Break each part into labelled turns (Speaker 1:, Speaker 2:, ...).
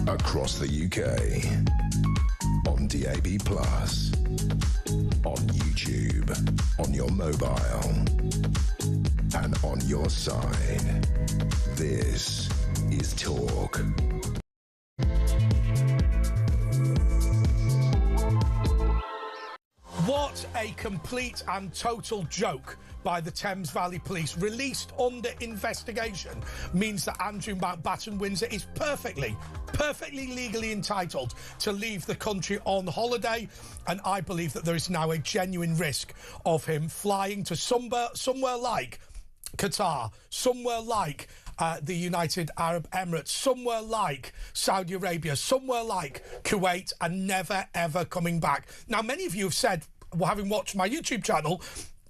Speaker 1: across the UK, on DAB+, on YouTube, on your mobile, and on your side. This is Talk.
Speaker 2: What a complete and total joke by the Thames Valley Police. Released under investigation means that Andrew Mountbatten Windsor is perfectly legally entitled to leave the country on holiday, and I believe that there is now a genuine risk of him flying to somewhere like Qatar, somewhere like the United Arab Emirates, somewhere like Saudi Arabia, somewhere like Kuwait, and never, ever coming back. Now, many of you have said, well, having watched my YouTube channel,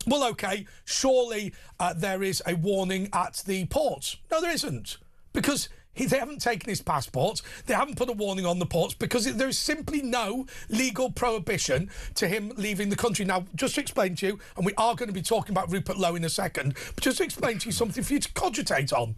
Speaker 2: well, OK, surely there is a warning at the ports. No, there isn't, because they haven't taken his passport. They haven't put a warning on the ports because there is simply no legal prohibition to him leaving the country. Now, just to explain to you, and we are going to be talking about Rupert Lowe in a second, but just to explain to you something for you to cogitate on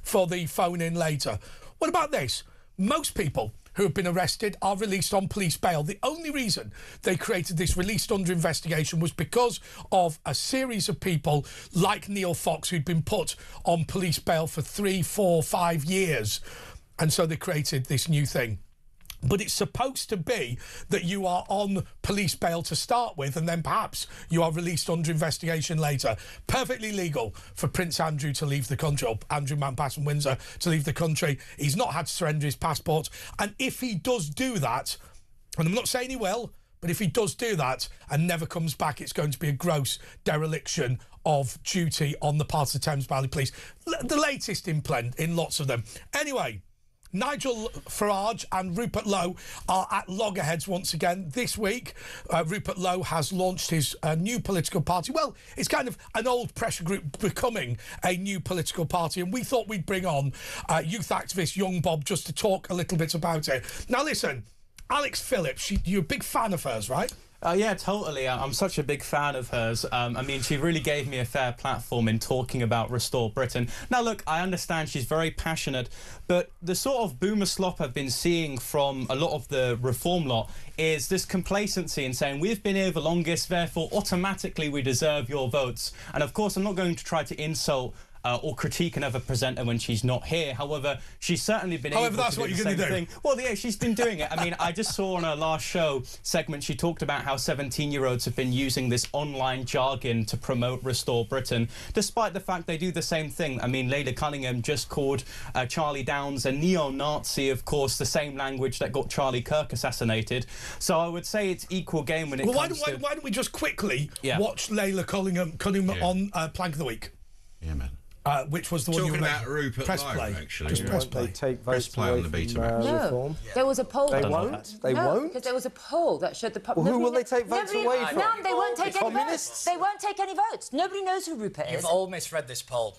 Speaker 2: for the phone-in later. What about this? Most people who have been arrested are released on police bail. The only reason they created this released under investigation was because of a series of people like Neil Fox who'd been put on police bail for 3, 4, 5 years. And so they created this new thing. But it's supposed to be that you are on police bail to start with, and then perhaps you are released under investigation later. Perfectly legal for Prince Andrew to leave the country, or Andrew Mountbatten Windsor to leave the country. He's not had to surrender his passport. And if he does do that, and I'm not saying he will, but if he does do that and never comes back, it's going to be a gross dereliction of duty on the part of the Thames Valley Police. The latest in lots of them. Anyway, Nigel Farage and Rupert Lowe are at loggerheads once again this week. Rupert Lowe has launched his new political party. Well, it's kind of an old pressure group becoming a new political party, and we thought we'd bring on youth activist Young Bob just to talk a little bit about it. Now, listen, Alex Phillips, you're a big fan of hers, right?
Speaker 3: Yeah, totally. I'm such a big fan of hers. I mean, she really gave me a fair platform in talking about Restore Britain. Now, look, I understand she's very passionate, but the sort of boomer slop I've been seeing from a lot of the reform lot is this complacency in saying we've been here the longest, therefore automatically we deserve your votes. And of course, I'm not going to try to insult or critique another presenter when she's not here. However, she's certainly been able to do the same thing. Well, yeah, she's been doing it. I mean, I just saw on her last show segment, she talked about how 17-year-olds have been using this online jargon to promote Restore Britain, despite the fact they do the same thing. I mean, Leda Cunningham just called Charlie Downs a neo-Nazi, of course, the same language that got Charlie Kirk assassinated. So I would say it's equal game when it comes to...
Speaker 2: Why don't we just quickly watch Leda Cunningham on Plank of the Week?
Speaker 4: Yeah, man.
Speaker 2: Which was the one
Speaker 4: talking about Rupert Lowe, actually.
Speaker 2: Just press play.
Speaker 5: They take votes
Speaker 4: play on the beta match.
Speaker 5: Reform.
Speaker 6: There was a poll.
Speaker 5: They won't? They won't?
Speaker 6: Because there was a poll that showed the...
Speaker 5: Well, who will they take votes away from?
Speaker 6: None, they won't take any votes. They won't take any votes. Nobody knows who Rupert is.
Speaker 7: You've all misread this poll.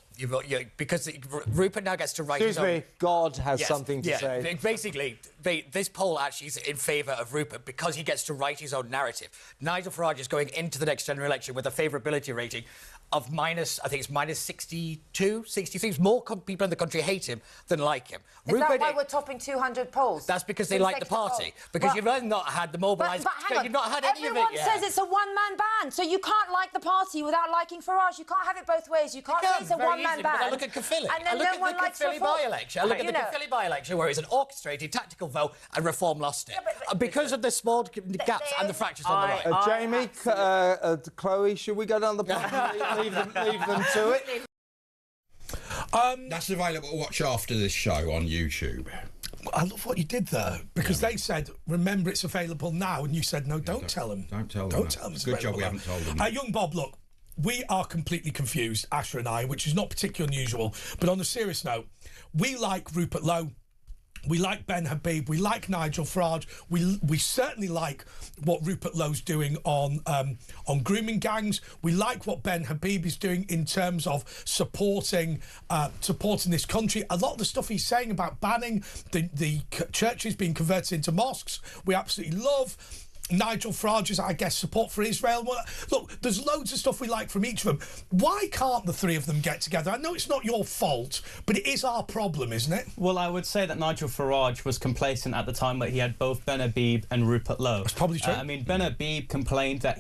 Speaker 7: Because Rupert now gets to write his own...
Speaker 5: Excuse me, God has something to say.
Speaker 7: Basically, this poll actually is in favour of Rupert because he gets to write his own narrative. Nigel Farage is going into the next general election with a favourability rating of minus, I think it's minus 62, 63. More people in the country hate him than like him.
Speaker 6: Is that why we're topping 200 polls?
Speaker 7: That's because they like the party. Because you've not had the mobilised... You've not had any of it yet.
Speaker 6: Everyone says it's a one-man band, so you can't like the party without liking Farage. You can't have it both ways. You can't say it's a one-man band.
Speaker 7: I look at Caerphilly.
Speaker 6: And then no one likes Reform.
Speaker 7: I look at the Caerphilly by-election where it's an orchestrated tactical vote and Reform lost it. Because of the small gaps and the fractures on the right.
Speaker 5: Jamie, Chloe, should we go down the path? leave them to it.
Speaker 4: That's available to watch after this show on YouTube.
Speaker 2: I love what you did there, because they said, remember, it's available now, and you said, no, don't tell them.
Speaker 4: Don't tell them.
Speaker 2: Don't tell them.
Speaker 4: Good job we haven't told them.
Speaker 2: Young Bob, look, we are completely confused, Asher and I, which is not particularly unusual, but on a serious note, we like Rupert Lowe. We like Ben Habib. We like Nigel Farage. We certainly like what Rupert Lowe's doing on grooming gangs. We like what Ben Habib is doing in terms of supporting this country. A lot of the stuff he's saying about banning the churches being converted into mosques, we absolutely love. Nigel Farage's, I guess, support for Israel. Well, look, there's loads of stuff we like from each of them. Why can't the three of them get together? I know it's not your fault, but it is our problem, isn't it?
Speaker 3: Well, I would say that Nigel Farage was complacent at the time that he had both Ben Habib and Rupert Lowe.
Speaker 2: That's probably true.
Speaker 3: I mean, Ben Habib complained that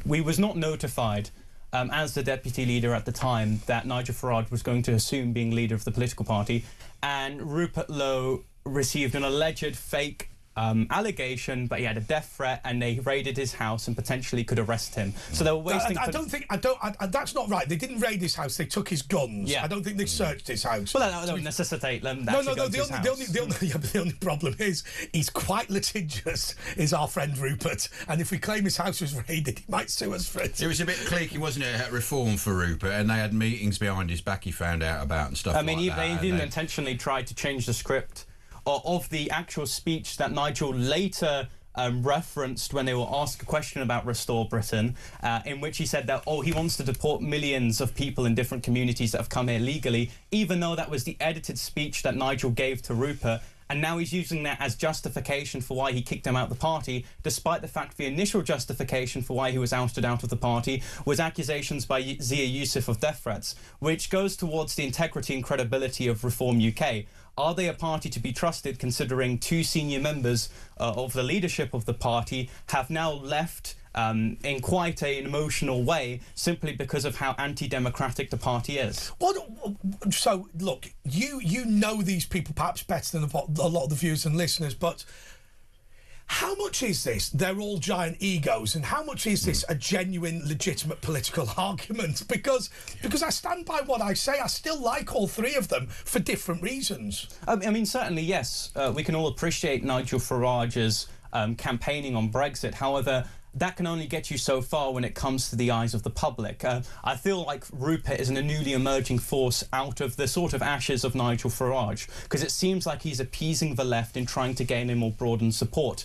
Speaker 3: we was not notified as the deputy leader at the time that Nigel Farage was going to assume being leader of the political party, and Rupert Lowe received an alleged fake allegation, but he had a death threat, and they raided his house and potentially could arrest him. So they were wasting.
Speaker 2: That's not right. They didn't raid his house. They took his guns.
Speaker 3: Yeah.
Speaker 2: I don't think they searched his house.
Speaker 3: Well, that don't necessitate them.
Speaker 2: The only problem is he's quite litigious. Is our friend Rupert, and if we claim his house was raided, he might sue us for it.
Speaker 4: It was a bit cliquey, wasn't it? At Reform for Rupert, and they had meetings behind his back. He found out about and stuff.
Speaker 3: I mean,
Speaker 4: like that,
Speaker 3: they even intentionally tried to change the script of the actual speech that Nigel later referenced when they were asked a question about Restore Britain, in which he said that, he wants to deport millions of people in different communities that have come here legally, even though that was the edited speech that Nigel gave to Rupert. And now he's using that as justification for why he kicked him out of the party, despite the fact the initial justification for why he was ousted out of the party was accusations by Zia Youssef of death threats, which goes towards the integrity and credibility of Reform UK. Are they a party to be trusted, considering two senior members of the leadership of the party have now left in quite an emotional way, simply because of how anti-democratic the party is?
Speaker 2: So, look, you know these people perhaps better than a lot of the viewers and listeners, but how much is this? They're all giant egos, and how much is this a genuine, legitimate political argument? Because I stand by what I say. I still like all three of them for different reasons.
Speaker 3: I mean, certainly, yes. We can all appreciate Nigel Farage's campaigning on Brexit. However, that can only get you so far when it comes to the eyes of the public. I feel like Rupert is a newly emerging force out of the sort of ashes of Nigel Farage, because it seems like he's appeasing the left in trying to gain a more broadened support.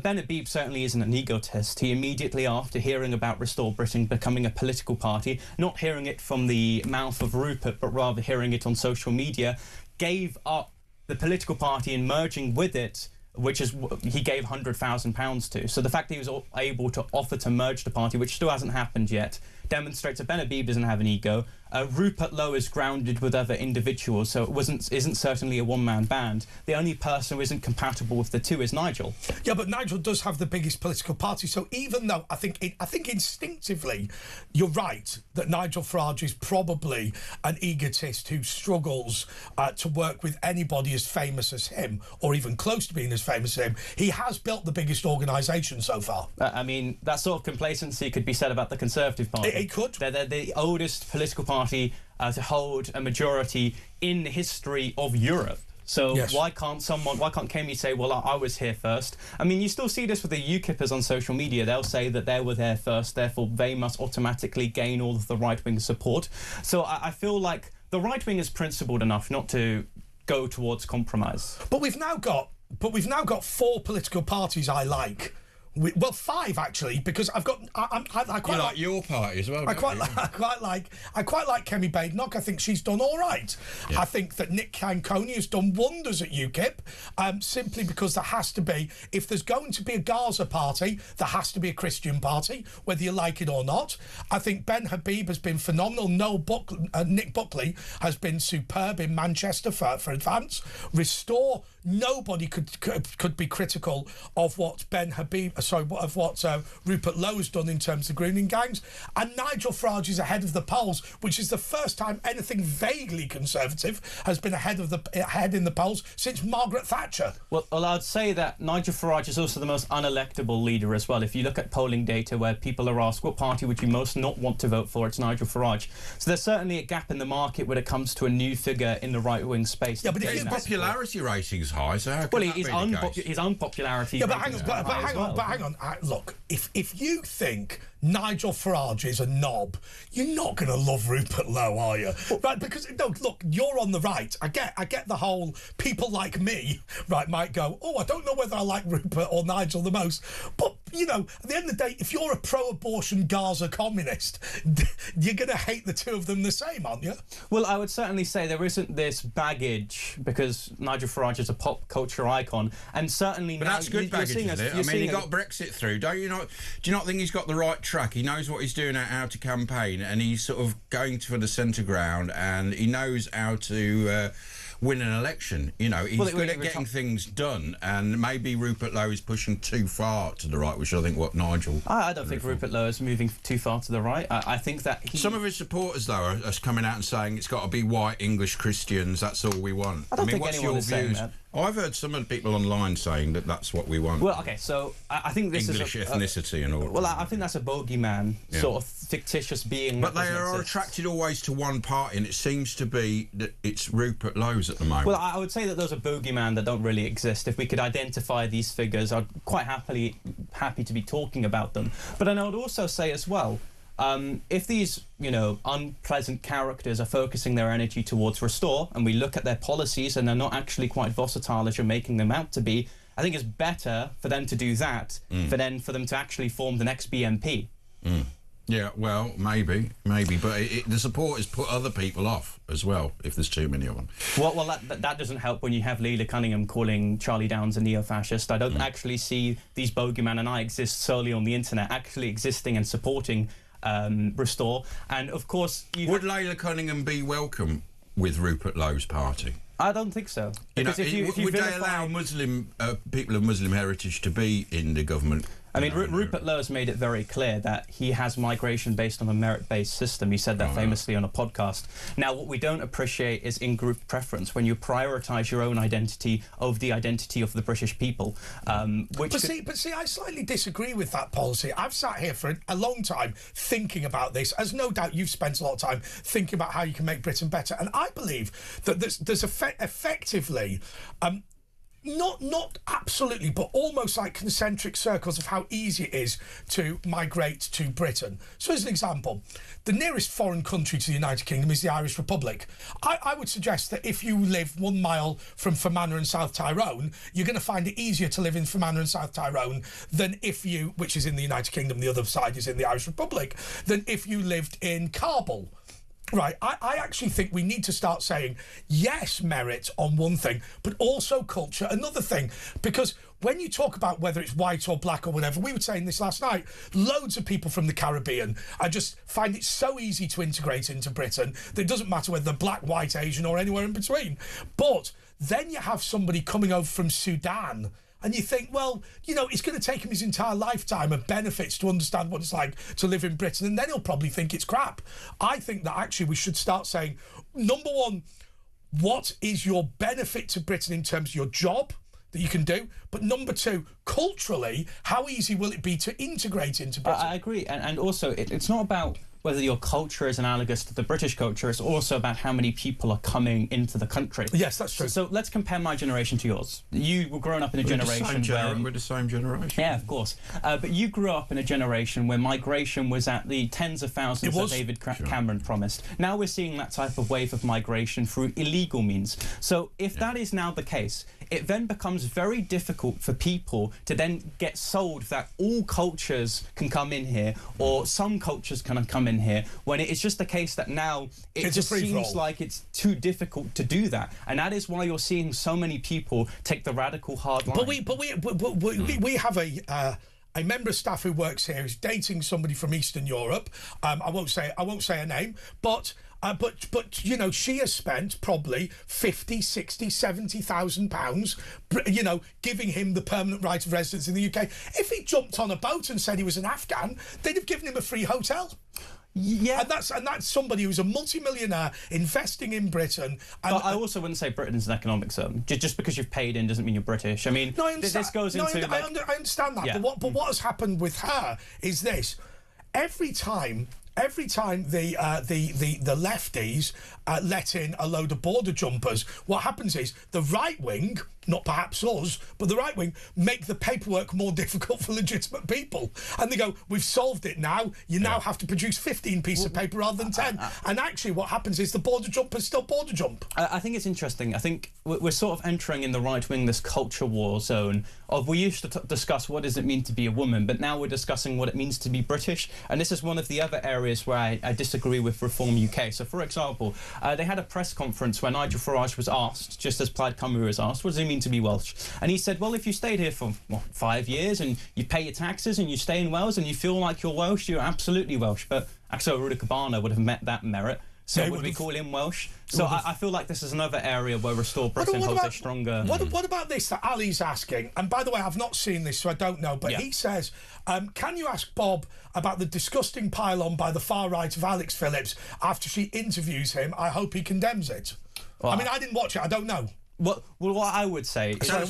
Speaker 3: Ben Habib certainly isn't an egotist. He immediately after hearing about Restore Britain becoming a political party, not hearing it from the mouth of Rupert, but rather hearing it on social media, gave up the political party and merging with it, which is he gave £100,000 to. So the fact that he was able to offer to merge the party, which still hasn't happened yet, demonstrates that Ben Habib doesn't have an ego. Rupert Lowe is grounded with other individuals, so it isn't certainly a one-man band. The only person who isn't compatible with the two is Nigel.
Speaker 2: Yeah, but Nigel does have the biggest political party, so even though I think instinctively you're right that Nigel Farage is probably an egotist who struggles to work with anybody as famous as him, or even close to being as famous as him, he has built the biggest organisation so far.
Speaker 3: I mean, that sort of complacency could be said about the Conservative Party.
Speaker 2: It could.
Speaker 3: They're the oldest political party to hold a majority in the history of Europe. So
Speaker 2: yes.
Speaker 3: Why can't Kemi say, well, I was here first? I mean, you still see this with the UKIPers on social media. They'll say that they were there first, therefore they must automatically gain all of the right-wing support. So I feel like the right-wing is principled enough not to go towards compromise.
Speaker 2: But we've now got four political parties I like. Well, five actually, because I quite like
Speaker 4: your party as well.
Speaker 2: I quite like Kemi Badenoch. I think she's done all right. Yeah. I think that Nick Canconi has done wonders at UKIP, simply because there has to be, if there's going to be a Gaza party, there has to be a Christian party, whether you like it or not. I think Ben Habib has been phenomenal. Nick Buckley has been superb in Manchester for Advance. Restore, nobody could be critical of what Rupert Lowe has done in terms of grooming gangs. And Nigel Farage is ahead of the polls, which is the first time anything vaguely conservative has been ahead in the polls since Margaret Thatcher.
Speaker 3: Well, I'd say that Nigel Farage is also the most unelectable leader as well. If you look at polling data where people are asked what party would you most not want to vote for, it's Nigel Farage. So there's certainly a gap in the market when it comes to a new figure in the right-wing space.
Speaker 4: Yeah, but his popularity rating's high, so how can
Speaker 3: his unpopularity.
Speaker 2: Yeah, but hang on. Look, if you think Nigel Farage is a knob, you're not going to love Rupert Lowe, are you? Right? Because no, look, you're on the right. I get the whole people like me, right, might go, oh, I don't know whether I like Rupert or Nigel the most, but you know, at the end of the day, if you're a pro-abortion Gaza communist, you're going to hate the two of them the same, aren't you?
Speaker 3: Well, I would certainly say there isn't this baggage because Nigel Farage is a pop culture icon, and certainly.
Speaker 4: But
Speaker 3: now,
Speaker 4: that's good baggage, isn't it? I mean, he got Brexit through. Do you not think he's got the right track? He knows what he's doing how to campaign, and he's sort of going for the centre ground, and he knows how to win an election. You know, he's good at getting things done, and maybe Rupert Lowe is pushing too far to the right, which I think what Nigel...
Speaker 3: I don't think Rupert Lowe is moving too far to the right. I think that
Speaker 4: some of his supporters, though, are coming out and saying it's got to be white English Christians, that's all we want.
Speaker 3: I don't think
Speaker 4: what's
Speaker 3: anyone
Speaker 4: your
Speaker 3: is saying that.
Speaker 4: I've heard some of the people online saying that that's what we want.
Speaker 3: Well, OK, so I think this
Speaker 4: English
Speaker 3: is...
Speaker 4: ethnicity and all.
Speaker 3: Well, I think that's a bogeyman, sort of fictitious being.
Speaker 4: But they are attracted always to one party, and it seems to be that it's Rupert Lowe's at the moment.
Speaker 3: Well, I would say that those are bogeyman that don't really exist. If we could identify these figures, I'd quite happy to be talking about them. But then I would also say as well, if these, you know, unpleasant characters are focusing their energy towards Restore, and we look at their policies and they're not actually quite versatile as you're making them out to be, I think it's better for them to do that for them to actually form the next BNP.
Speaker 4: Yeah, well, maybe, but the supporters put other people off as well if there's too many of them.
Speaker 3: Well, that doesn't help when you have Leila Cunningham calling Charlie Downs a neo-fascist. I don't actually see these bogeyman and I exist solely on the internet, actually existing and supporting Restore. And of course,
Speaker 4: would Leila Cunningham be welcome with Rupert Lowe's party?
Speaker 3: I don't think so. Because
Speaker 4: would they allow Muslim people of Muslim heritage to be in the government?
Speaker 3: I mean, Rupert Lowe has made it very clear that he has migration based on a merit-based system. He said that famously on a podcast. Now, what we don't appreciate is in-group preference, when you prioritise your own identity over the identity of the British people. But
Speaker 2: see, I slightly disagree with that policy. I've sat here for a long time thinking about this, as no doubt you've spent a lot of time thinking about how you can make Britain better. And I believe that there's effectively... Not absolutely, but almost like concentric circles of how easy it is to migrate to Britain. So as an example, the nearest foreign country to the United Kingdom is the Irish Republic. I would suggest that if you live 1 mile from Fermanagh and South Tyrone, you're going to find it easier to live in Fermanagh and South Tyrone than if you, which is in the United Kingdom, the other side is in the Irish Republic, than if you lived in Kabul. Right, I actually think we need to start saying, yes, merit on one thing, but also culture, another thing. Because when you talk about whether it's white or black or whatever, we were saying this last night, loads of people from the Caribbean, I just find it so easy to integrate into Britain that it doesn't matter whether they're black, white, Asian or anywhere in between. But then you have somebody coming over from Sudan, and you think, well, you know, it's going to take him his entire lifetime of benefits to understand what it's like to live in Britain, and then he'll probably think it's crap. I think that actually we should start saying, number one, what is your benefit to Britain in terms of your job that you can do? But number two, culturally, how easy will it be to integrate into Britain?
Speaker 3: I agree. And also, it's not about whether your culture is analogous to the British culture, it's also about how many people are coming into the country.
Speaker 2: Yes, that's true.
Speaker 3: So let's compare my generation to yours. You were growing up in a generation where...
Speaker 4: We're the same generation.
Speaker 3: Yeah, of course. But you grew up in a generation where migration was at the tens of thousands that David Cameron promised. Now we're seeing that type of wave of migration through illegal means. So if that is now the case, it then becomes very difficult for people to then get sold that all cultures can come in here or some cultures can come in here, when it is just the case that now it just seems like it's too difficult to do that, and that is why you're seeing so many people take the radical hard line.
Speaker 2: But we have a member of staff who works here who's dating somebody from Eastern Europe. I won't say her name, but you know, she has spent probably 50, 60, 70,000 pounds, you know, giving him the permanent right of residence in the UK. If he jumped on a boat and said he was an Afghan, they'd have given him a free hotel. Yeah, and that's somebody who's a multi-millionaire investing in Britain.
Speaker 3: But I also wouldn't say Britain's an economic zone. Just because you've paid in doesn't mean you're British. I mean, this goes into.
Speaker 2: I understand that. Yeah. But what has happened with her is this: every time the lefties let in a load of border jumpers, what happens is the right wing not perhaps us, but the right wing, make the paperwork more difficult for legitimate people. And they go, we've solved it now. You now have to produce 15 pieces of paper rather than 10. And actually what happens is the border jump is still border jump.
Speaker 3: I think it's interesting. I think we're sort of entering in the right wing this culture war zone of we used to discuss what does it mean to be a woman, but now we're discussing what it means to be British. And this is one of the other areas where I disagree with Reform UK. So, for example, they had a press conference where Nigel Farage was asked, just as Plaid Cymru was asked, what does it mean to be Welsh? And he said, well, if you stayed here for 5 years and you pay your taxes and you stay in Wales and you feel like you're Welsh, you're absolutely Welsh. But Axel Rúda Cabana would have met that merit. So would we call him Welsh? So I feel like this is another area where Restore Britain holds a stronger...
Speaker 2: What about this that Ali's asking? And by the way, I've not seen this, so I don't know. But he says, can you ask Bob about the disgusting pile-on by the far right of Alex Phillips after she interviews him? I hope he condemns it. Well, I mean, I didn't watch it. I don't know.
Speaker 3: Well, what I would say...
Speaker 2: Sorry,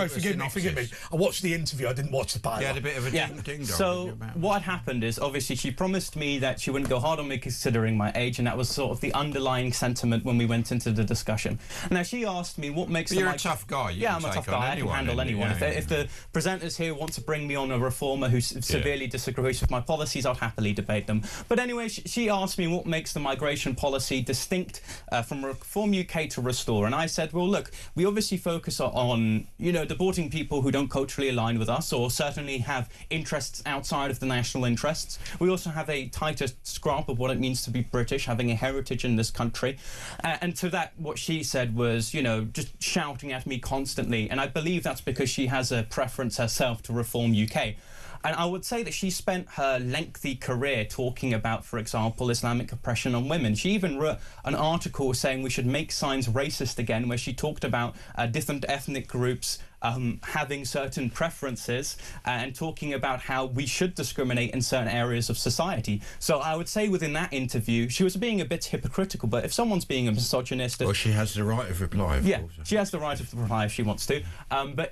Speaker 2: forgive me. I watched the interview, I didn't watch the pilot.
Speaker 4: You had a bit of a ding-dong.
Speaker 3: So what happened is, obviously, she promised me that she wouldn't go hard on me considering my age, and that was sort of the underlying sentiment when we went into the discussion. Now, she asked me what makes...
Speaker 4: You're a tough guy.
Speaker 3: I'm a tough guy. I can handle anyone. If the presenters here want to bring me on a reformer who severely disagrees with my policies, I'll happily debate them. But anyway, she asked me what makes the migration policy distinct from Reform UK to Restore, and I said, well, look, we obviously focus on, deporting people who don't culturally align with us or certainly have interests outside of the national interests. We also have a tighter scrap of what it means to be British, having a heritage in this country. And to that, what she said was, just shouting at me constantly. And I believe that's because she has a preference herself to Reform UK. And I would say that she spent her lengthy career talking about, for example, Islamic oppression on women. She even wrote an article saying we should make signs racist again, where she talked about different ethnic groups having certain preferences and talking about how we should discriminate in certain areas of society. So I would say within that interview, she was being a bit hypocritical, but if someone's being a misogynist...
Speaker 4: Well, she has the right of reply, of course.
Speaker 3: She has the right of reply if she wants to. But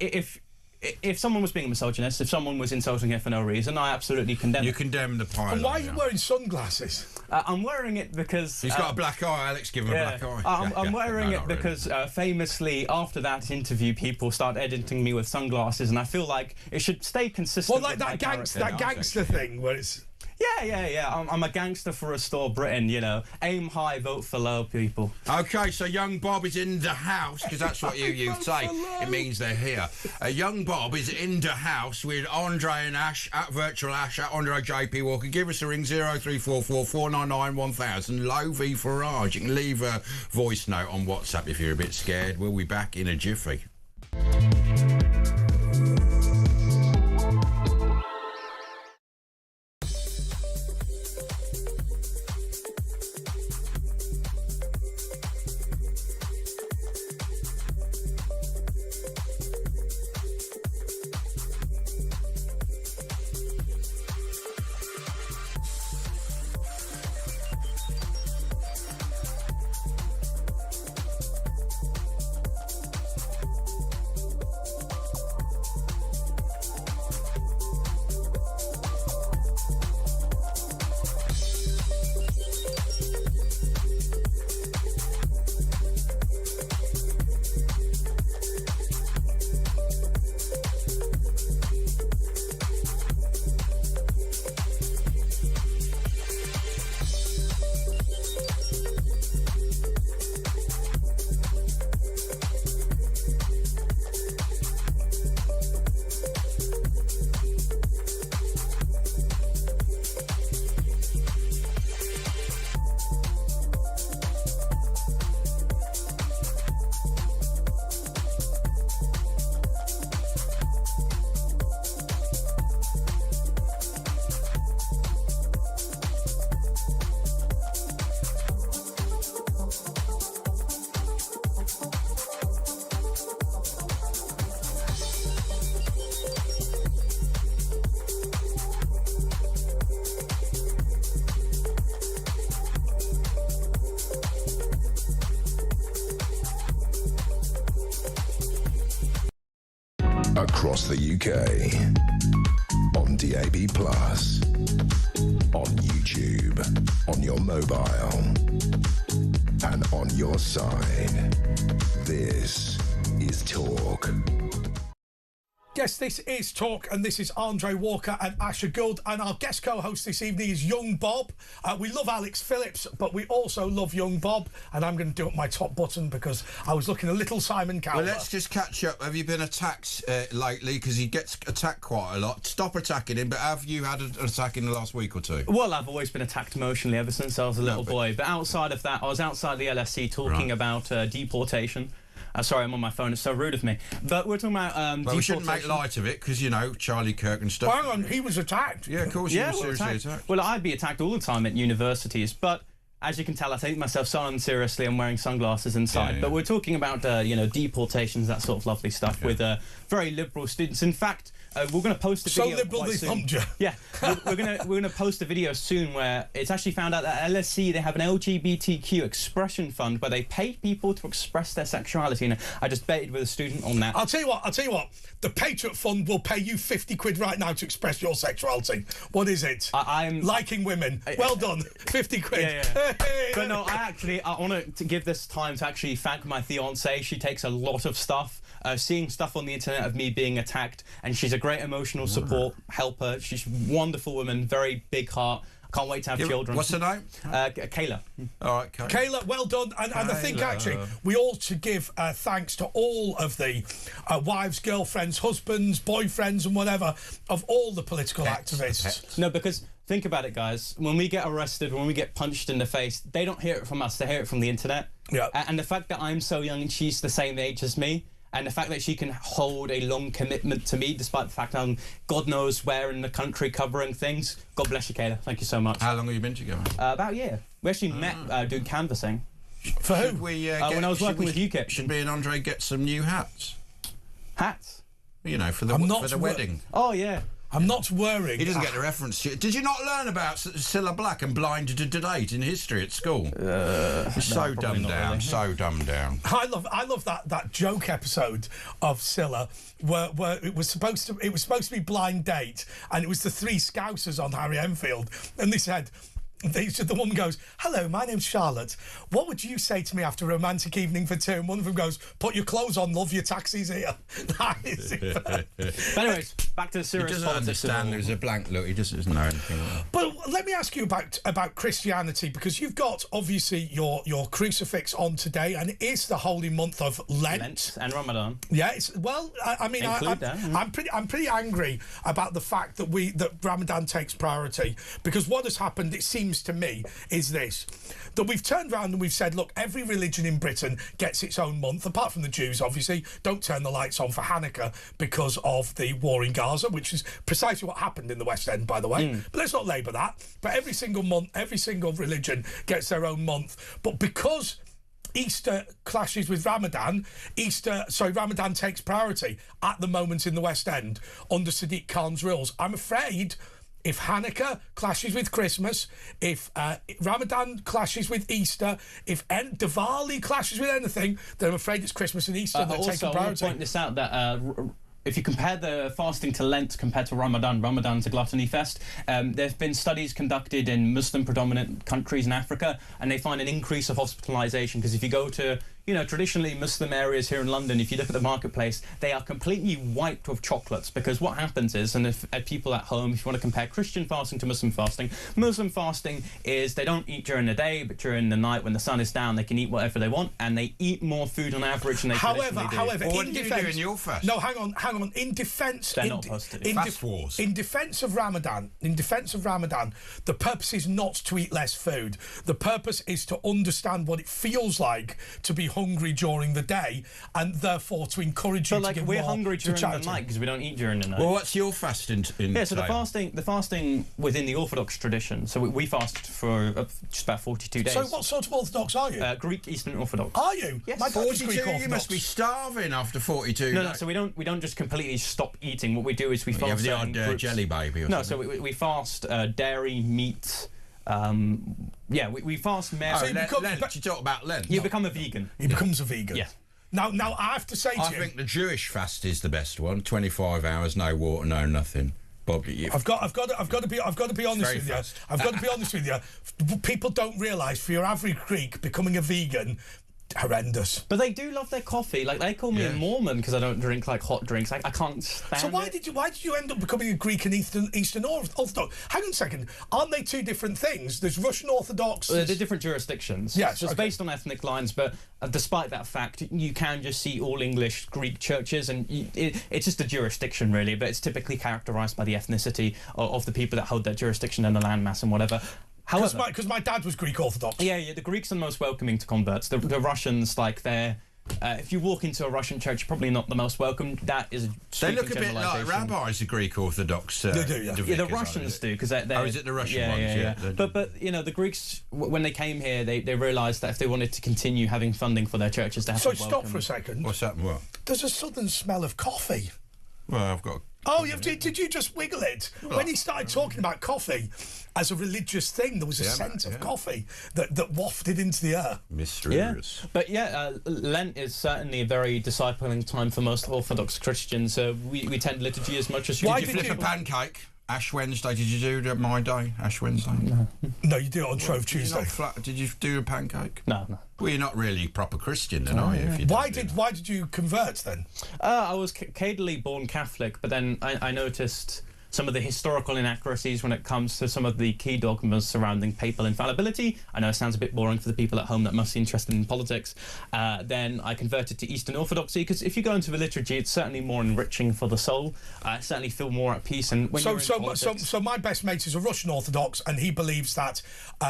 Speaker 3: if someone was being a misogynist, if someone was insulting her for no reason, I absolutely condemn it.
Speaker 4: You condemn the pile.
Speaker 2: And why are you wearing sunglasses?
Speaker 3: I'm wearing it because...
Speaker 4: He's got a black eye, Alex, give him a black eye.
Speaker 3: I'm wearing it because famously, after that interview, people start editing me with sunglasses, and I feel like it should stay consistent.
Speaker 2: Well, like that gangster thing where it's...
Speaker 3: Yeah. I'm a gangster for Restore Britain, Aim high, vote for low, people.
Speaker 4: OK, so young Bob is in the house, because that's what you say. It means they're here. Young Bob is in the house with Andre and Ash, at Virtual Ash, at Andre JP Walker. Give us a ring, 0344 499 1000, low V Farage. You can leave a voice note on WhatsApp if you're a bit scared. We'll be back in a jiffy.
Speaker 1: Across the UK, on DAB+, on YouTube, on your mobile, and on your side. This is Talk.
Speaker 2: Yes, this is Talk, and this is Andre Walker and Asher Gould, and our guest co-host this evening is Young Bob. We love Alex Phillips, but we also love Young Bob, and I'm going to do up my top button because I was looking a little Simon Cowell.
Speaker 4: Well, let's just catch up. Have you been attacked lately? Because he gets attacked quite a lot. Stop attacking him, but have you had an attack in the last week or two?
Speaker 3: Well, I've always been attacked emotionally ever since I was a little boy, but outside of that, I was outside the LSC talking about deportation. Sorry, I'm on my phone. It's so rude of me. But we're talking about
Speaker 4: Well, we shouldn't make light of it because, you know, Charlie Kirk and stuff.
Speaker 2: Well, hang on, he was attacked.
Speaker 4: Yeah, of course he was seriously attacked.
Speaker 3: Well, I'd be attacked all the time at universities, but as you can tell, I take myself so unseriously. I'm wearing sunglasses inside.
Speaker 4: Yeah.
Speaker 3: But we're talking about, you know, deportations, that sort of lovely stuff with very liberal students. In fact, we're going to post a video.
Speaker 2: So liberal they thumped you.
Speaker 3: Yeah, we're going to post a video soon where it's actually found out that LSC, they have an LGBTQ expression fund where they pay people to express their sexuality. And I just debated with a student on that.
Speaker 2: I'll tell you what. The Patriot Fund will pay you 50 quid right now to express your sexuality. What is it?
Speaker 3: I'm
Speaker 2: liking women. Well done. 50 quid.
Speaker 3: Yeah. But no, I want to give this time to actually thank my fiancée. She takes a lot of stuff. Seeing stuff on the internet of me being attacked, and she's a great emotional support helper. She's a wonderful woman, very big heart. Can't wait to have children.
Speaker 4: What's her name?
Speaker 3: Kayla.
Speaker 4: All right,
Speaker 2: Kayla, well done. And I think actually we ought to give thanks to all of the wives, girlfriends, husbands, boyfriends, and whatever of all the political activists.
Speaker 3: No, because think about it, guys. When we get arrested, when we get punched in the face, they don't hear it from us. They hear it from the internet.
Speaker 2: Yeah.
Speaker 3: And the fact that I'm so young and she's the same age as me, and the fact that she can hold a long commitment to me, despite the fact I'm God knows where in the country covering things. God bless you, Kayla. Thank you so much.
Speaker 4: How long have you been together?
Speaker 3: About a year. We actually met doing canvassing.
Speaker 2: For who?
Speaker 3: When I was working with UKIP.
Speaker 4: Should me and Andre get some new hats?
Speaker 3: Hats?
Speaker 4: You know, for the wedding.
Speaker 3: Oh, yeah.
Speaker 2: I'm not worrying.
Speaker 4: He doesn't get the reference. Did you not learn about Cilla Black and blind to date in history at school? It's so dumbed down. Really. So dumbed down.
Speaker 2: I love that joke episode of Cilla where it was supposed to be blind date, and it was the three Scousers on Harry Enfield, and they said. The woman goes, "Hello, my name's Charlotte. What would you say to me after a romantic evening for two?" And one of them goes, "Put your clothes on, love, your taxi's here." That is it.
Speaker 3: But anyways, back to the serious
Speaker 4: politics.
Speaker 3: politics.
Speaker 4: He doesn't understand. There's a blank look. He just doesn't know anything.
Speaker 2: But let me ask you about Christianity, because you've got obviously your crucifix on today, and it is the holy month of Lent
Speaker 3: and Ramadan.
Speaker 2: Yeah, I'm pretty angry about the fact that Ramadan takes priority, because what has happened, it seems to me, is this: that we've turned around and we've said, look, every religion in Britain gets its own month, apart from the Jews, obviously. Don't turn the lights on for Hanukkah because of the war in Gaza, which is precisely what happened in the West End, by the way. But let's not labour that. But every single month, every single religion gets their own month. But because Easter clashes with Ramadan, Ramadan takes priority at the moment in the West End under Sadiq Khan's rules. I'm afraid if Hanukkah clashes with Christmas, if Ramadan clashes with Easter, if Diwali clashes with anything, then I'm afraid it's Christmas and Easter that take priority.
Speaker 3: Also, I want to point this out that if you compare the fasting to Lent compared to Ramadan's a gluttony fest. There's been studies conducted in Muslim-predominant countries in Africa, and they find an increase of hospitalisation, because if you go to traditionally Muslim areas here in London, if you look at the marketplace, they are completely wiped with chocolates, because what happens is, and if people at home, if you want to compare Christian fasting to Muslim fasting is they don't eat during the day, but during the night when the sun is down, they can eat whatever they want, and they eat more food on average than they traditionally do.
Speaker 2: However,
Speaker 4: what did you do in your fast?
Speaker 2: No, hang on. In defence,
Speaker 4: fast wars.
Speaker 2: In defence of Ramadan, the purpose is not to eat less food. The purpose is to understand what it feels like to be hungry during the day, and therefore to encourage you to give more to charity.
Speaker 3: We're hungry during the night because we don't eat during the night.
Speaker 4: Well, what's your fast in
Speaker 3: so the fasting within the Orthodox tradition. So we fast for just about 42 days.
Speaker 2: So what sort of Orthodox are you?
Speaker 3: Greek Eastern Orthodox.
Speaker 2: Are you?
Speaker 3: Yes.
Speaker 2: My dad was
Speaker 4: 42.
Speaker 2: Greek Orthodox.
Speaker 4: You must be starving after 42.
Speaker 3: No. So we don't just completely stop eating. What we do is we fast.
Speaker 4: You have the odd jelly baby. Or something.
Speaker 3: So we fast dairy, meat. We fast meat.
Speaker 4: You talk about Lent.
Speaker 3: You become a vegan.
Speaker 2: He becomes a vegan.
Speaker 3: Yeah.
Speaker 2: Now I have to say to you,
Speaker 4: I think the Jewish fast is the best one. 25 hours, no water, no nothing. Bob,
Speaker 2: I've got to be honest with you. I've got to be honest with you. People don't realise, for your average Greek, becoming a vegan horrendous.
Speaker 3: But they do love their coffee. Like, they call me a Mormon because I don't drink, like, hot drinks. I can't stand
Speaker 2: So why
Speaker 3: it.
Speaker 2: did you end up becoming a Greek and Eastern Orthodox? Hang on a second. Aren't they two different things? There's Russian Orthodox.
Speaker 3: They're different jurisdictions.
Speaker 2: Yes,
Speaker 3: so it's based on ethnic lines, but despite that fact, you can just see all English Greek churches, and it's just a jurisdiction, really, but it's typically characterised by the ethnicity of the people that hold that jurisdiction and the landmass and whatever. However,
Speaker 2: because my dad was Greek Orthodox.
Speaker 3: Yeah, the Greeks are the most welcoming to converts. The Russians, like, they're... if you walk into a Russian church, you're probably not the most welcome. That is a
Speaker 4: They look a bit like rabbis, the Greek Orthodox.
Speaker 2: They do, yeah.
Speaker 3: Yeah, the Russians do, because they're...
Speaker 4: Oh, is it the Russian ones?
Speaker 3: Yeah. But you know, the Greeks, when they came here, they realised that if they wanted to continue having funding for their churches, they have to welcome...
Speaker 2: So stop for a second.
Speaker 4: What's that? What?
Speaker 2: There's a southern smell of coffee.
Speaker 4: Well, I've got...
Speaker 2: Oh, did you just wiggle it? Well, when he started talking about coffee as a religious thing, there was a scent of coffee that wafted into the air.
Speaker 4: Mysterious.
Speaker 3: Yeah. But Lent is certainly a very discipling time for most Orthodox Christians. We tend liturgy as much as you.
Speaker 4: Did you flip a pancake? Ash Wednesday, did you do my day? Ash Wednesday?
Speaker 2: No, you do it on Shrove Tuesday.
Speaker 4: Did you do a pancake?
Speaker 3: No.
Speaker 4: Well, you're not really a proper Christian then, are you? If you
Speaker 2: Why did you convert then?
Speaker 3: I was cadily born Catholic, but then I noticed some of the historical inaccuracies when it comes to some of the key dogmas surrounding papal infallibility. I know it sounds a bit boring for the people at home that must be interested in politics. Then I converted to Eastern Orthodoxy, because if you go into the liturgy, it's certainly more enriching for the soul. I certainly feel more at peace. And when
Speaker 2: so my best mate is a Russian Orthodox, and he believes that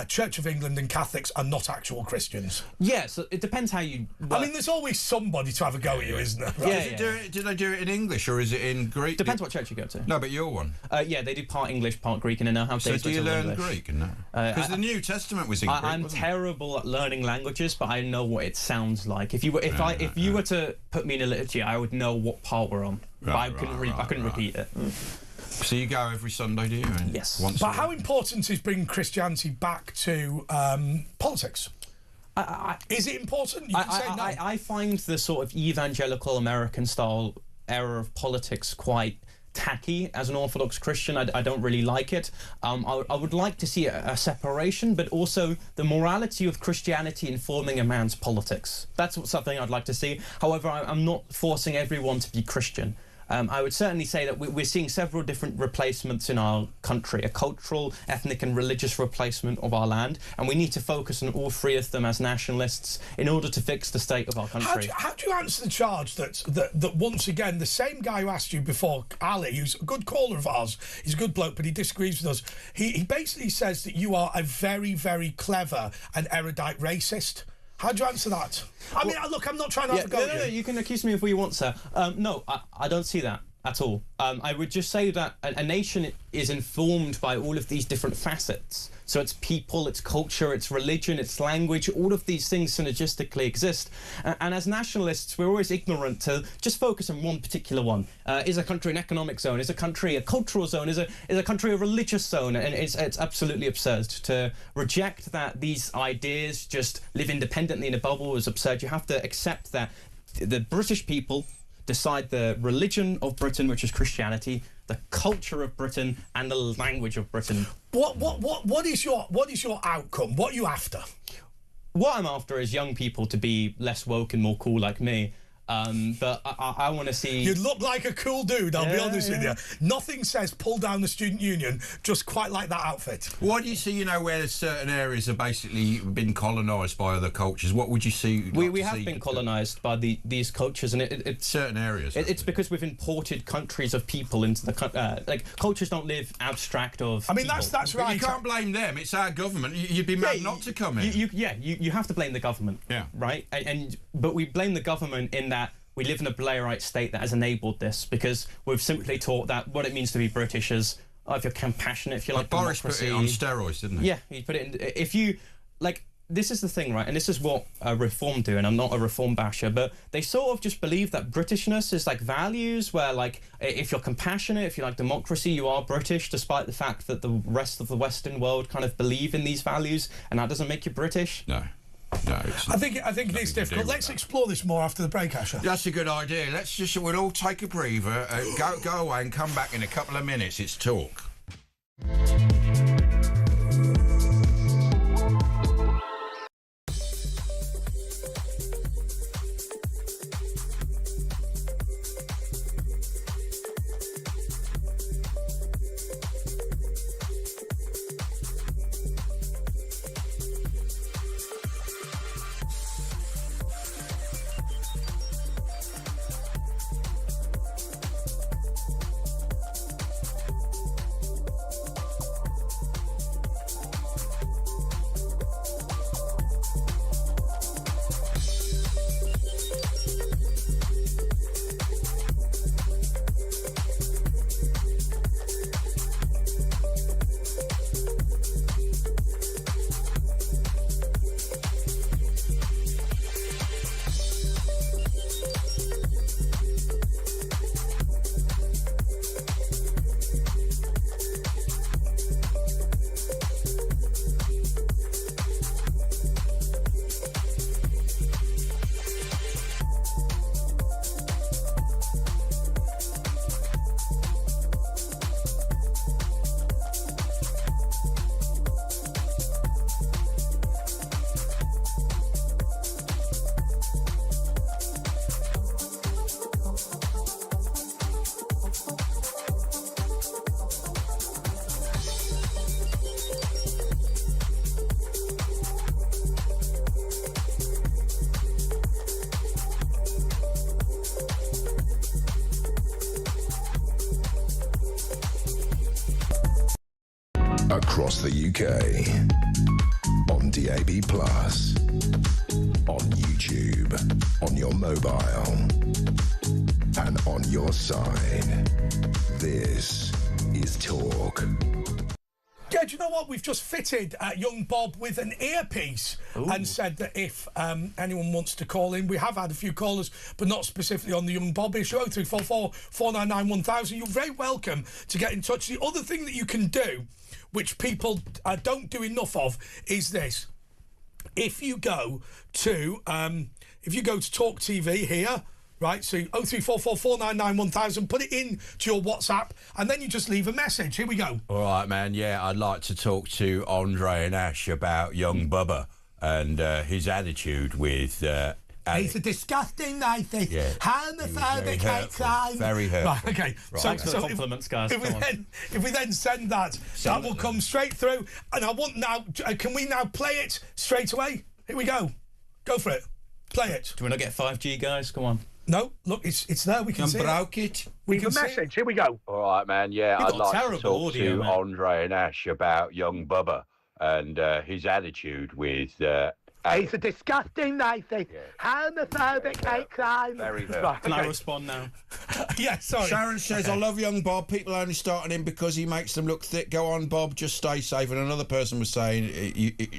Speaker 2: Church of England and Catholics are not actual Christians.
Speaker 3: Yeah, so it depends how you...
Speaker 2: I mean, there's always somebody to have a go at you, isn't there? Right?
Speaker 3: Yeah.
Speaker 4: Do they do it in English or is it in Greek?
Speaker 3: Depends what church you go to.
Speaker 4: No, but your one.
Speaker 3: Yeah, they do part English, part Greek, and I know how
Speaker 4: So do you learn
Speaker 3: English.
Speaker 4: Greek and that? Because the New Testament was in Greek.
Speaker 3: I'm terrible at learning languages, but I know what it sounds like. If you were to put me in a liturgy, I would know what part we're on. But I couldn't repeat it.
Speaker 4: So you go every Sunday, do you?
Speaker 3: Yes.
Speaker 2: But how important is bringing Christianity back to politics? Is it important? You can say no.
Speaker 3: I find the sort of evangelical American style era of politics quite tacky as an Orthodox Christian. I don't really like it. I would like to see a separation, but also the morality of Christianity informing a man's politics. That's something I'd like to see. However, I'm not forcing everyone to be Christian. I would certainly say that we're seeing several different replacements in our country, a cultural, ethnic and religious replacement of our land, and we need to focus on all three of them as nationalists in order to fix the state of our country.
Speaker 2: How do you answer the charge that once again, the same guy who asked you before, Ali, who's a good caller of ours, he's a good bloke, but he disagrees with us, he basically says that you are a very, very clever and erudite racist. How do you answer that? I mean, look, I'm not trying to have a go at you.
Speaker 3: No, you can accuse me of what you want, sir. No, I don't see that at all. I would just say that a nation is informed by all of these different facets. So it's people, it's culture, it's religion, it's language, all of these things synergistically exist. And as nationalists, we're always ignorant to just focus on one particular one. Is a country an economic zone? Is a country a cultural zone? Is a country a religious zone? And it's absolutely absurd to reject that these ideas just live independently in a bubble is absurd. You have to accept that the British people decide the religion of Britain, which is Christianity, the culture of Britain, and the language of Britain.
Speaker 2: What is your outcome? What are you after?
Speaker 3: What I'm after is young people to be less woke and more cool like me. But I want to see...
Speaker 2: You look like a cool dude, I'll be honest with you. Nothing says pull down the student union just quite like that outfit.
Speaker 4: What do you see, where certain areas have basically been colonised by other cultures? What would you see?
Speaker 3: We have been colonised by these cultures, and it's
Speaker 4: certain areas.
Speaker 3: It's because we've imported countries of people into the... like, cultures don't live abstract of
Speaker 2: I mean,
Speaker 3: people.
Speaker 2: that's right.
Speaker 4: You can't blame them. It's our government. You'd be mad not to come in.
Speaker 3: You have to blame the government.
Speaker 4: Yeah.
Speaker 3: Right? But we blame the government in that we live in a Blairite state that has enabled this, because we've simply taught that what it means to be British is, if you're compassionate, if you like
Speaker 4: Boris
Speaker 3: democracy...
Speaker 4: put it on steroids, didn't he?
Speaker 3: Yeah, he put it in... If you... Like, this is the thing, right? And this is what Reform do, and I'm not a Reform basher, but they sort of just believe that Britishness is like values, where, like, if you're compassionate, if you like democracy, you are British, despite the fact that the rest of the Western world kind of believe in these values, and that doesn't make you British.
Speaker 4: No. No,
Speaker 2: I think it is difficult. Let's explore this more after the break, Asher.
Speaker 4: That's a good idea. We'll all take a breather, go away and come back in a couple of minutes. It's Talk.
Speaker 1: across the UK. On DAB+, on YouTube, on your mobile, and on your side. This is Talk.
Speaker 2: Yeah, do you know what? We've just fitted young Bob with an earpiece and said that if anyone wants to call in, we have had a few callers, but not specifically on the young Bob issue. 0344 499 1000. You're very welcome to get in touch. The other thing that you can do, which people don't do enough of, is this. If you go to talkTV here, right, so 0344 499 1000, put it in to your WhatsApp, and then you just leave a message. Here we go.
Speaker 4: All right, man. Yeah, I'd like to talk to Andre and Ash about young Bubba and his attitude with
Speaker 2: He's a disgusting nathy, homophobic, hate crime.
Speaker 4: Very hurtful.
Speaker 2: Right, okay.
Speaker 4: Right.
Speaker 3: Thanks for the compliments, guys.
Speaker 2: If we then send that, that will come straight through. And I want now, can we now play it straight away? Here we go. Go for it. Play it.
Speaker 3: Do we not get 5G, guys? Come on.
Speaker 2: No, look, it's there. We can see
Speaker 4: it.
Speaker 2: We can message. Here we go.
Speaker 8: All right, man. Yeah,
Speaker 3: You've
Speaker 8: I'd
Speaker 3: got
Speaker 8: like to
Speaker 3: terrible
Speaker 8: talk
Speaker 3: audio,
Speaker 8: to
Speaker 3: man.
Speaker 8: Andre and Ash about young Bubba and his attitude with.
Speaker 2: He's a disgusting nathy, homophobic, hate crime.
Speaker 8: Very hurtful.
Speaker 2: Right,
Speaker 3: Can I respond now?
Speaker 2: Yeah, sorry.
Speaker 4: Sharon says, I love young Bob. People only start on him because he makes them look thick. Go on, Bob, just stay safe. And another person was saying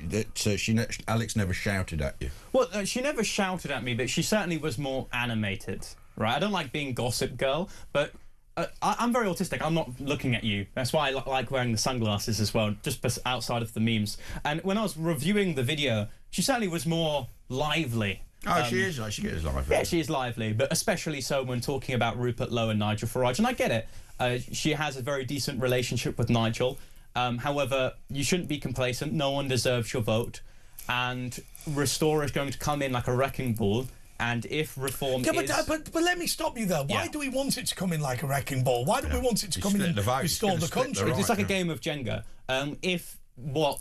Speaker 4: that Alex never shouted at you.
Speaker 3: Well, she never shouted at me, but she certainly was more animated, right? I don't like being gossip girl, but I'm very autistic. I'm not looking at you. That's why I like wearing the sunglasses as well, just outside of the memes. And when I was reviewing the video, she certainly was more lively.
Speaker 4: Oh, she is. She is lively.
Speaker 3: Yeah, she is lively, but especially so when talking about Rupert Lowe and Nigel Farage. And I get it. She has a very decent relationship with Nigel. However, you shouldn't be complacent. No one deserves your vote. And Restore is going to come in like a wrecking ball. And if reform
Speaker 2: but let me stop you there. Why do we want it to come in like a wrecking ball? Why do we want it to come in and restore the country?
Speaker 3: It's like a game of Jenga. If what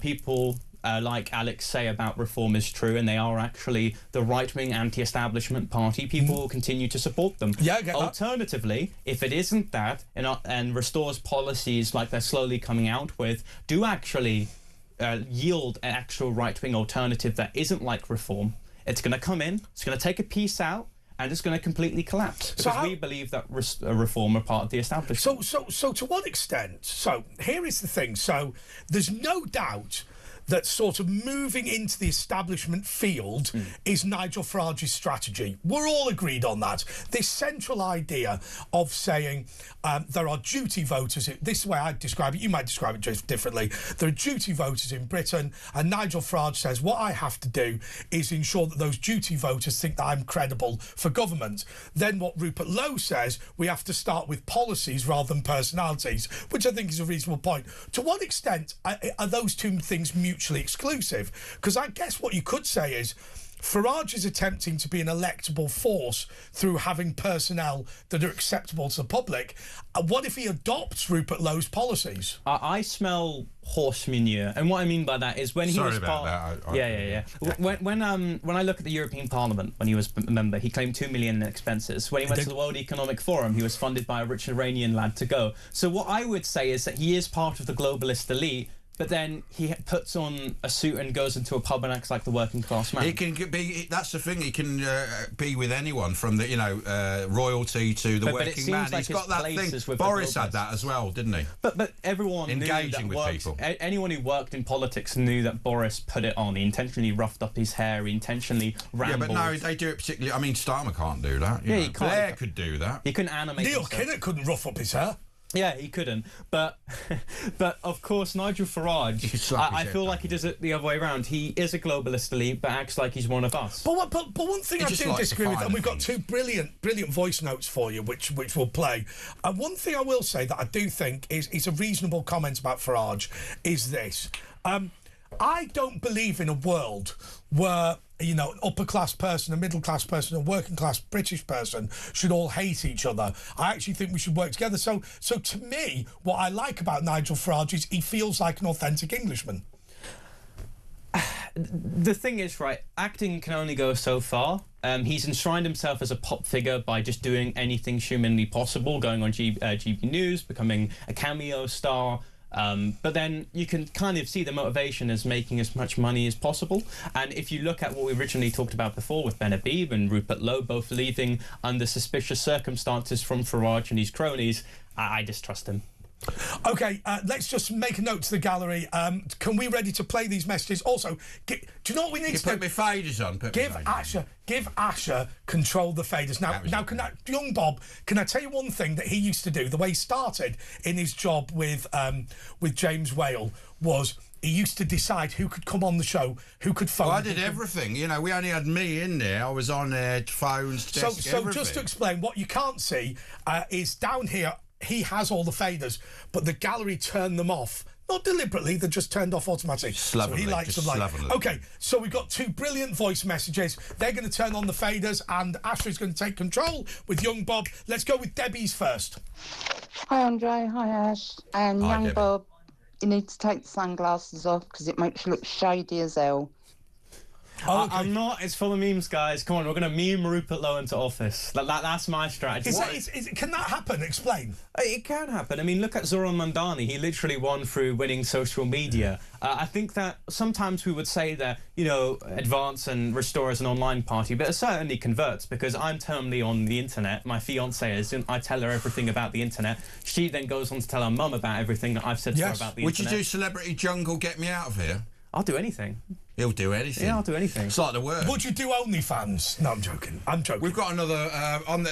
Speaker 3: people like Alex say about reform is true, and they are actually the right-wing anti-establishment party, people will continue to support them.
Speaker 2: Yeah, I get that.
Speaker 3: Alternatively, if it isn't that, and Restore's policies, like they're slowly coming out with, do actually yield an actual right-wing alternative that isn't like reform, it's going to come in, it's going to take a piece out, and it's going to completely collapse. Because we believe that reform are part of the establishment.
Speaker 2: So to what extent? So here is the thing. So there's no doubt that sort of moving into the establishment field is Nigel Farage's strategy. We're all agreed on that. This central idea of saying there are duty voters, this is the way I describe it, you might describe it just differently. There are duty voters in Britain, and Nigel Farage says, what I have to do is ensure that those duty voters think that I'm credible for government. Then what Rupert Lowe says, we have to start with policies rather than personalities, which I think is a reasonable point. To what extent are those two things mutually exclusive? Because I guess what you could say is Farage is attempting to be an electable force through having personnel that are acceptable to the public. What if he adopts Rupert Lowe's policies?
Speaker 3: I smell horse manure, and what I mean by that is when he was part. When I look at the European Parliament, when he was a member, he claimed 2 million in expenses. When he went to the World Economic Forum, he was funded by a rich Iranian lad to go. So what I would say is that he is part of the globalist elite. But then he puts on a suit and goes into a pub and acts like the working class man.
Speaker 4: He can be. That's the thing. He can be with anyone, from the royalty to the working man. He's got that thing. Boris had that as well, didn't he?
Speaker 3: But everyone
Speaker 4: engaging
Speaker 3: knew
Speaker 4: with people.
Speaker 3: Anyone who worked in politics knew that Boris put it on. He intentionally roughed up his hair. He intentionally rambled.
Speaker 4: Yeah, but no, they do it particularly. I mean, Starmer can't do that. He can't. Blair could do that.
Speaker 3: He couldn't animate.
Speaker 2: Neil Kinnock couldn't rough up his hair.
Speaker 3: Yeah, he couldn't. But of course, Nigel Farage, I feel like he does it the other way around. He is a globalist elite, but acts like he's one of us.
Speaker 2: But one thing I do disagree with, and we've got two brilliant voice notes for you, which we'll play. And one thing I will say that I do think is a reasonable comment about Farage is this. I don't believe in a world where, you know, an upper-class person, a middle-class person, a working-class British person should all hate each other. I actually think we should work together. So to me, what I like about Nigel Farage is he feels like an authentic Englishman.
Speaker 3: The thing is, right, acting can only go so far. He's enshrined himself as a pop figure by just doing anything humanly possible, going on GB News, becoming a cameo star. But then you can kind of see the motivation as making as much money as possible. And if you look at what we originally talked about before with Ben Habib and Rupert Lowe both leaving under suspicious circumstances from Farage and his cronies, I distrust him.
Speaker 2: OK, let's just make a note to the gallery. Can we ready to play these messages? Also, do you know what we need to do?
Speaker 4: Put my faders on.
Speaker 2: Give Asher control the faders. Now, young Bob, can I tell you one thing that he used to do? The way he started in his job with James Whale was he used to decide who could come on the show, who could phone.
Speaker 4: Well, I did everything. You know, we only had me in there. I was on phones, desk,
Speaker 2: so just to explain, what you can't see is down here. He has all the faders, but the gallery turned them off. Not deliberately, they're just turned off automatically.
Speaker 4: So he likes them like...
Speaker 2: OK, so we've got 2 brilliant voice messages. They're going to turn on the faders, and Ashley's going to take control with young Bob. Let's go with Debbie's first.
Speaker 9: Hi, Andre. Hi, Ash. And
Speaker 4: Hi,
Speaker 9: young
Speaker 4: Debbie.
Speaker 9: Bob, you need to take the sunglasses off because it makes you look shady as hell.
Speaker 2: Oh, okay.
Speaker 3: I'm not. It's full of memes, guys. Come on, we're going to meme Rupert Lowe into office. That's my strategy.
Speaker 2: Can that happen? Explain.
Speaker 3: It can happen. I mean, look at Zoran Mandani. He literally won through winning social media. I think that sometimes we would say that, you know, Advance and Restore is an online party, but it certainly converts because I'm terminally on the internet. My fiancée is, and I tell her everything about the internet. She then goes on to tell her mum about everything that I've said to her about the internet.
Speaker 4: Would you do Celebrity Jungle, Get Me Out of Here?
Speaker 3: I'll do anything.
Speaker 4: He'll do anything.
Speaker 3: Yeah, I'll do anything.
Speaker 4: It's like the word.
Speaker 2: Would you do OnlyFans? No, I'm joking.
Speaker 4: We've got another on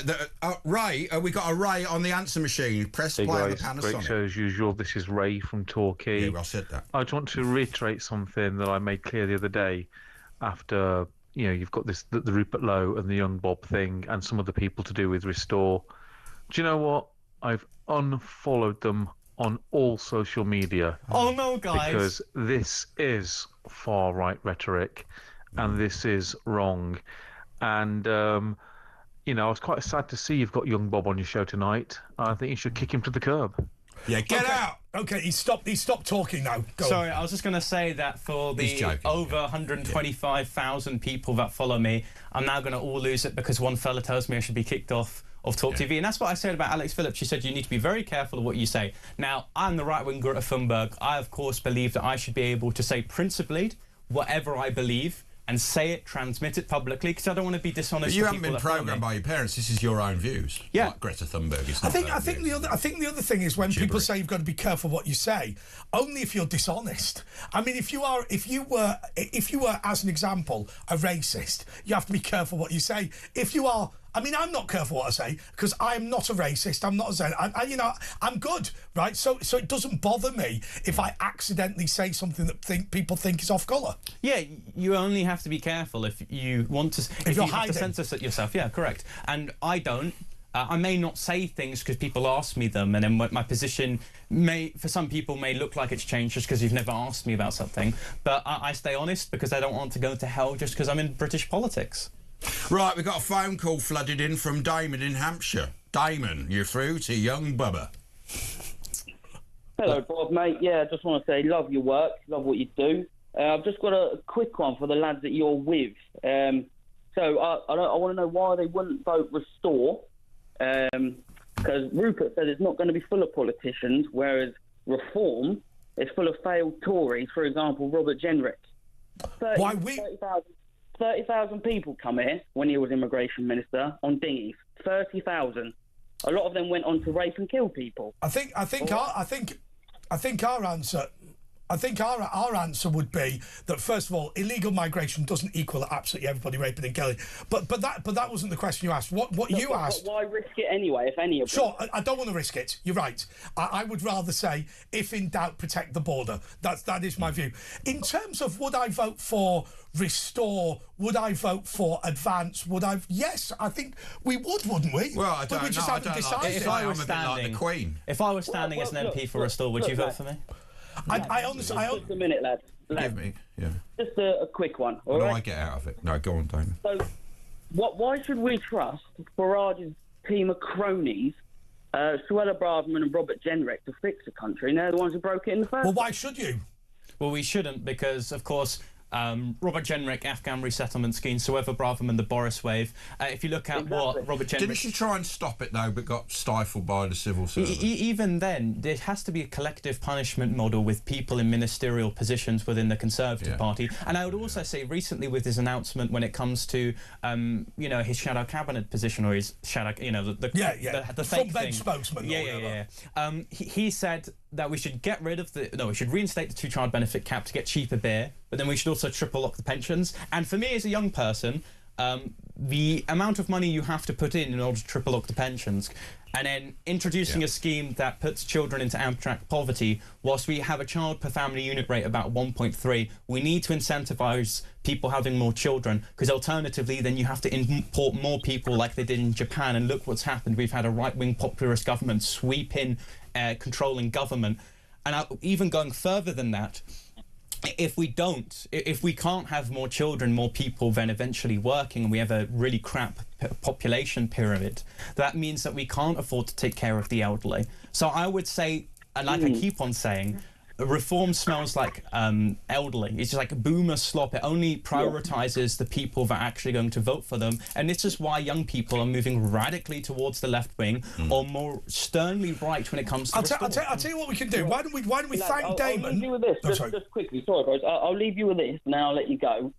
Speaker 4: Ray. We got a Ray on the answer machine. Press play on the Panasonic.
Speaker 10: Great show as usual. This is Ray from Torquay.
Speaker 4: Yeah, well, I said that.
Speaker 10: I just want to reiterate something that I made clear the other day. After you've got the Rupert Lowe and the young Bob thing, and some of the people to do with Restore. Do you know what? I've unfollowed them on all social media.
Speaker 3: Oh no, guys!
Speaker 10: Because this is far-right rhetoric, and this is wrong. And I was quite sad to see you've got young Bob on your show tonight. I think you should kick him to the curb.
Speaker 4: Yeah, get out!
Speaker 2: OK, he stopped talking now.
Speaker 3: Sorry, I was just going to say that for the over 125,000 people that follow me, I'm now going to all lose it because one fella tells me I should be kicked off talkTV. And that's what I said about Alex Phillips. She said you need to be very careful of what you say. Now, I'm the right-wing Greta Thunberg. I, of course, believe that I should be able to say principally whatever I believe and say it, transmit it publicly, because I don't want to be dishonest.
Speaker 4: But you haven't been programmed by your parents. This is your own views.
Speaker 3: Yeah,
Speaker 4: like Greta Thunberg is.
Speaker 2: I think the other thing is when people say you've got to be careful what you say, only if you're dishonest. I mean, if you were, as an example, a racist, you have to be careful what you say. If you are. I mean, I'm not careful what I say because I'm not a racist. I'm not I'm good, right? So it doesn't bother me if I accidentally say something that people think is off colour.
Speaker 3: Yeah, you only have to be careful if you want to. If you have to censor yourself, yeah, correct. And I don't. I may not say things because people ask me them, and then my position for some people, may look like it's changed just because you've never asked me about something. But I stay honest because I don't want to go to hell just because I'm in British politics.
Speaker 4: Right, we've got a phone call flooded in from Damon in Hampshire. Damon, you're through to young Bubba.
Speaker 11: Hello, Bob, mate. Yeah, I just want to say love your work, love what you do. I've just got a quick one for the lads that you're with. So I want to know why they wouldn't vote Restore, because Rupert said it's not going to be full of politicians, whereas Reform is full of failed Tories, for example, Robert Jenrick. 30,000 people come here when he was immigration minister on dinghies. 30,000. A lot of them went on to rape and kill people.
Speaker 2: I think our answer would be that, first of all, illegal migration doesn't equal absolutely everybody raping and killing. But that wasn't the question you asked. What you asked.
Speaker 11: But why risk it anyway, if any of them?
Speaker 2: Sure, I don't want to risk it. You're right. I would rather say, if in doubt, protect the border. That is my view. In terms of would I vote for Restore, would I vote for Advance? Yes, I think we would, wouldn't we?
Speaker 4: Well, I don't know.
Speaker 2: Just haven't decided.
Speaker 3: If I was standing, like the Queen. If I was standing as an MP for Restore, would you vote for me?
Speaker 2: I honestly.
Speaker 11: Just a minute, lads.
Speaker 4: Give me, yeah.
Speaker 11: Just a quick one.
Speaker 4: What do I get out of it? No, go on, Damon.
Speaker 11: So, why should we trust Farage's team of cronies, Suella Braverman and Robert Jenrick, to fix the country? And they're the ones who broke it in the first.
Speaker 2: Well, why should you?
Speaker 3: Well, we shouldn't because, of course, Robert Jenrick, Afghan resettlement scheme, Sueva Braverman, the Boris wave. If you look at what Robert Jenrick...
Speaker 4: Didn't she try and stop it, though, but got stifled by the civil service?
Speaker 3: Even then, there has to be a collective punishment model with people in ministerial positions within the Conservative Party. And I would also say recently with his announcement when it comes to, you know, his shadow cabinet position or his shadow, you know, the fake thing.
Speaker 2: Spokesman.
Speaker 3: He said that we should get rid of we should reinstate the two-child benefit cap to get cheaper beer, but then we should also triple lock the pensions. And for me as a young person, the amount of money you have to put in order to triple lock the pensions, and then introducing a scheme that puts children into abstract poverty, whilst we have a child per family unit rate about 1.3, we need to incentivise people having more children, because alternatively then you have to import more people like they did in Japan, and look what's happened. We've had a right-wing populist government sweep in controlling government. And even going further than that, if we can't have more children, more people then eventually working, and we have a really crap population pyramid, that means that we can't afford to take care of the elderly. So I would say, and like I keep on saying, reform smells like elderly. It's just like boomer slop. It only prioritises the people that are actually going to vote for them. And this is why young people are moving radically towards the left wing or more sternly right when it comes to
Speaker 2: I'll tell you what we can do. Why don't we thank Damon?
Speaker 11: I'll leave you with this. Just quickly. Sorry, guys. I'll leave you with this, and then I'll let you go.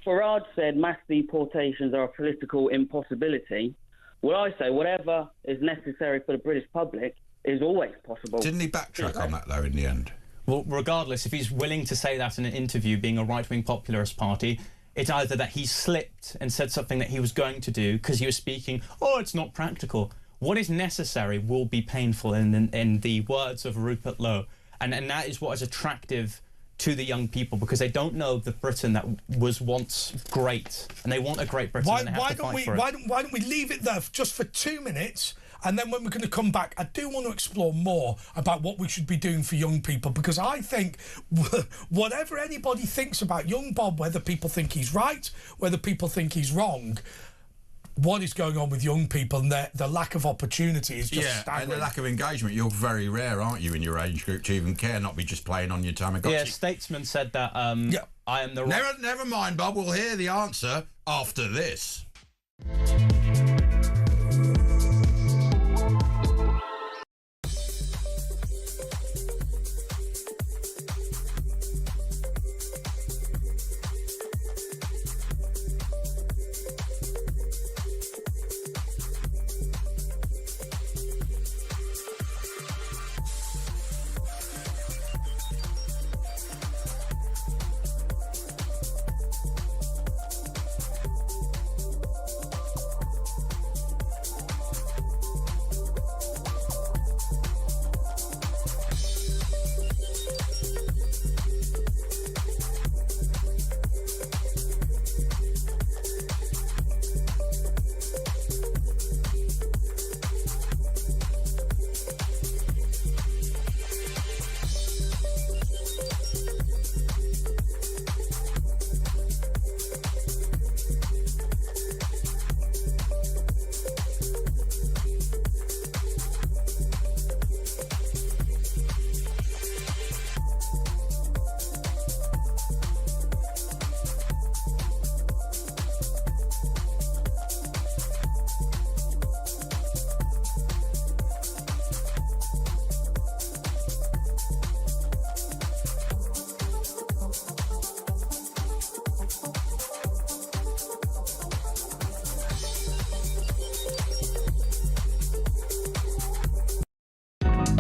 Speaker 11: Farage said mass deportations are a political impossibility. Well, I say whatever is necessary for the British public is always possible.
Speaker 4: Didn't he backtrack on that, though, in the end?
Speaker 3: Well, regardless, if he's willing to say that in an interview, being a right-wing populist party, it's either that he slipped and said something that he was going to do because he was speaking, it's not practical. What is necessary will be painful, in the words of Rupert Lowe. And that is what is attractive to the young people, because they don't know the Britain that was once great, and they want a great Britain.
Speaker 2: Why don't we leave it there just for 2 minutes? And then when we're going to come back, I do want to explore more about what we should be doing for young people, because I think whatever anybody thinks about young Bob, whether people think he's right, whether people think he's wrong, what is going on with young people and the lack of opportunity is just staggering.
Speaker 4: And the lack of engagement. You're very rare, aren't you, in your age group to even care, not be just playing on your Tamagotchi.
Speaker 3: Yeah, Statesman said that I am the right...
Speaker 4: Never mind, Bob. We'll hear the answer after this.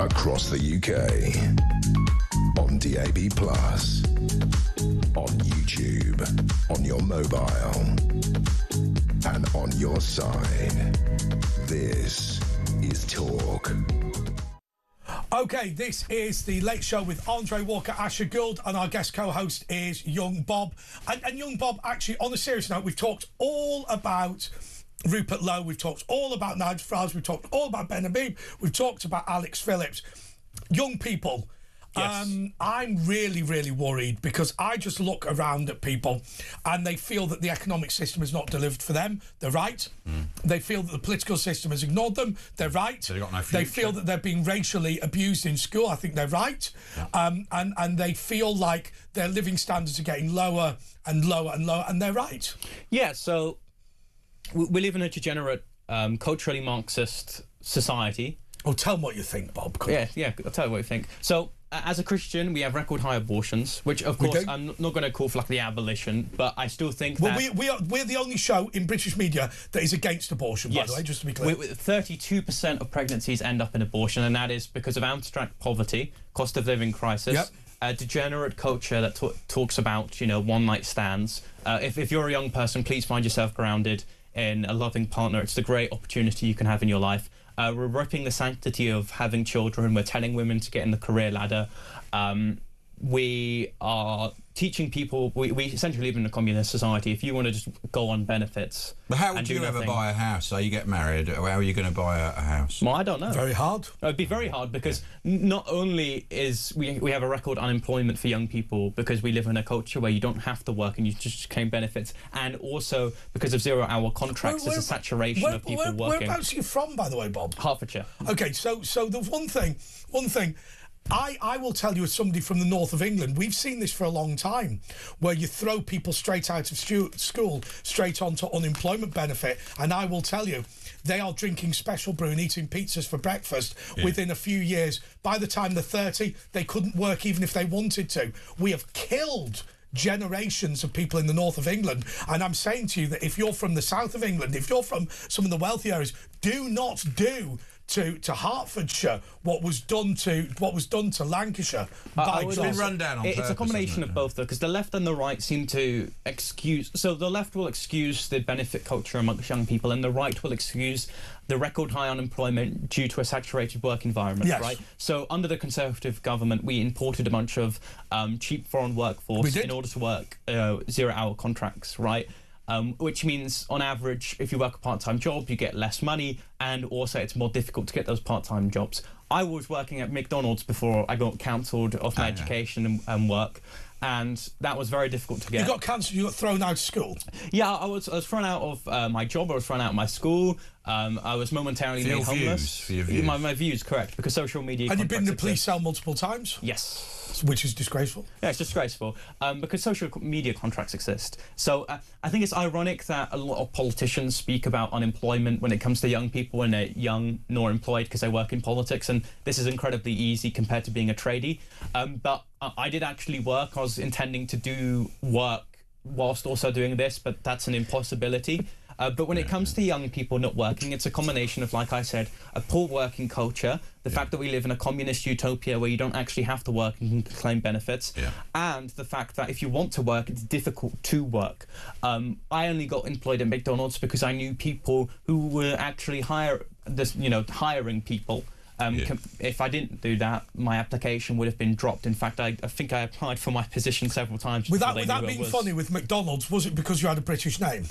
Speaker 1: Across the UK, on DAB+, on YouTube, on your mobile, and on your side. This is Talk.
Speaker 2: OK, this is the Late Show with Andre Walker, Asher Gould, and our guest co-host is Young Bob. And Young Bob, actually, on a serious note, we've talked all about Rupert Lowe, we've talked all about Nigel Farage, we've talked all about Ben Habib, we've talked about Alex Phillips. Young people,
Speaker 3: Yes.
Speaker 2: I'm really, really worried because I just look around at people and they feel that the economic system is not delivered for them. They're right. They feel that the political system has ignored them. They're right.
Speaker 4: So they've got no
Speaker 2: They
Speaker 4: future.
Speaker 2: feel that they're being racially abused in school. I think they're right. And they feel like their living standards are getting lower and lower and lower, and they're right.
Speaker 3: Yeah, so we live in a degenerate, culturally Marxist society.
Speaker 2: Oh, tell them what you think, Bob.
Speaker 3: Yeah, I'll tell you what you think. So, as a Christian, we have record high abortions, which, of course, I'm not going to call for like the abolition, but I still think that...
Speaker 2: Well, we're the only show in British media that is against abortion, by the way, just to be clear.
Speaker 3: 32% of pregnancies end up in abortion, and that is because of abstract poverty, cost of living crisis, a degenerate culture that talks about, one-night stands. If you're a young person, please find yourself grounded in a loving partner. It's the great opportunity you can have in your life. We're ripping the sanctity of having children. We're telling women to get in the career ladder. We are teaching people... We essentially live in a communist society. If you want to just go on benefits...
Speaker 4: But how would you ever buy a house? Say you get married, how are you going to buy a house?
Speaker 3: Well, I don't know.
Speaker 2: Very hard.
Speaker 3: It'd be very hard because not only is we have a record unemployment for young people because we live in a culture where you don't have to work and you just claim benefits, and also because of zero-hour contracts, there's a saturation of people working.
Speaker 2: Whereabouts are you from, by the way, Bob?
Speaker 3: Hertfordshire.
Speaker 2: Okay, so the one thing. I will tell you, as somebody from the north of England, we've seen this for a long time, where you throw people straight out of school, straight onto unemployment benefit, and I will tell you, they are drinking special brew and eating pizzas for breakfast within a few years. By the time they're 30, they couldn't work even if they wanted to. We have killed generations of people in the north of England, and I'm saying to you that if you're from the south of England, if you're from some of the wealthy areas, do not do to Hertfordshire what was done to Lancashire.
Speaker 3: It's a combination of both, though, because the left and the right seem to excuse. So the left will excuse the benefit culture amongst young people, and the right will excuse the record high unemployment due to a saturated work environment.
Speaker 2: Yes.
Speaker 3: Right. So under the Conservative government, we imported a bunch of cheap foreign workforce in order to work 0-hour contracts. Right. Which means, on average, if you work a part-time job, you get less money, and also it's more difficult to get those part-time jobs. I was working at McDonald's before I got cancelled off my education and work, and that was very difficult to get.
Speaker 2: You got cancelled, you got thrown out of school?
Speaker 3: Yeah, I was thrown out of my job, I was thrown out of my school, I was momentarily made homeless.
Speaker 4: For your views.
Speaker 3: My views, correct, because social media...
Speaker 2: And you've been in the police cell multiple times?
Speaker 3: Yes.
Speaker 2: Which is disgraceful.
Speaker 3: Yeah, it's disgraceful because social media contracts exist. So I think it's ironic that a lot of politicians speak about unemployment when it comes to young people when they're young nor employed because they work in politics, and this is incredibly easy compared to being a tradie. But I did actually work. I was intending to do work whilst also doing this, but that's an impossibility. But when it comes to young people not working, it's a combination of, like I said, a poor working culture, the fact that we live in a communist utopia where you don't actually have to work and can claim benefits, and the fact that if you want to work, it's difficult to work. I only got employed at McDonald's because I knew people who were actually hiring people. If I didn't do that, my application would have been dropped. In fact, I think I applied for my position several times.
Speaker 2: Without being funny, with McDonald's, was it because you had a British name?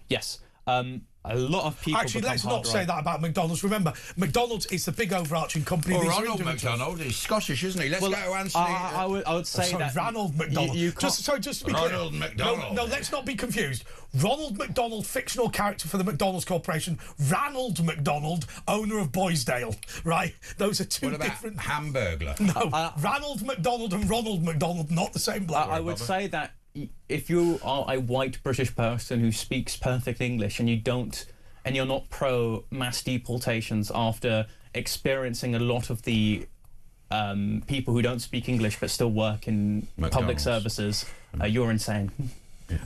Speaker 3: Yes. A lot of people...
Speaker 2: Actually, let's not say that about McDonald's. Remember, McDonald's is the big overarching company.
Speaker 4: Well, Ronald McDonald is Scottish, isn't he? Let's go to Anthony.
Speaker 3: I would say that...
Speaker 2: Ronald McDonald. Just to be clear.
Speaker 4: Ronald McDonald.
Speaker 2: No, let's not be confused. Ronald McDonald, fictional character for the McDonald's Corporation. Ronald McDonald, owner of Boysdale. Right? Those are two different...
Speaker 4: Hamburglar?
Speaker 2: No. Ronald McDonald and Ronald McDonald, not the same bloke.
Speaker 3: I would say that if you are a white British person who speaks perfect English and you're not pro mass deportations after experiencing a lot of the people who don't speak English but still work in public services, you're insane.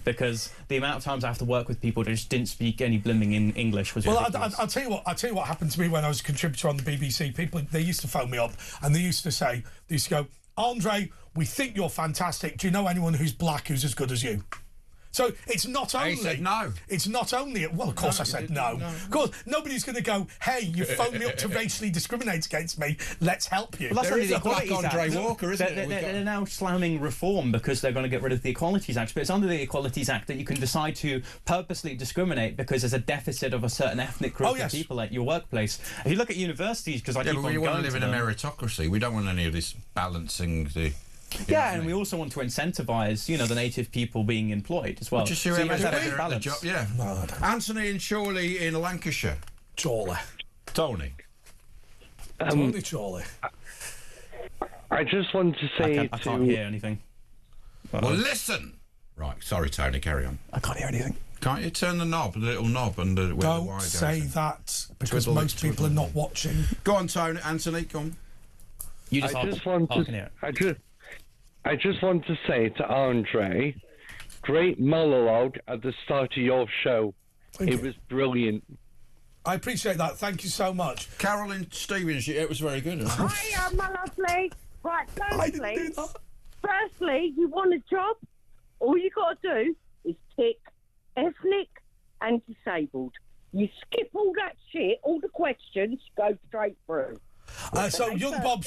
Speaker 3: Because the amount of times I have to work with people that just didn't speak any blooming in English was ridiculous.
Speaker 2: I'll tell you what happened to me when I was a contributor on the BBC. People, they used to phone me up and they used to go, Andre, we think you're fantastic. Do you know anyone who's black who's as good as you? So it's not only...
Speaker 4: He said no.
Speaker 2: It's not only... Well, of course I said no. Of course, nobody's going to go, hey, you phoned me up to racially discriminate against me, let's help you.
Speaker 3: Well, that's
Speaker 4: There
Speaker 3: under
Speaker 4: is
Speaker 3: the
Speaker 4: a black
Speaker 3: Equalities
Speaker 4: Andre
Speaker 3: Act.
Speaker 4: Walker, isn't it?
Speaker 3: They're now slamming reform because they're going to get rid of the Equalities Act. But it's under the Equalities Act that you can decide to purposely discriminate because there's a deficit of a certain ethnic group of people at your workplace. If you look at universities, because I keep
Speaker 4: but
Speaker 3: on
Speaker 4: we want to
Speaker 3: going
Speaker 4: live in a meritocracy. We don't want any of this balancing the...
Speaker 3: Yeah, and we also want to incentivise, the native people being employed as well.
Speaker 4: Just see
Speaker 3: so
Speaker 4: how
Speaker 3: you have
Speaker 4: better
Speaker 3: a
Speaker 4: the
Speaker 3: balance.
Speaker 4: job. Yeah. Anthony and Chorley in Lancashire.
Speaker 2: Chorley.
Speaker 4: Tony.
Speaker 2: Tony Chorley.
Speaker 12: I just want to say
Speaker 3: I can't hear anything.
Speaker 4: Well, listen. Right, sorry, Tony, carry on.
Speaker 2: I can't hear anything.
Speaker 4: Can't you turn the little knob under where the wire
Speaker 2: Don't
Speaker 4: goes
Speaker 2: say
Speaker 4: in?
Speaker 2: that, because
Speaker 4: Twiddle it,
Speaker 2: most people are not watching.
Speaker 4: Go on, Tony. Anthony, go on.
Speaker 3: You just
Speaker 12: I just want to say to Andre, great monologue at the start of your show. It was brilliant.
Speaker 2: I appreciate that. Thank you so much.
Speaker 4: Carolyn Stevens, it was very good.
Speaker 13: Hiya, my lovely. Right,
Speaker 2: I didn't do that.
Speaker 13: Firstly, you want a job? All you got to do is tick ethnic and disabled. You skip all that shit, all the questions, go straight through.
Speaker 2: So, young Bob,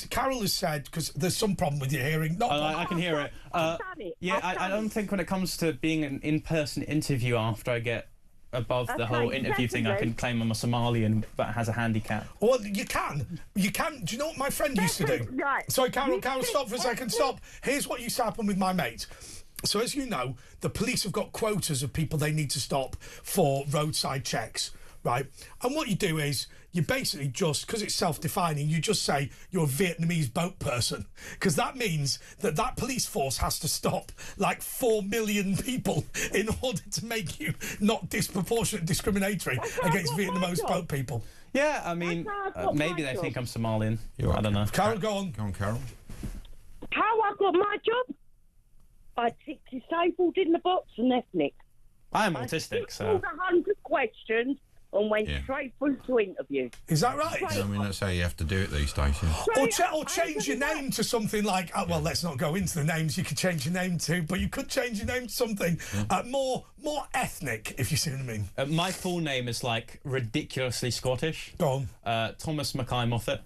Speaker 2: Carol has said, because there's some problem with your hearing.
Speaker 3: I can hear it. I don't think when it comes to being an in-person interview after I get above the whole interview thing, I can claim I'm a Somalian but has a handicap.
Speaker 2: Well, you can. Do you know what my friend used to do?
Speaker 13: Right.
Speaker 2: Sorry, Carol, stop for a second. Stop. Here's what used to happen with my mate. So, as you know, the police have got quotas of people they need to stop for roadside checks, right? And what you do is you basically just, because it's self-defining, you just say you're a Vietnamese boat person, because that means that police force has to stop like 4 million people in order to make you not disproportionate discriminatory against Vietnamese boat people.
Speaker 3: Yeah, I mean, maybe they think I'm Somalian. I don't know.
Speaker 2: Carol, go on.
Speaker 4: Go on, Carol.
Speaker 13: How I got my job? I ticked disabled in the box and ethnic.
Speaker 3: I am autistic, so...
Speaker 13: All the 100 questions and went straight through to interview.
Speaker 2: Is that right?
Speaker 4: I mean, that's how you have to do it these days. Yeah.
Speaker 2: Or change your name to something like... well, let's not go into the names you could change your name to, but you could change your name to something more ethnic, if you see what I mean.
Speaker 3: My full name is, like, ridiculously Scottish.
Speaker 2: Go on.
Speaker 3: Thomas Mackay Moffat.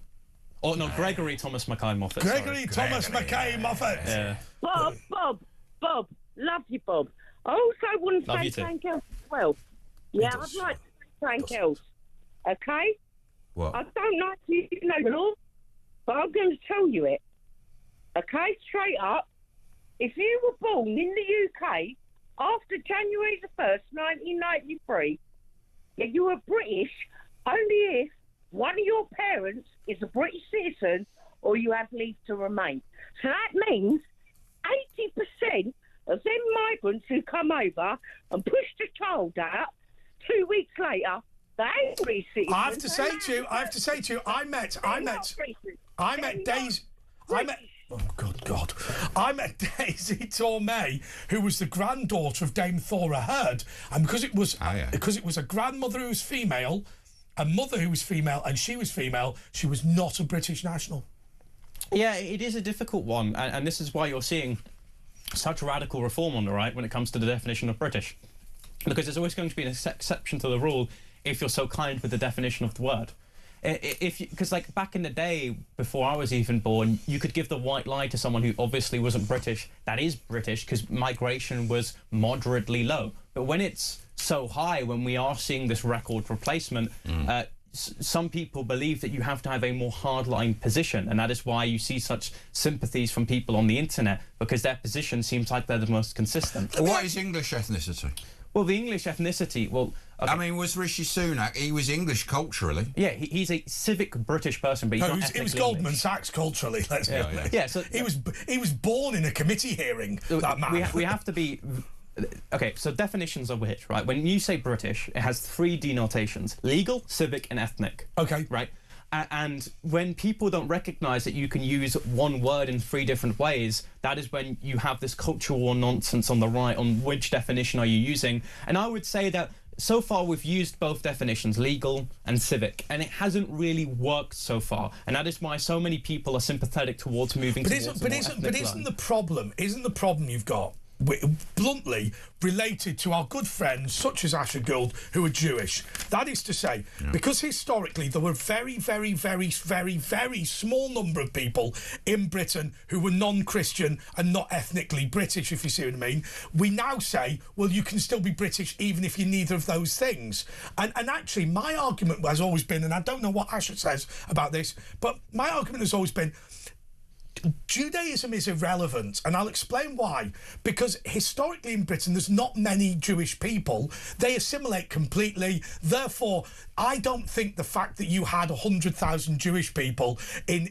Speaker 3: Oh, no, Gregory Thomas Mackay Moffat.
Speaker 2: Gregory Thomas Mackay Moffat.
Speaker 3: Yeah.
Speaker 13: Bob, love you, Bob. I also want to
Speaker 3: Love
Speaker 13: say
Speaker 3: you too.
Speaker 13: thank you as well. Yeah, I'd like to say thank you. Okay?
Speaker 4: What?
Speaker 13: I don't like you know the law, but I'm going to tell you it. Okay? Straight up. If you were born in the UK after January the 1st, 1993, you were British only if one of your parents is a British citizen or you have leave to remain. So that means 80% of them migrants who come over and push the child out, 2 weeks later, they ain't British citizens.
Speaker 2: I have to say to you, I met Daisy. Oh, good God. I met Daisy Tormay, who was the granddaughter of Dame Thora Heard, and because it was a grandmother who was female, a mother who was female, and she was female, she was not a British national.
Speaker 3: Yeah, it is a difficult one, and this is why you're seeing such radical reform on the right when it comes to the definition of British. Because there's always going to be an exception to the rule if you're so kind with the definition of the word. Because, like, back in the day, before I was even born, you could give the white lie to someone who obviously wasn't British, that is British, because migration was moderately low. But when it's so high, when we are seeing this record replacement, some people believe that you have to have a more hardline position, and that is why you see such sympathies from people on the internet, because their position seems like they're the most consistent.
Speaker 4: What is English ethnicity?
Speaker 3: Well, the English ethnicity, well... Okay.
Speaker 4: I mean, was Rishi Sunak, he was English culturally.
Speaker 3: Yeah, he's a civic British person, but he's not ethnically
Speaker 2: He was Goldman Sachs culturally, let's be honest.
Speaker 3: Yeah, so...
Speaker 2: He was born in a committee hearing, that man.
Speaker 3: We have to be... Okay, so definitions of which, right? When you say British, it has 3 denotations: legal, civic, and ethnic.
Speaker 2: Okay.
Speaker 3: Right? And when people don't recognise that you can use one word in 3 different ways, that is when you have this cultural war nonsense on the right on which definition are you using. And I would say that so far we've used both definitions, legal and civic, and it hasn't really worked so far. And that is why so many people are sympathetic towards moving towards a more ethnic line.
Speaker 2: Isn't the problem you've got bluntly related to our good friends such as Asher Gould who are Jewish. That is to say, because historically there were very, very, very, very, very small number of people in Britain who were non-Christian and not ethnically British, if you see what I mean, we now say, well, you can still be British even if you're neither of those things. And actually, my argument has always been, and I don't know what Asher says about this, but my argument has always been, Judaism is irrelevant, and I'll explain why. Because historically in Britain, there's not many Jewish people. They assimilate completely. Therefore, I don't think the fact that you had 100,000 Jewish people in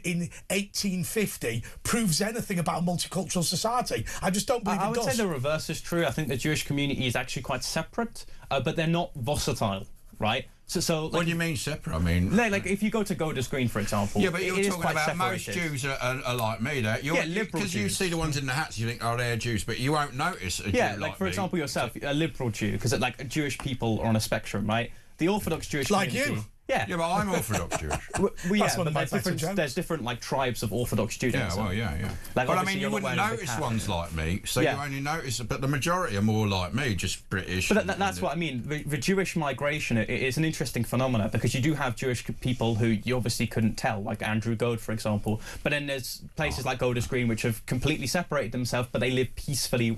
Speaker 2: 1850 proves anything about a multicultural society. I just don't believe it does.
Speaker 3: I would say the reverse is true. I think the Jewish community is actually quite separate, but they're not versatile, right? So like,
Speaker 4: what do you mean separate? I mean,
Speaker 3: like if you go to Gould Green, for example,
Speaker 4: yeah, but you're talking about
Speaker 3: separated.
Speaker 4: Most Jews are like me. Liberal because you see the ones in the hats, you think, oh, they're Jews, but you won't notice a Jew
Speaker 3: like for example yourself, a liberal Jew, because like Jewish people are on a spectrum, right? The Orthodox Jewish
Speaker 2: like
Speaker 3: community,
Speaker 2: you.
Speaker 4: Yeah, but I'm Orthodox Jewish.
Speaker 3: But there's different like tribes of Orthodox Judaism.
Speaker 4: Yeah. Like, but I mean, you wouldn't notice ones like me, so you only notice. But the majority are more like me, just British.
Speaker 3: But that's what I mean. The Jewish migration is an interesting phenomenon because you do have Jewish people who you obviously couldn't tell, like Andrew Gould, for example. But then there's places like Gould Green which have completely separated themselves, but they live peacefully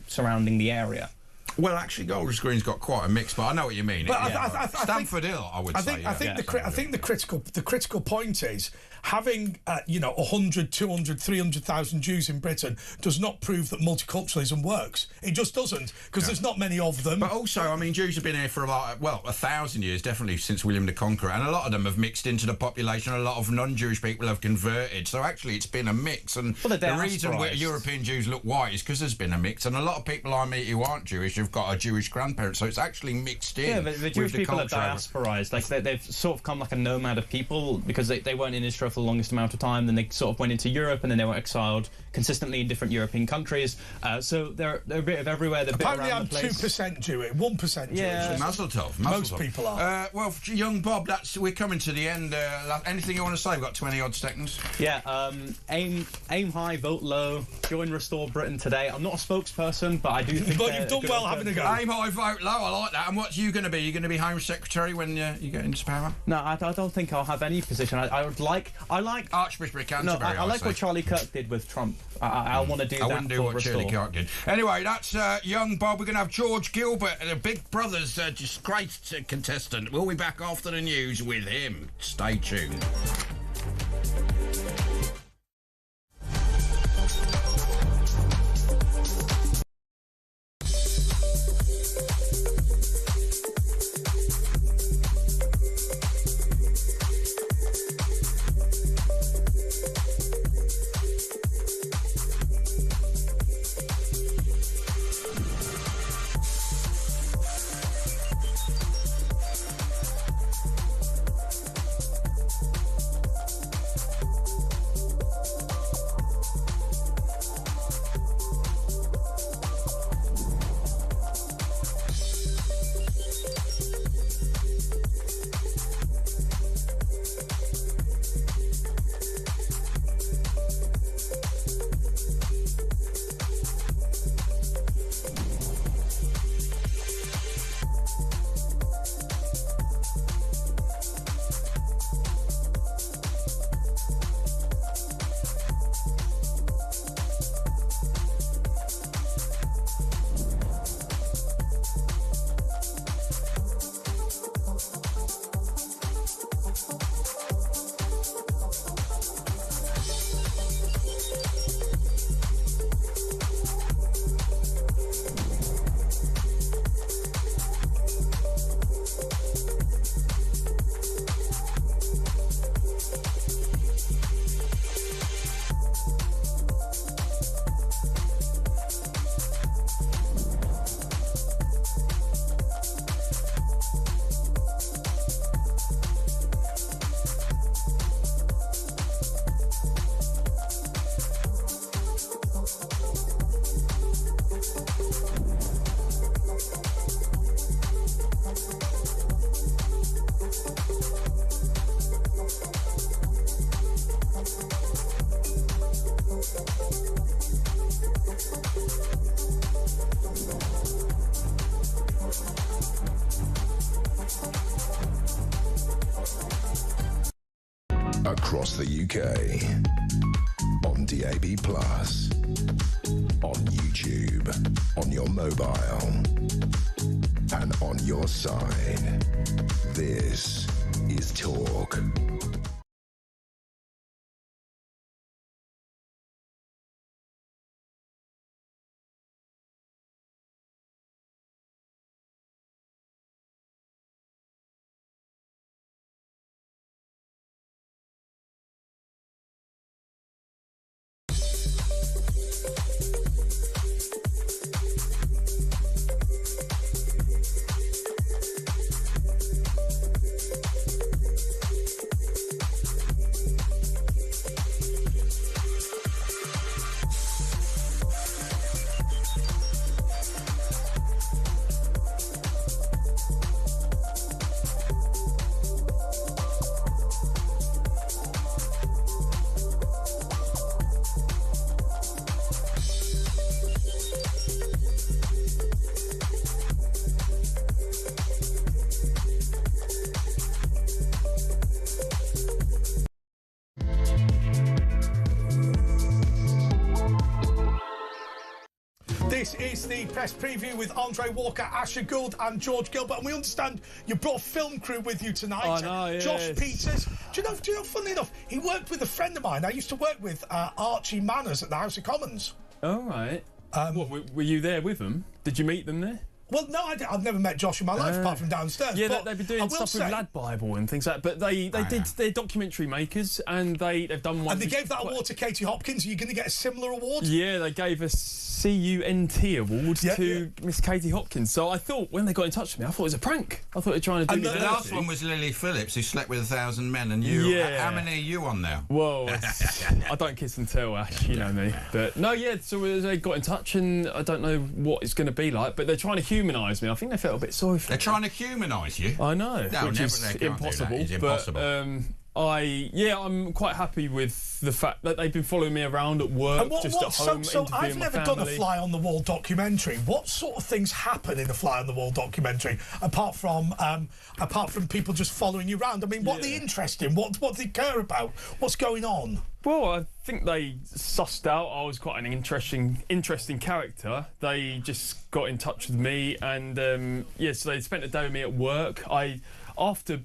Speaker 3: surrounding the area.
Speaker 4: Well, actually, Gould Green's got quite a mix, but I know what you mean.
Speaker 2: But
Speaker 4: Stamford Hill, I would say.
Speaker 2: I think the critical point is having 100, 200, 300,000 Jews in Britain does not prove that multiculturalism works. It just doesn't, because there's not many of them.
Speaker 4: But also, I mean, Jews have been here for about 1,000 years, definitely since William the Conqueror, and a lot of them have mixed into the population. A lot of non-Jewish people have converted. So actually, it's been a mix. And the reason European Jews look white is because there's been a mix. And a lot of people I meet who aren't Jewish have got a Jewish grandparent, so it's actually mixed in.
Speaker 3: Yeah, the Jewish people are diasporized. Like they've sort of come like a nomad of people because they weren't in Israel for the longest amount of time. Then they sort of went into Europe, and then they were exiled consistently in different European countries. So they're a bit of everywhere. They're
Speaker 2: Apparently,
Speaker 3: I'm
Speaker 2: 2% Jewish, 1% Jewish.
Speaker 3: Yeah,
Speaker 4: Mazel tov.
Speaker 2: Most people are.
Speaker 4: Well, young Bob, we're coming to the end. Anything you want to say? We've got 20 odd seconds.
Speaker 3: Yeah. Aim high, vote low. Join Restore Britain today. I'm not a spokesperson, but I do think.
Speaker 2: But you've done well having a go.
Speaker 4: Aim high, vote low. I like that. And what's you going to be? You're going to be Home Secretary when you get into power?
Speaker 3: No, I don't think I'll have any position. I like
Speaker 4: Archbishop of Canterbury.
Speaker 3: No, I like what Charlie Kirk did with Trump. I want to do that.
Speaker 4: I wouldn't do what Charlie Kirk did. Anyway, that's young Bob. We're going to have George Gilbert, the Big Brother's disgraced contestant. We'll be back after the news with him. Stay tuned.
Speaker 1: across the UK, on DAB+, on YouTube, on your mobile, and on your side. This is Talk.
Speaker 2: This is the press preview with Andre Walker, Asher Gould and George Gilbert, and we understand you brought a film crew with you tonight.
Speaker 14: I know, yes.
Speaker 2: Josh Peters. Do you know, funnily enough, he worked with a friend of mine. I used to work with Archie Manners at the House of Commons.
Speaker 14: All right. What, were you there with them? Did you meet them there?
Speaker 2: Well, no, I've never met Josh in my life, apart from downstairs.
Speaker 14: Yeah,
Speaker 2: but
Speaker 14: they've been doing stuff with Lad Bible and things like that. But they're documentary makers, and they've done one.
Speaker 2: And they gave that award to Katie Hopkins. Are you going to get a similar award?
Speaker 14: Yeah, they gave a CUNT award to Miss Katie Hopkins. So I thought, when they got in touch with me, I thought it was a prank. I thought they were trying to do
Speaker 4: the last one was Lily Phillips, who slept with 1,000 men, and you.
Speaker 14: Yeah.
Speaker 4: How many are you on now?
Speaker 14: Well, I don't kiss and tell, Ash. You know me. But no, yeah. So they got in touch, and I don't know what it's going to be like. But they're trying to humanise me. I think they felt a bit sorry for me.
Speaker 4: They're trying to humanise you.
Speaker 14: I know,
Speaker 4: no,
Speaker 14: which is impossible.
Speaker 4: It's impossible.
Speaker 14: But I'm quite happy with the fact that they've been following me around at work, just at home.
Speaker 2: So I've never done a fly on the wall documentary. What sort of things happen in a fly on the wall documentary, apart from people just following you around? I mean, what are they interested in? What do they care about? What's going on?
Speaker 14: Well, I think they sussed out I was quite an interesting character. They just got in touch with me, and so they spent a day with me at work. After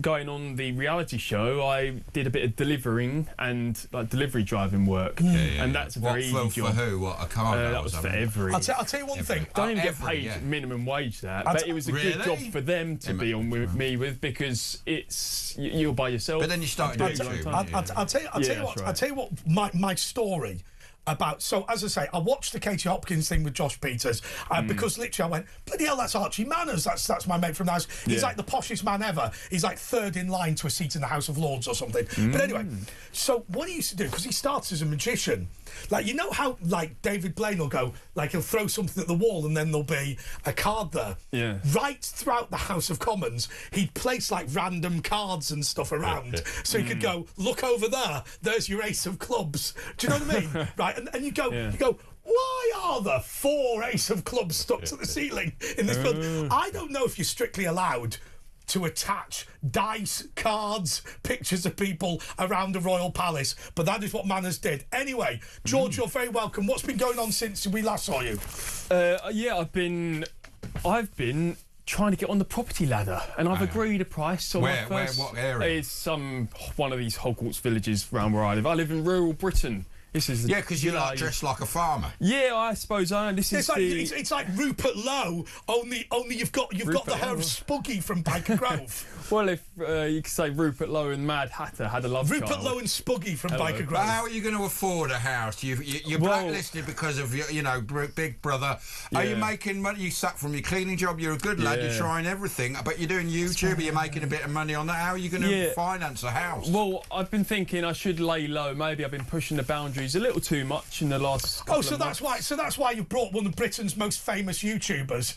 Speaker 14: going on the reality show, I did a bit of delivering and delivery driving work, and that's a very easy job.
Speaker 4: For who? What, a car?
Speaker 14: That was for every.
Speaker 2: I'll tell you one thing.
Speaker 14: Don't even get paid minimum wage but it was a good job for them to be on with me because you're by yourself.
Speaker 4: But then you started YouTube.
Speaker 2: I'll tell you what. My story. So, as I say, I watched the Katie Hopkins thing with Josh Peters because literally I went, bloody hell, that's Archie Manners. That's my mate from the house. He's like the poshest man ever. He's like third in line to a seat in the House of Lords or something. But anyway, so what he used to do, because he starts as a magician, you know how David Blaine will go, he'll throw something at the wall and then there'll be a card there.
Speaker 14: Yeah.
Speaker 2: Right throughout the House of Commons, he'd place random cards and stuff around. So he could go, look over there, there's your ace of clubs. Do you know what I mean? Right. And you go, why are there 4 ace of clubs stuck to the ceiling in this film? I don't know if you're strictly allowed to attach dice, cards, pictures of people around the royal palace, but that is what Manners did. Anyway, George, you're very welcome. What's been going on since we last saw you?
Speaker 14: I've been trying to get on the property ladder, and I've agreed a price. So
Speaker 4: what area?
Speaker 14: It's one of these Hogwarts villages around where I live. I live in rural Britain.
Speaker 4: Because you're dressed like a farmer.
Speaker 14: Yeah, I suppose I am.
Speaker 2: It's like Rupert Lowe, only you've got the hair of Spuggy from Biker Grove.
Speaker 14: Well, if you could say Rupert Lowe and Mad Hatter had a love child.
Speaker 2: Rupert Lowe and Spuggy from Biker Grove.
Speaker 4: But how are you going to afford a house? You're blacklisted because of Big Brother. Are you making money? You suck from your cleaning job. You're a good lad. You're trying everything, but you're doing YouTube. You're making a bit of money on that. How are you going to finance a house?
Speaker 14: Well, I've been thinking I should lay low. Maybe I've been pushing the boundaries a little too much in the last couple of months.
Speaker 2: So that's why you brought one of Britain's most famous YouTubers.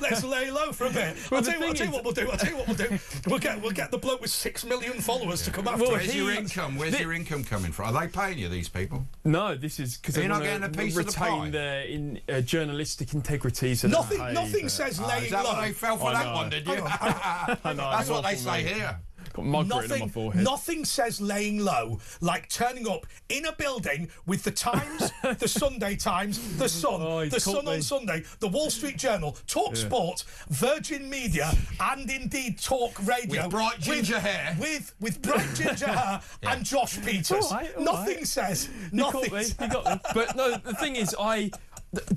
Speaker 2: Let's lay low for a bit. I'll tell you what we'll do. We'll get the bloke with 6 million followers to come after us.
Speaker 4: Where's your income coming from? Are they paying you, these people?
Speaker 14: No, this is because they're not getting a piece of the pie. Their journalistic integrity. So
Speaker 2: nothing says laying low.
Speaker 4: Is that what they fell for that one, did you?
Speaker 14: I know,
Speaker 4: that's what they say here.
Speaker 14: Got mug written on my forehead.
Speaker 2: Nothing says laying low like turning up in a building with the Times, the Sunday Times, the Sun, the Sun on Sunday, the Wall Street Journal, Talk Sport, Virgin Media, and indeed Talk Radio.
Speaker 4: With bright ginger hair.
Speaker 2: With bright ginger hair and Josh Peters.
Speaker 14: All right.
Speaker 2: Nothing says. Nothing says.
Speaker 14: You got me. But no, the thing is,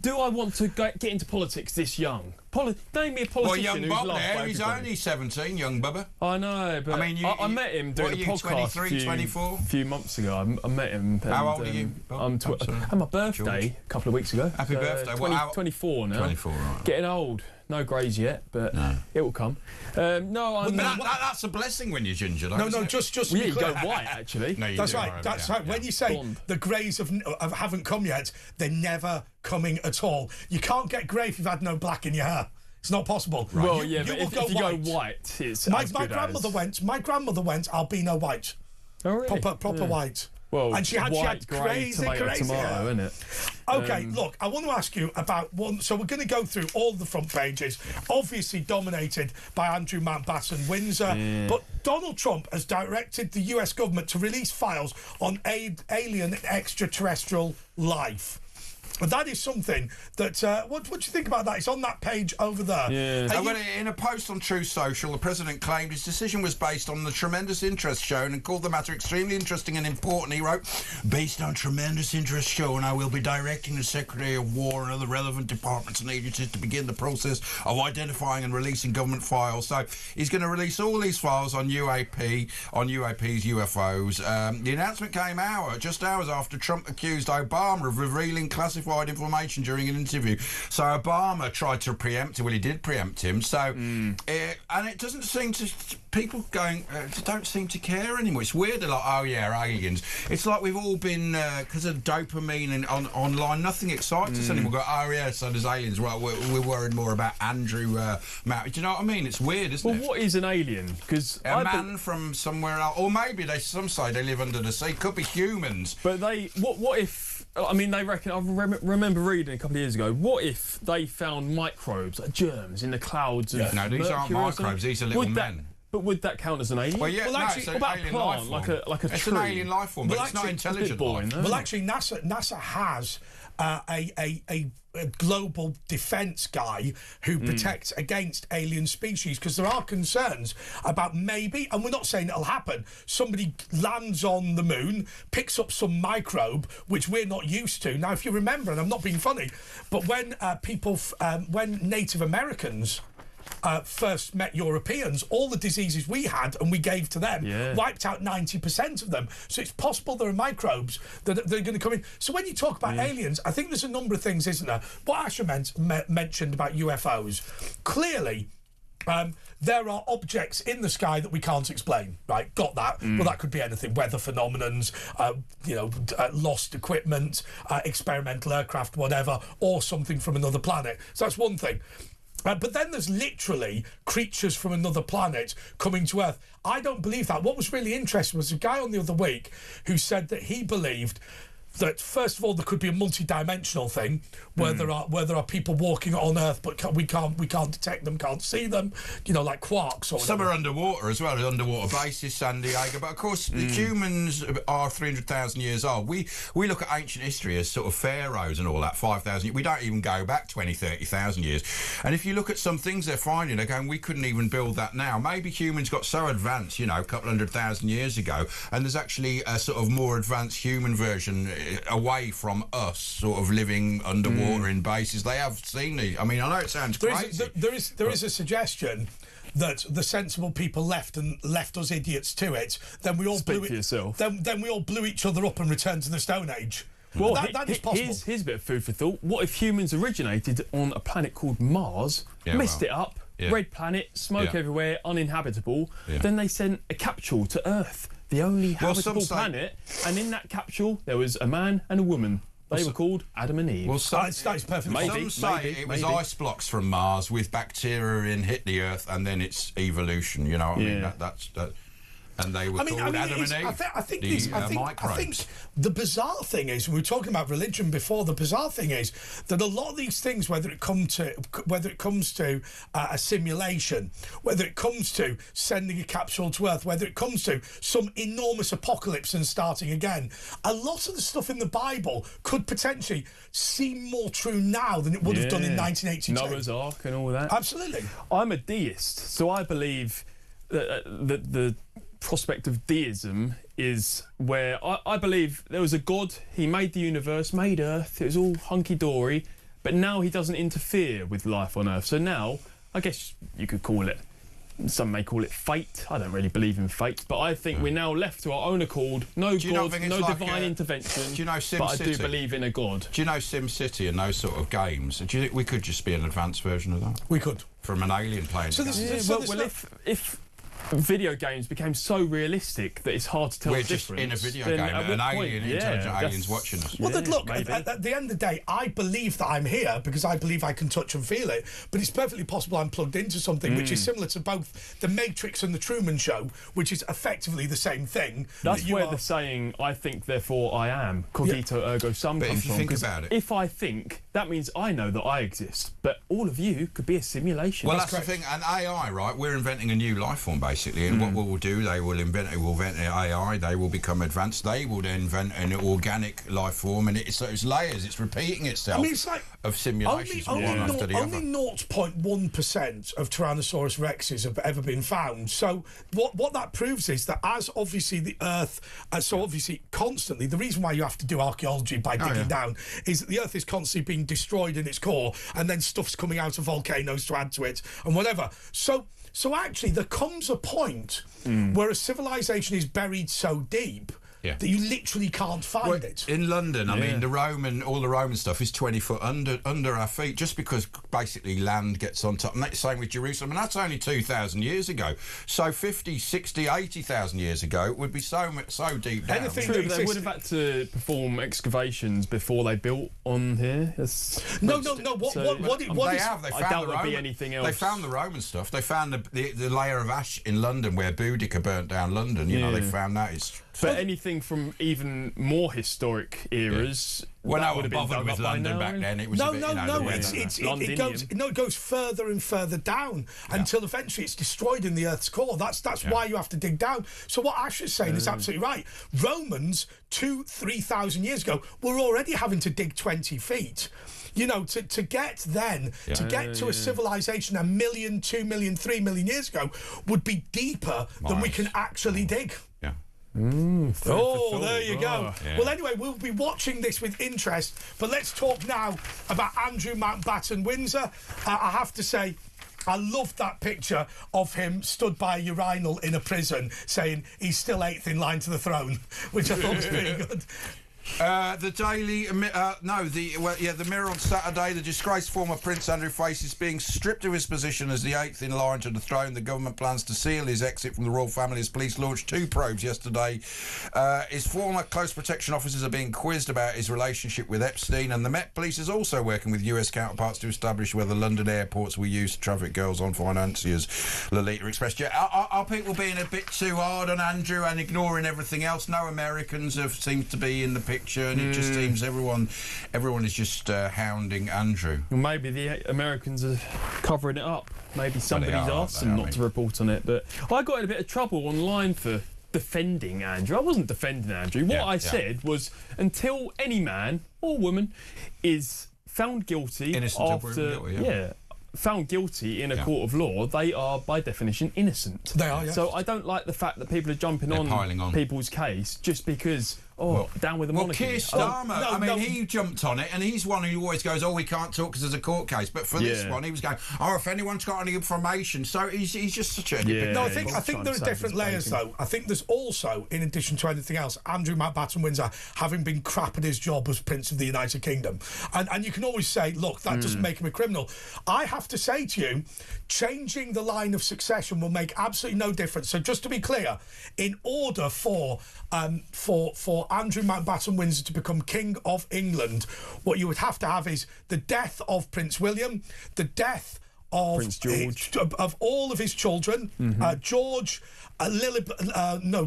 Speaker 14: do I want to get into politics this young? Name me a politician who's
Speaker 4: young
Speaker 14: loved
Speaker 4: Bob there,
Speaker 14: by
Speaker 4: he's
Speaker 14: everybody.
Speaker 4: only 17, young Bubba.
Speaker 14: I know, but
Speaker 4: I mean,
Speaker 14: I met him doing a podcast
Speaker 4: 23, 24?
Speaker 14: a few months ago. I met him.
Speaker 4: How old are you, Bob?
Speaker 14: I'm had my birthday a couple of weeks ago.
Speaker 4: Happy birthday.
Speaker 14: 24 now.
Speaker 4: 24, right.
Speaker 14: Getting old. No greys yet, but it will come.
Speaker 4: That's a blessing when you're ginger, though.
Speaker 2: No, just
Speaker 14: well, you go white, actually.
Speaker 4: No,
Speaker 2: that's right. That's right. When you say the greys haven't come yet, they're never coming at all. You can't get grey if you've had no black in your hair. It's not possible.
Speaker 14: Right. Well, yeah, but if you go white, it's
Speaker 2: my grandmother went albino white.
Speaker 14: Oh, really?
Speaker 2: Proper white.
Speaker 14: Well,
Speaker 2: and she had crazy
Speaker 14: tomato,
Speaker 2: hair.
Speaker 14: isn't it?
Speaker 2: Okay, look, I want to ask you about one. So we're going to go through all the front pages, obviously dominated by Andrew Mountbatten Windsor. Yeah. But Donald Trump has directed the US government to release files on alien and extraterrestrial life. And that is something that, what do you think about that? It's on that page over there.
Speaker 4: Yeah. In a post on Truth Social, the President claimed his decision was based on the tremendous interest shown and called the matter extremely interesting and important. He wrote, based on tremendous interest shown, I will be directing the Secretary of War and other relevant departments and agencies to begin the process of identifying and releasing government files. So he's going to release all these files on UAP's UFOs. The announcement came just hours after Trump accused Obama of revealing classified information during an interview. So Obama tried to preempt him. Well, he did preempt him. So, and it doesn't seem to... People don't seem to care anymore. It's weird. They're like, oh, yeah, aliens. It's like we've all been, because of dopamine and online, nothing excites us anymore. Go, oh, yeah, so there's aliens. Well, we're worried more about Andrew Mount. Do you know what I mean? It's weird, isn't it?
Speaker 14: Well, what is an alien? Because
Speaker 4: a man from somewhere else. Or maybe some say they live under the sea. Could be humans.
Speaker 14: But what if... I mean, they reckon... I remember reading a couple of years ago, what if they found microbes, like germs, in the clouds of
Speaker 4: No, these aren't microbes. These are little men.
Speaker 14: But would that count as an alien?
Speaker 4: Well, yeah,
Speaker 14: actually, what about a plant, like a
Speaker 4: it's
Speaker 14: tree?
Speaker 4: An alien life form, but it's not intelligent.
Speaker 2: Well, actually, NASA has a global defence guy who protects against alien species, because there are concerns about maybe, and we're not saying it'll happen, somebody lands on the moon, picks up some microbe which we're not used to. Now, if you remember, and I'm not being funny, but when when Native Americans first met Europeans, all the diseases we had and we gave to them wiped out 90% of them. So it's possible there are microbes that are going to come in. So when you talk about aliens, I think there's a number of things, isn't there? What Asher mentioned about UFOs, clearly there are objects in the sky that we can't explain, right? Got that? Well, that could be anything, weather phenomenons, lost equipment, experimental aircraft, whatever, or something from another planet. So that's one thing. But then there's literally creatures from another planet coming to Earth. I don't believe that. What was really interesting was a guy on the other week who said that he believed that, first of all, there could be a multi-dimensional thing where there are people walking on Earth, but we can't detect them, can't see them, like quarks or
Speaker 4: some are underwater as well, underwater bases, San Diego. But of course, the humans are 300,000 years old. We look at ancient history as sort of pharaohs and all that, 5,000. We don't even go back 20, 30,000 years. And if you look at some things they're finding, they're going, we couldn't even build that now. Maybe humans got so advanced, a couple 100,000 years ago, and there's actually a sort of more advanced human version away from us, sort of living underwater in bases. They have seen these. I mean, I know it sounds crazy.
Speaker 2: There is a suggestion that the sensible people left us idiots to it. Then we all Then we all blew each other up and returned to the Stone Age.
Speaker 14: Well,
Speaker 2: that is possible.
Speaker 14: Here's a bit of food for thought. What if humans originated on a planet called Mars, messed it up, red planet, smoke everywhere, uninhabitable, then they sent a capsule to Earth, the only habitable planet, and in that capsule there was a man and a woman. They were called Adam and Eve.
Speaker 2: Well, that's perfect.
Speaker 4: Some say it was ice blocks from Mars with bacteria in, hit the Earth, and then it's evolution. You know what I mean? And they were called Adam and Eve.
Speaker 2: I think the bizarre thing is, we were talking about religion before. The bizarre thing is that a lot of these things, whether it comes to a simulation, whether it comes to sending a capsule to Earth, whether it comes to some enormous apocalypse and starting again, a lot of the stuff in the Bible could potentially seem more true now than it would have done in 1982.
Speaker 14: Noah's Ark and all that.
Speaker 2: Absolutely.
Speaker 14: I'm a deist, so I believe that the prospect of deism is where I believe there was a God, he made the universe, made Earth, it was all hunky-dory, but now he doesn't interfere with life on Earth. So now, I guess you could call it, some may call it fate. I don't really believe in fate, but I think we're now left to our own accord. No God, no divine intervention.
Speaker 4: Do you know Sim
Speaker 14: but
Speaker 4: City?
Speaker 14: I do believe in a God.
Speaker 4: Do you know Sim City and those sort of games? Do you think we could just be an advanced version of that?
Speaker 2: We could.
Speaker 4: From an alien plane.
Speaker 2: So
Speaker 14: if video games became so realistic that it's hard to tell the difference.
Speaker 4: We're just in a video game, an alien, intelligent alien's watching us.
Speaker 2: Well, look, at the end of the day, I believe that I'm here because I believe I can touch and feel it, but it's perfectly possible I'm plugged into something which is similar to both The Matrix and The Truman Show, which is effectively the same thing.
Speaker 14: That's where the saying, I think, therefore I am, cogito ergo sum, comes from.
Speaker 4: If you think about it.
Speaker 14: If I think, that means I know that I exist, but all of you could be a simulation.
Speaker 4: Well, that's the thing, and AI, right, we're inventing a new life form, basically, and what we'll do, they will invent AI, they will become advanced, they will then invent an organic life form, and it's layers, it's repeating itself.
Speaker 2: I mean, it's like
Speaker 4: of simulations,
Speaker 2: only
Speaker 4: one after the other.
Speaker 2: Only 0.1% of Tyrannosaurus rexes have ever been found. So what that proves is that as obviously the Earth, so obviously constantly, the reason why you have to do archaeology by digging down is that the Earth is constantly being destroyed in its core, and then stuff's coming out of volcanoes to add to it, and whatever. So actually, there comes a point where a civilization is buried so deep that you literally can't find it.
Speaker 4: In London, I mean, all the Roman stuff is 20 foot under our feet, just because basically land gets on top. And that's the same with Jerusalem, and that's only 2,000 years ago. So 50, 60, 80,000 years ago, it would be so deep down.
Speaker 14: True, but they would have had to perform excavations before they built on here.
Speaker 2: No.
Speaker 4: They have.
Speaker 14: I doubt there'd be anything else.
Speaker 4: They found the Roman stuff. They found the layer of ash in London where Boudica burnt down London. You know, they found that.
Speaker 14: But anything from even more historic eras.
Speaker 4: Well, I would have bothered with London back then. It was
Speaker 2: it goes further and further down until eventually it's destroyed in the Earth's core. That's why you have to dig down. So what Ash is saying is absolutely right. Romans 2,000-3,000 years ago were already having to dig 20 feet. You know, to get to a civilization 1 million, 2 million, 3 million years ago would be deeper than we can actually dig.
Speaker 4: Yeah.
Speaker 2: There you go. Yeah. Well, anyway, we'll be watching this with interest, but let's talk now about Andrew Mountbatten Windsor. I have to say, I loved that picture of him stood by a urinal in a prison saying he's still 8th in line to the throne, which I thought was pretty good.
Speaker 4: The Mirror on Saturday. The disgraced former Prince Andrew faces being stripped of his position as the 8th in line to the throne. The government plans to seal his exit from the royal family as police launched 2 probes yesterday. His former close protection officers are being quizzed about his relationship with Epstein, and the Met Police is also working with US counterparts to establish whether London airports will use to traffic girls on financiers. Lolita expressed, are people being a bit too hard on Andrew and ignoring everything else? No Americans seem to be in the picture, and it just seems everyone is just hounding Andrew.
Speaker 14: Well, maybe the Americans are covering it up. Maybe somebody's asked them not to report on it. But I got in a bit of trouble online for defending Andrew. I wasn't defending Andrew. What I said was, until any man or woman is found guilty found guilty in a court of law, they are by definition innocent.
Speaker 2: They are,
Speaker 14: So I don't like the fact that people are jumping on people's case just because down with the monarchy.
Speaker 4: Keir Starmer, he jumped on it, and he's one who always goes, we can't talk because there's a court case. But for this one, he was going, if anyone's got any information. So he's just such a...
Speaker 2: No, I think there are different layers, though. I think there's also, in addition to anything else, Andrew Mountbatten Windsor having been crap at his job as Prince of the United Kingdom. And you can always say, look, that doesn't make him a criminal. I have to say to you, changing the line of succession will make absolutely no difference. So just to be clear, in order for Andrew Mountbatten Windsor to become King of England, what you would have to have is the death of Prince William, the death of
Speaker 14: Prince George.
Speaker 2: of all of his children, George,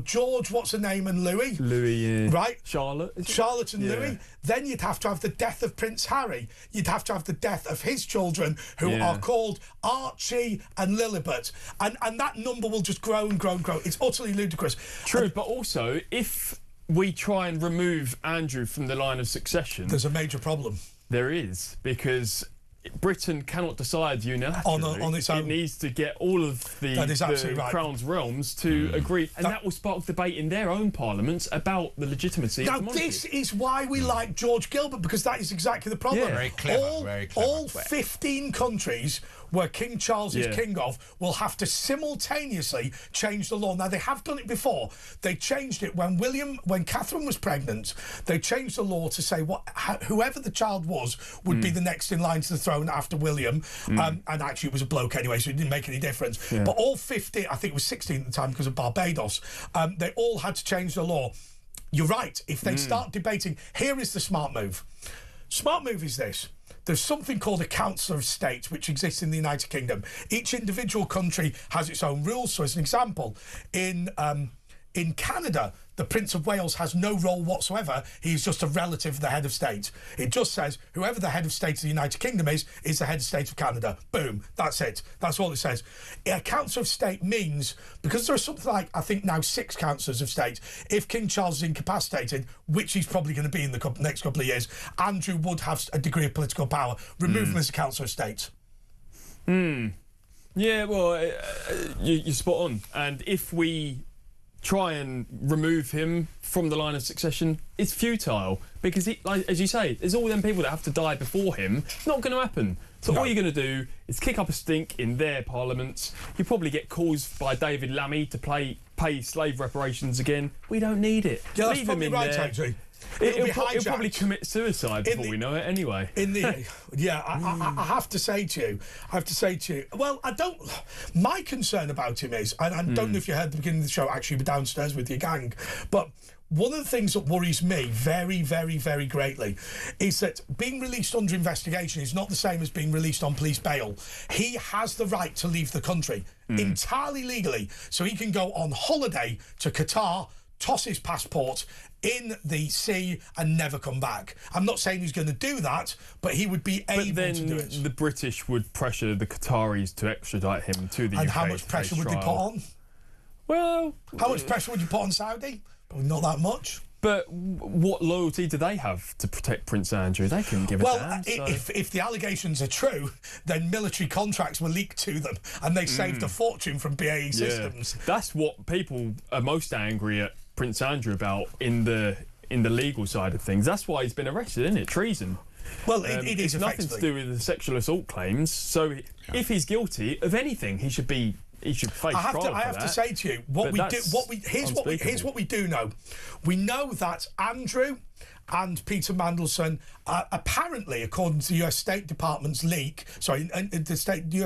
Speaker 2: George, what's her name, and Louis.
Speaker 14: Louis, yeah.
Speaker 2: Right?
Speaker 14: Charlotte
Speaker 2: and Louis. Then you'd have to have the death of Prince Harry. You'd have to have the death of his children, who are called Archie and Lilibet. And that number will just grow and grow and grow. It's utterly ludicrous.
Speaker 14: True, but also, if we try and remove Andrew from the line of succession...
Speaker 2: There's a major problem.
Speaker 14: There is, because Britain cannot decide unilaterally.
Speaker 2: On its own.
Speaker 14: It needs to get all of the Crown's realms to agree, and that will spark debate in their own parliaments about the legitimacy of the monarchy.
Speaker 2: This is why we like George Gilbert, because that is exactly the problem.
Speaker 14: Yeah.
Speaker 4: Very clever, very clever.
Speaker 2: All 15 countries where King Charles is king of will have to simultaneously change the law. Now, they have done it before. They changed it when Catherine was pregnant. They changed the law to say whoever the child was would be the next in line to the throne after William. And actually, it was a bloke anyway, so it didn't make any difference. Yeah. But all 15, I think it was 16 at the time because of Barbados, they all had to change the law. You're right. If they start debating, here is the smart move. Smart move is this. There's something called a Council of State, which exists in the United Kingdom. Each individual country has its own rules. So, as an example, in Canada, the Prince of Wales has no role whatsoever. He's just a relative of the head of state. It just says whoever the head of state of the United Kingdom is the head of state of Canada. Boom. That's it. That's all it says. A Council of State means, because there are something like, I think now 6 councillors of state, if King Charles is incapacitated, which he's probably going to be in the next couple of years, Andrew would have a degree of political power. Remove him as a Council of State.
Speaker 14: Yeah, well, you're spot on. And if we try and remove him from the line of succession, it's futile, because as you say, there's all them people that have to die before him. It's not going to happen. So all you're going to do is kick up a stink in their parliaments. You probably get calls by David Lammy to pay slave reparations again. We don't need it.
Speaker 2: Yeah,
Speaker 14: Leave him in there.
Speaker 2: Actually.
Speaker 14: He'll probably commit suicide before we know it anyway.
Speaker 2: I have to say to you, well, my concern about him is, and I don't know if you heard the beginning of the show, actually, we're downstairs with your gang, but one of the things that worries me very, very, very greatly is that being released under investigation is not the same as being released on police bail. He has the right to leave the country entirely legally, so he can go on holiday to Qatar, toss his passport in the sea and never come back. I'm not saying he's going to do that, but he would be able to do it.
Speaker 14: The British would pressure the Qataris to extradite him to the UK.
Speaker 2: And how much pressure would they put on?
Speaker 14: Well,
Speaker 2: how much pressure would you put on Saudi? Probably not that much.
Speaker 14: But what loyalty do they have to protect Prince Andrew? They couldn't give a damn.
Speaker 2: If the allegations are true, then military contracts were leaked to them, and they saved a fortune from BAE Systems.
Speaker 14: That's what people are most angry at Prince Andrew about in the legal side of things. That's why he's been arrested, isn't it? Treason.
Speaker 2: Well, it is
Speaker 14: nothing to do with the sexual assault claims. So if he's guilty of anything, he should face trial for that.
Speaker 2: I have to say to you, here's what we do know. We know that Andrew and Peter Mandelson, apparently, according to the US State Department's US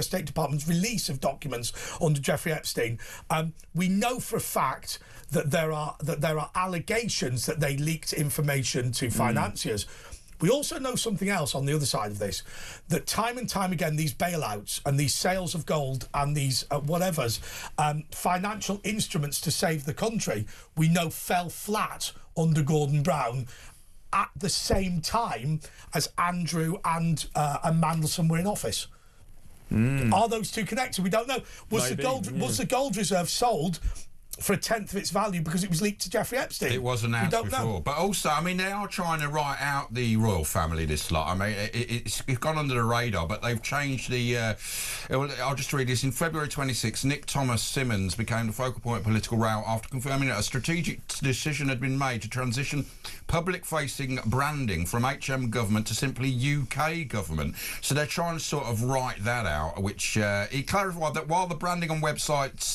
Speaker 2: State Department's release of documents under Jeffrey Epstein, we know for a fact that there are allegations that they leaked information to financiers. We also know something else on the other side of this, that time and time again, these bailouts and these sales of gold and these financial instruments to save the country, we know fell flat under Gordon Brown at the same time as Andrew and Mandelson were in office. Are those two connected? We don't know. Was the gold reserve sold for 1/10 of its value because it was leaked to Jeffrey Epstein?
Speaker 4: It was announced before. But also, I mean, they are trying to write out the royal family, this lot. I mean, it's gone under the radar, but they've changed the... I'll just read this. In February 26, Nick Thomas Simmons became the focal point of political row after confirming that a strategic decision had been made to transition public-facing branding from HM government to simply UK government. So they're trying to sort of write that out, which he clarified that while the branding on websites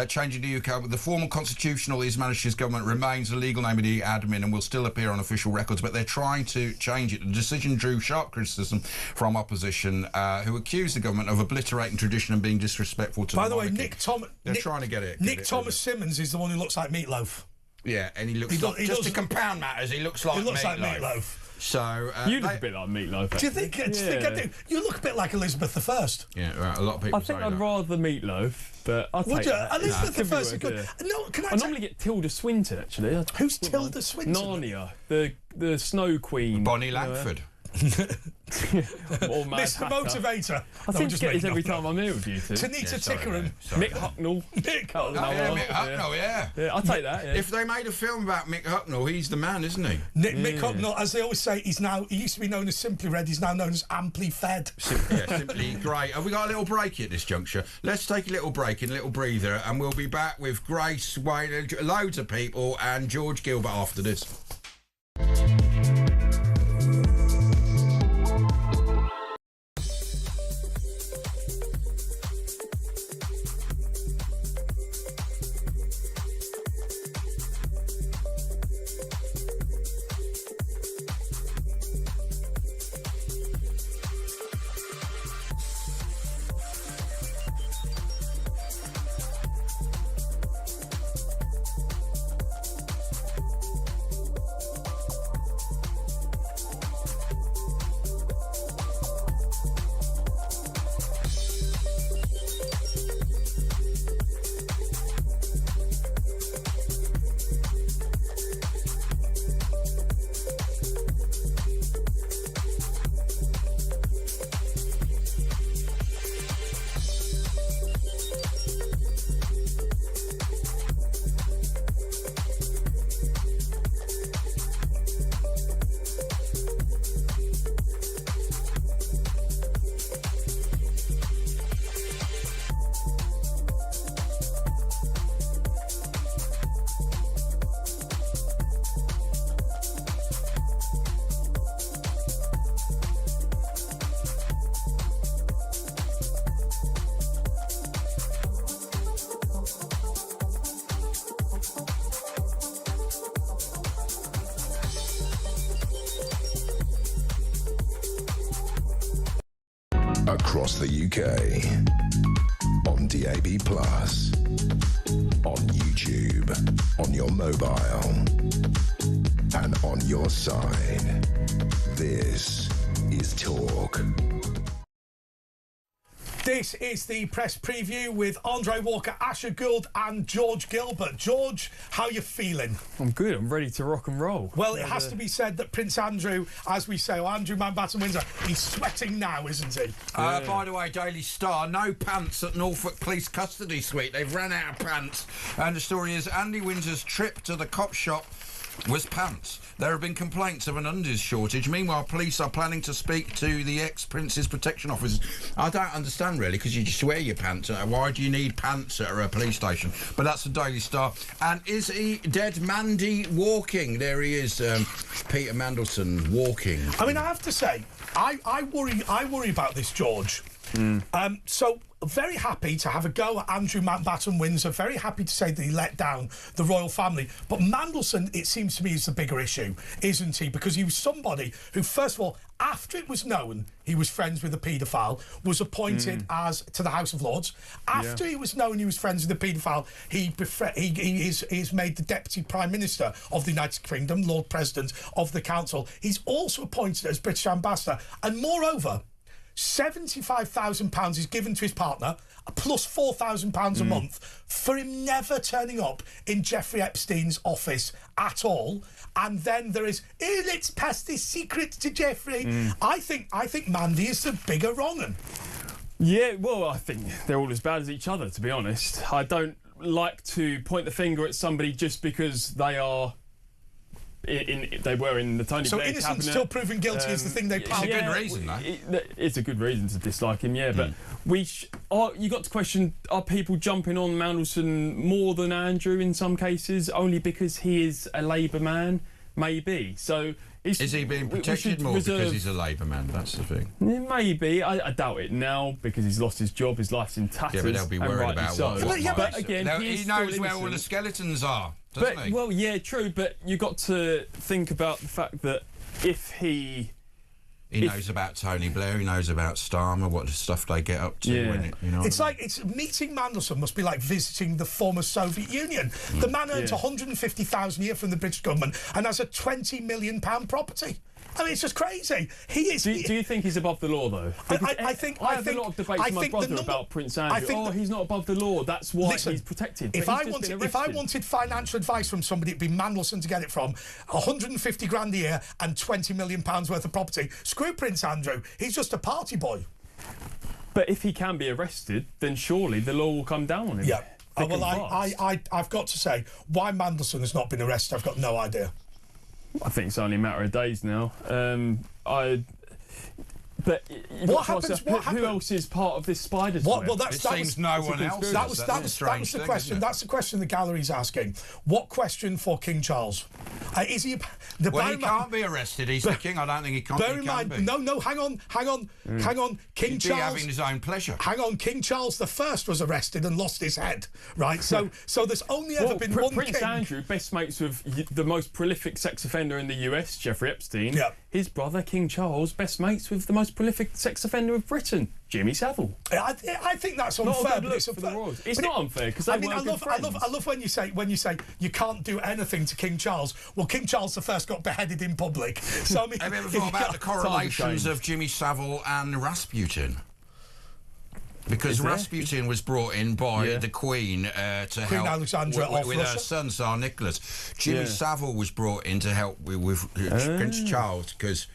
Speaker 4: changing to UK, the formal constitutional His Majesty's government remains the legal name of the admin and will still appear on official records, but they're trying to change it. The decision drew sharp criticism from opposition, who accused the government of obliterating tradition and being disrespectful to
Speaker 2: By
Speaker 4: the monarchy.
Speaker 2: By the way,
Speaker 4: they're trying to get it.
Speaker 2: Nick Thomas Simmons is the one who looks like Meatloaf.
Speaker 4: Yeah, and he looks just to compound matters, he looks like Meatloaf. So
Speaker 14: you look a bit like Meatloaf.
Speaker 2: Do you think? Do you think I do? You look a bit like Elizabeth I.
Speaker 4: Yeah, right, a lot of people.
Speaker 14: I think I'd rather Meatloaf, but I'll
Speaker 2: Would
Speaker 14: take
Speaker 2: you?
Speaker 14: that.
Speaker 2: Elizabeth I
Speaker 14: Yeah.
Speaker 2: is good. No, can I?
Speaker 14: I normally get Tilda Swinton actually.
Speaker 2: Who's Tilda Swinton?
Speaker 14: Narnia, the Snow Queen.
Speaker 4: Bonnie Langford.
Speaker 14: Or Mad
Speaker 2: Mr.
Speaker 14: Hatter.
Speaker 2: Motivator.
Speaker 14: I seem to get this every time I'm here with you two.
Speaker 2: Tanita Tickerham.
Speaker 14: Mick Hucknall.
Speaker 2: Mick
Speaker 4: Oh, yeah, Mick Hucknall, yeah.
Speaker 14: Yeah, I'll take that. Yeah.
Speaker 4: If they made a film about Mick Hucknall, he's the man, isn't he?
Speaker 2: Mick Hucknall, as they always say, he used to be known as Simply Red, he's now known as Amply Fed.
Speaker 4: Simply great. Have we got a little break at this juncture? Let's take a little break and a little breather, and we'll be back with Grace, Wayne, loads of people, and George Gilbert after this.
Speaker 1: Across the UK, on DAB+, on YouTube, on your mobile, and on your side. This is Talk.
Speaker 2: This is the press preview with Andre Walker, Asher Gould and George Gilbert. George, how you feeling?
Speaker 14: I'm good. I'm ready to rock and roll.
Speaker 2: Well, it has to be said that Prince Andrew, as we say, or Andrew Mountbatten-Windsor, he's sweating now, isn't he?
Speaker 4: By the way, Daily Star, no pants at Norfolk Police Custody Suite. They've run out of pants. And the story is Andy Windsor's trip to the cop shop was pants. There have been complaints of an undies shortage. Meanwhile, police are planning to speak to the ex-Prince's protection officers. I don't understand, really, because you just wear your pants. Why do you need pants at a police station? But that's the Daily Star. And is he dead Mandy walking? There he is, Peter Mandelson walking.
Speaker 2: I mean, I have to say, I worry about this, George. So very happy to have a go at Andrew Mountbatten-Windsor. Very happy to say that he let down the royal family. But Mandelson, it seems to me, is the bigger issue, isn't he? Because he was somebody who, first of all, after it was known he was friends with a paedophile, was appointed as to the House of Lords. After it was known he was friends with a paedophile, he is made the Deputy Prime Minister of the United Kingdom, Lord President of the Council. He's also appointed as British Ambassador. And moreover, £75,000 is given to his partner, plus £4,000 a month, for him never turning up in Jeffrey Epstein's office at all. And then there is, let's pass this secret to Jeffrey. I think Mandy is the bigger wrong 'un.
Speaker 14: Yeah, well, I think they're all as bad as each other, to be honest. I don't like to point the finger at somebody just because they are... they were in the Tony Blair
Speaker 2: innocent
Speaker 14: cabinet.
Speaker 2: Still proven guilty is the thing they
Speaker 4: It's a good reason, though.
Speaker 14: It's a good reason to dislike him, yeah. But you got to question: are people jumping on Mandelson more than Andrew in some cases, only because he is a Labour man? Maybe. So is
Speaker 4: he being protected more because he's a Labour man? That's the thing.
Speaker 14: Maybe. I doubt it now because he's lost his job. His life's in tatters.
Speaker 4: Yeah, but they'll be worried about what.
Speaker 14: But again,
Speaker 4: he knows where all the skeletons are.
Speaker 14: But, well, yeah, true, but you got to think about the fact that if he
Speaker 4: knows about Tony Blair, he knows about Starmer, what the stuff they get up to.
Speaker 14: Yeah.
Speaker 4: When
Speaker 2: it's like meeting Mandelson must be like visiting the former Soviet Union. The man earns £150,000 a year from the British government and has a £20 million property. I mean, it's just crazy. He is.
Speaker 14: Do you think he's above the law, though?
Speaker 2: I think
Speaker 14: I have a lot of debates with my brother about Prince Andrew. He's not above the law. That's why he's protected.
Speaker 2: If I wanted financial advice from somebody, it'd be Mandelson to get it from. 150 grand a year and 20 million pounds worth of property. Screw Prince Andrew. He's just a party boy.
Speaker 14: But if he can be arrested, then surely the law will come down on him.
Speaker 2: Yeah. Well, I've got to say, why Mandelson has not been arrested, I've got no idea.
Speaker 14: I think it's only a matter of days now. But
Speaker 2: what happens?
Speaker 14: Who else is part of this spider's web?
Speaker 4: Well, that seems no one else.
Speaker 2: That was the question. That's the question the gallery's asking. What question for King Charles? Is he?
Speaker 4: He can't be arrested. He's the king. I don't think he can.
Speaker 2: Bear in mind, no. Hang on. King Charles.
Speaker 4: He'd be having his own pleasure.
Speaker 2: Hang on. King Charles I was arrested and lost his head. Right. So there's only ever been one
Speaker 14: Prince
Speaker 2: king.
Speaker 14: Andrew, best mates with the most prolific sex offender in the US, Jeffrey Epstein.
Speaker 2: Yeah.
Speaker 14: His brother, King Charles, best mates with the most prolific sex offender of Britain, Jimmy Savile.
Speaker 2: I think that's unfair.
Speaker 14: It's not unfair because I
Speaker 2: love when you say you can't do anything to King Charles. Well, King Charles I got beheaded in public. So I mean,
Speaker 4: have you ever thought about the correlations of Jimmy Savile and Rasputin? Because Rasputin was brought in by the Queen to help
Speaker 2: Alexandra
Speaker 4: with her son, Tsar Nicholas. Jimmy Savile was brought in to help with Prince Charles, because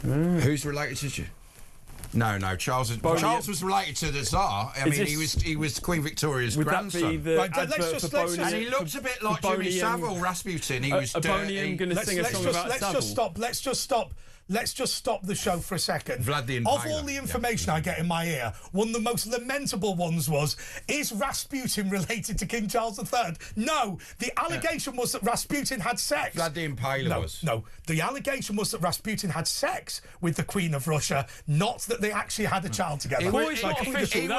Speaker 4: who's related to you? No, Charles was related to the Tsar. I mean, he was Queen Victoria's grandson.
Speaker 14: That be the
Speaker 4: and he looked a bit like Jimmy Savile, Rasputin. He was dirty.
Speaker 2: Let's just stop the show for a second.
Speaker 4: Vlad the
Speaker 2: Of
Speaker 4: Impaler.
Speaker 2: all the information I get in my ear, one of the most lamentable ones was, is Rasputin related to King Charles III? No. The allegation was that Rasputin had sex.
Speaker 4: Vlad the Impaler was.
Speaker 2: No. The allegation was that Rasputin had sex with the Queen of Russia, not that they actually had a child together.
Speaker 4: Rasputin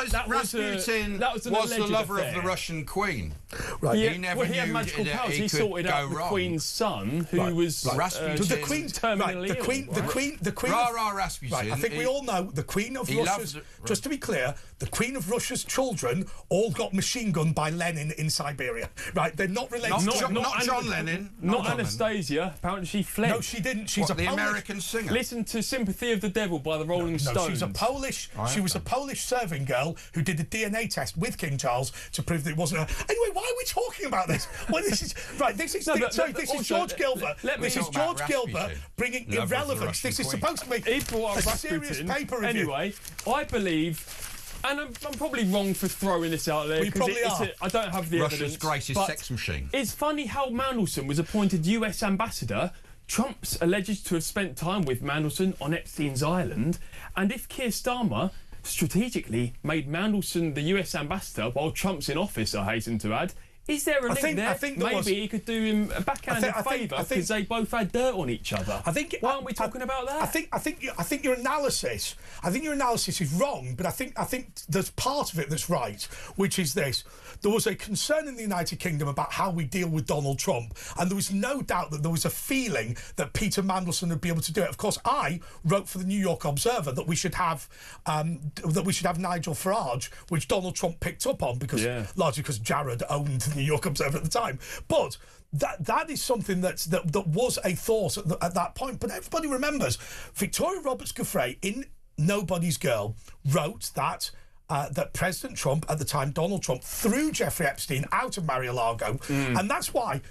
Speaker 4: was the lover of the Russian Queen.
Speaker 2: Right.
Speaker 14: Yeah,
Speaker 4: he never knew
Speaker 14: he had magical powers. He
Speaker 4: could
Speaker 14: sorted out the
Speaker 4: wrong.
Speaker 14: Queen's son, who was
Speaker 4: Rasputin.
Speaker 2: The Queen,
Speaker 14: terminally
Speaker 2: the Queen.
Speaker 4: Rasputin.
Speaker 2: Right, I think we all know the Queen of Russia's. Just to be clear, the Queen of Russia's children all got machine gunned by Lenin in Siberia. Right, they're not related.
Speaker 4: Not John Lennon.
Speaker 14: Not Anastasia. Apparently, she fled.
Speaker 2: No, she didn't. She's
Speaker 4: the American singer.
Speaker 14: Listen to "Sympathy of the Devil" by the Rolling Stones.
Speaker 2: She's a Polish. She was a Polish serving girl who did a DNA test with King Charles to prove that it wasn't her. Anyway, why are we talking about this? Well, this is right. This is George Gilbert. This is George Gilbert bringing irrelevance. This is supposed to be a serious paper review.
Speaker 14: Anyway, I believe, and I'm probably wrong for throwing this out there.
Speaker 2: We probably are.
Speaker 14: I don't have the
Speaker 4: Russia's
Speaker 14: evidence.
Speaker 4: greatest sex machine.
Speaker 14: It's funny how Mandelson was appointed US ambassador. Trump's alleged to have spent time with Mandelson on Epstein's island, and if Keir Starmer strategically made Mandelson the US ambassador while Trump's in office, I hasten to add, is there a link there?
Speaker 2: I think
Speaker 14: maybe he could do him a backhanded favour because they both had dirt on each other. Why aren't we talking about that?
Speaker 2: I think your analysis is wrong, but I think there's part of it that's right, which is this: there was a concern in the United Kingdom about how we deal with Donald Trump, and there was no doubt that there was a feeling that Peter Mandelson would be able to do it. Of course, I wrote for the New York Observer that we should have Nigel Farage, which Donald Trump picked up on largely because Jared owned the New York Observer at the time. But that is something that was a thought at that point. But everybody remembers Victoria Roberts-Giuffre in Nobody's Girl wrote that President Trump at the time, Donald Trump, threw Jeffrey Epstein out of Mar-a-Lago, and that's why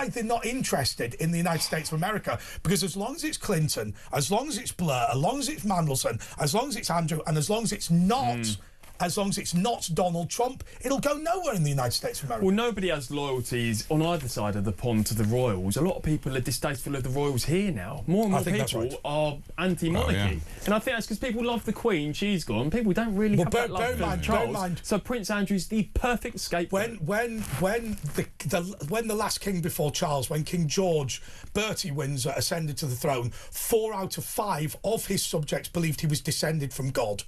Speaker 2: they're not interested in the United States of America, because as long as it's Clinton, as long as it's Blair, as long as it's Mandelson, as long as it's Andrew, and as long as it's not. As long as it's not Donald Trump, it'll go nowhere in the United States of America.
Speaker 14: Well, nobody has loyalties on either side of the pond to the royals. A lot of people are distasteful of the royals here now. More and more people are anti-monarchy. And I think that's because people love the Queen, she's gone. People don't really have that love for Charles. So Prince Andrew's the perfect scapegoat.
Speaker 2: When the last king before Charles, when King George, Bertie Windsor, ascended to the throne, 4 out of 5 of his subjects believed he was descended from God.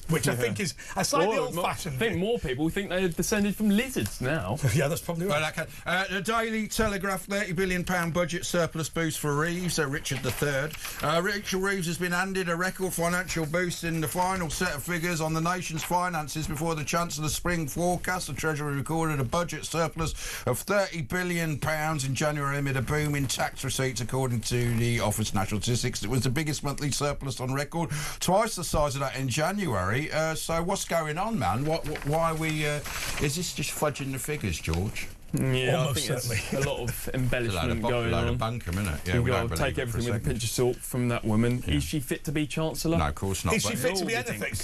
Speaker 2: which I think is a slightly old-fashioned.
Speaker 14: I think more people think they're descended from lizards now.
Speaker 2: Yeah, that's probably right.
Speaker 4: Well, the Daily Telegraph, £30 billion budget surplus boost for Reeves, Richard III. Rachel Reeves has been handed a record financial boost in the final set of figures on the nation's finances before the Chancellor's spring forecast. The Treasury recorded a budget surplus of £30 billion in January amid a boom in tax receipts, according to the Office of National Statistics. It was the biggest monthly surplus on record, twice the size of that in January. So what's going on, man? Why are we... is this just fudging the figures, George?
Speaker 14: Yeah,
Speaker 2: Almost
Speaker 14: I think there's a lot of embellishment going on.
Speaker 4: Of bunkum, isn't it? Yeah,
Speaker 14: You've got to take everything with a pinch of salt from that woman. Yeah. Is she fit to be Chancellor?
Speaker 4: No, of course not.
Speaker 2: Is she fit to be anything?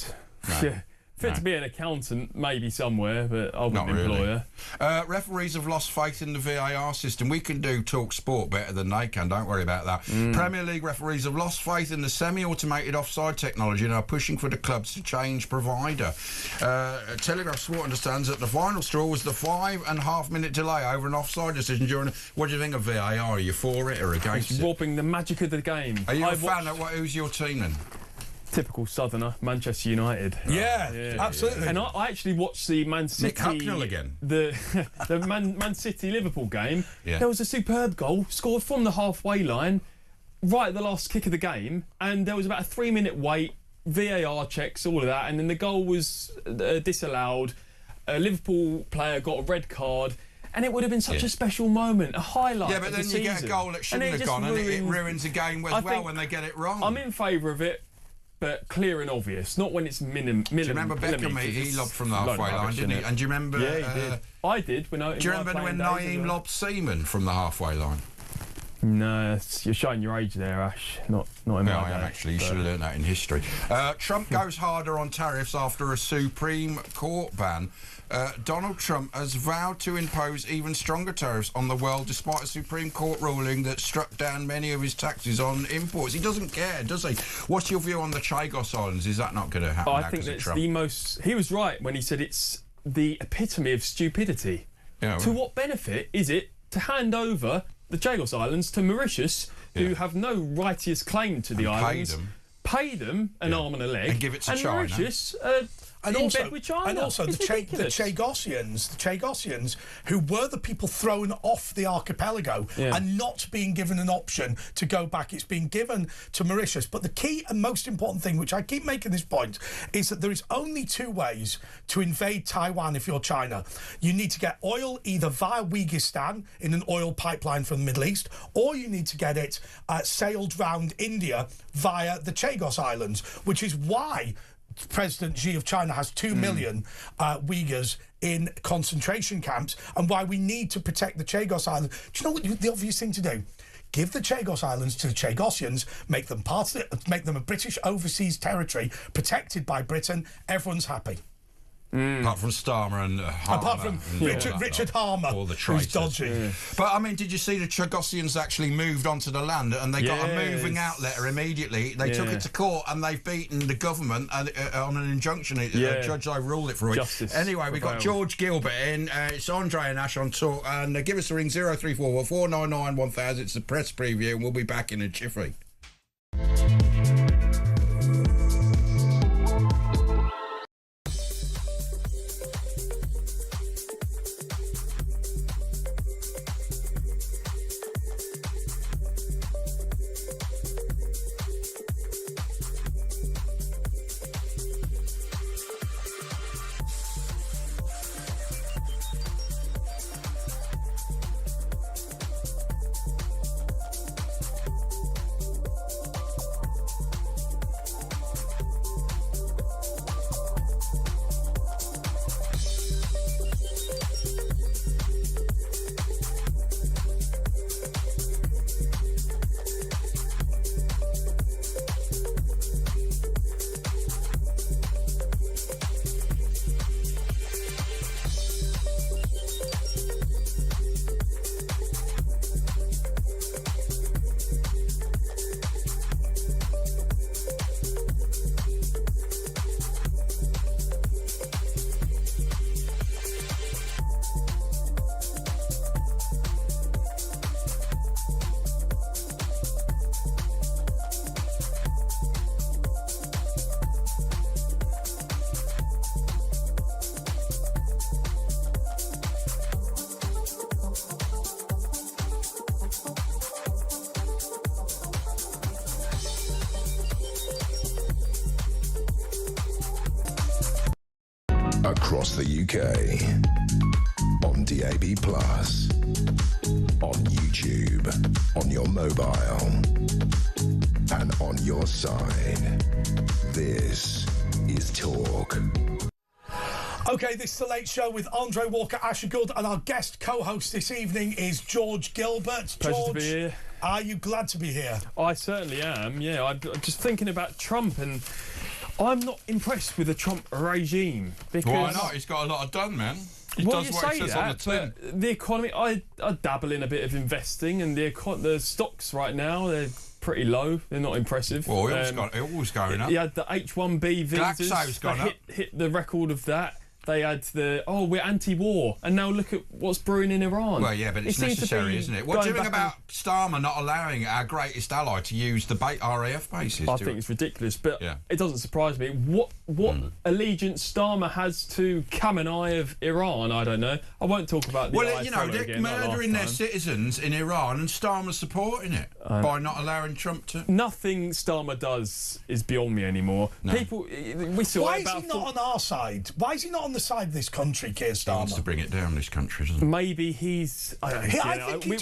Speaker 14: No. Yeah. Fit to be an accountant, maybe somewhere, but I wouldn't employ her.
Speaker 4: Referees have lost faith in the VAR system. We can do talk sport better than they can, don't worry about that. Premier League referees have lost faith in the semi-automated offside technology and are pushing for the clubs to change provider. Telegraph Sport understands that the final straw was the 5.5 minute delay over an offside decision during... What do you think of VAR? Are you for it or against it?
Speaker 14: It's robbing the magic of the game.
Speaker 4: Are you a fan of who's your team then?
Speaker 14: Typical Southerner, Manchester United.
Speaker 2: Yeah, absolutely.
Speaker 14: And I actually watched the Man City...
Speaker 4: Nick Hucknall again.
Speaker 14: The Man City-Liverpool game.
Speaker 4: Yeah.
Speaker 14: There was a superb goal scored from the halfway line, right at the last kick of the game, and there was about a 3-minute wait, VAR checks, all of that, and then the goal was disallowed. A Liverpool player got a red card, and it would have been such a special moment, a highlight.
Speaker 4: Yeah, but then you get a goal that shouldn't have gone, and it ruins the game as well when they get it wrong.
Speaker 14: I'm in favour of it, but clear and obvious, not when it's
Speaker 4: Do you remember Beckham? He lobbed from the halfway line, didn't he? And do you remember...
Speaker 14: Yeah, he did. I did. Do
Speaker 4: you remember when Naeem lobbed Seaman from the halfway line?
Speaker 14: No, you're showing your age there, Ash. Not in my day.
Speaker 4: I am actually. You should have learned that in history. Trump goes harder on tariffs after a Supreme Court ban. Donald Trump has vowed to impose even stronger tariffs on the world despite a Supreme Court ruling that struck down many of his taxes on imports. He doesn't care, does he? What's your view on the Chagos Islands? Is that not going to happen?
Speaker 14: I think that's the most... He was right when he said it's the epitome of stupidity.
Speaker 4: Yeah,
Speaker 14: to what benefit is it to hand over the Chagos Islands to Mauritius, who have no righteous claim to the islands, pay them an arm and a leg,
Speaker 4: and give it to China.
Speaker 14: Mauritius
Speaker 2: and
Speaker 14: in
Speaker 2: also,
Speaker 14: bed with China.
Speaker 2: And also the Chagosians, who were the people thrown off the archipelago and not being given an option to go back. It's been given to Mauritius. But the key and most important thing, which I keep making this point, is that there is only two ways to invade Taiwan if you're China. You need to get oil either via Uyghur in an oil pipeline from the Middle East, or you need to get it sailed round India via the Chagos Islands, which is why President Xi of China has 2 million Uyghurs in concentration camps, and why we need to protect the Chagos Islands. Do you know what the obvious thing to do? Give the Chagos Islands to the Chagosians, make them part of it, make them a British overseas territory protected by Britain. Everyone's happy.
Speaker 4: Apart from Starmer and Harmer.
Speaker 2: Apart from Richard Harmer,
Speaker 4: all the
Speaker 2: who's dodgy.
Speaker 4: But, I mean, did you see the Chagosians actually moved onto the land and they got a moving out letter immediately? They took it to court and they've beaten the government on an injunction. A judge overruled it for a week. Anyway, we've got George Gilbert in. It's Andre and Ash on talk. And give us a ring, 0344 499 1000. It's the press preview and we'll be back in a jiffy.
Speaker 1: Across the UK. On DAB+. On YouTube. On your mobile. And on your side. This is Talk.
Speaker 2: OK, this is The Late Show with Andre Walker, Asher Gould, and our guest co-host this evening is George Gilbert.
Speaker 14: Pleasure
Speaker 2: George,
Speaker 14: to be here.
Speaker 2: Are you glad to be here?
Speaker 14: I certainly am, yeah. I'm just thinking about Trump, and I'm not impressed with the Trump regime. Because
Speaker 4: Why not? He's got a lot done, man. He does what he says on the tin.
Speaker 14: But the economy, I dabble in a bit of investing, and the stocks right now, they're pretty low. They're not impressive.
Speaker 4: Well, it always going up.
Speaker 14: You had the H-1B visas.
Speaker 4: Glaxo's gone up.
Speaker 14: Hit the record of that. They had we're anti-war, and now look at what's brewing in Iran.
Speaker 4: Well, yeah, but it's necessary, isn't it? What do you think about Starmer not allowing our greatest ally to use the RAF bases?
Speaker 14: I think it's ridiculous, but it doesn't surprise me. What allegiance Starmer has to Khamenei of Iran, I don't know. I won't talk about the
Speaker 4: they're murdering their citizens in Iran, and Starmer's supporting it by not allowing Trump to.
Speaker 14: Nothing Starmer does is beyond me anymore.
Speaker 4: No.
Speaker 14: People, we saw.
Speaker 2: Why is he not on our side? Why is he not on the side of this country, Keir Starmer?
Speaker 4: He wants to bring it down, this country, doesn't he?
Speaker 14: Maybe he's. We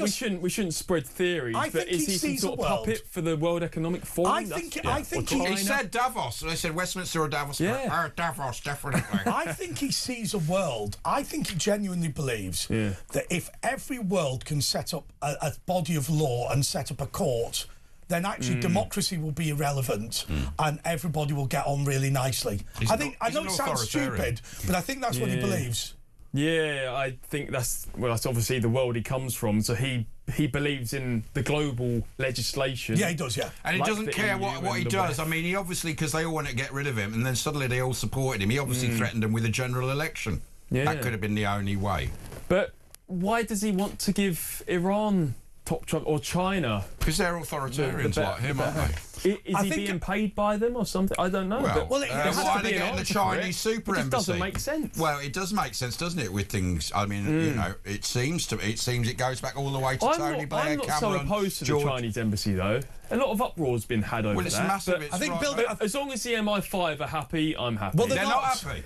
Speaker 14: shouldn't spread theories. But is he some sort of puppet for the World Economic Forum?
Speaker 2: I think
Speaker 4: he said Davos. They said Westminster or Davos.
Speaker 14: Yeah.
Speaker 4: Davos, definitely.
Speaker 2: I think he sees a world. I think he genuinely believes that if every world can set up a body of law and set up a court, then actually democracy will be irrelevant and everybody will get on really nicely. I know it sounds stupid, but I think that's what he believes.
Speaker 14: Yeah, I think that's obviously the world he comes from. So he believes in the global legislation.
Speaker 2: Yeah, he does, yeah.
Speaker 4: And he doesn't care what he does. I mean, he obviously, because they all want to get rid of him, and then suddenly they all supported him. He obviously threatened them with a general election. Yeah. That could have been the only way.
Speaker 14: But why does he want to give Iran top Trump or China?
Speaker 4: Because they're authoritarians like him, aren't they?
Speaker 14: Is he being paid by them or something? I don't know.
Speaker 4: Why are they getting the Chinese super embassy?
Speaker 14: It doesn't make sense.
Speaker 4: Well, it does make sense, doesn't it, with things? I mean, it seems it goes back all the way to Tony Blair,
Speaker 14: I'm not
Speaker 4: Cameron,
Speaker 14: so opposed to the Chinese embassy, though. A lot of uproar's been had over
Speaker 4: it's
Speaker 14: that.
Speaker 4: Massive.
Speaker 14: I think as long as the MI5 are happy, I'm happy.
Speaker 2: Well,
Speaker 4: they're not happy.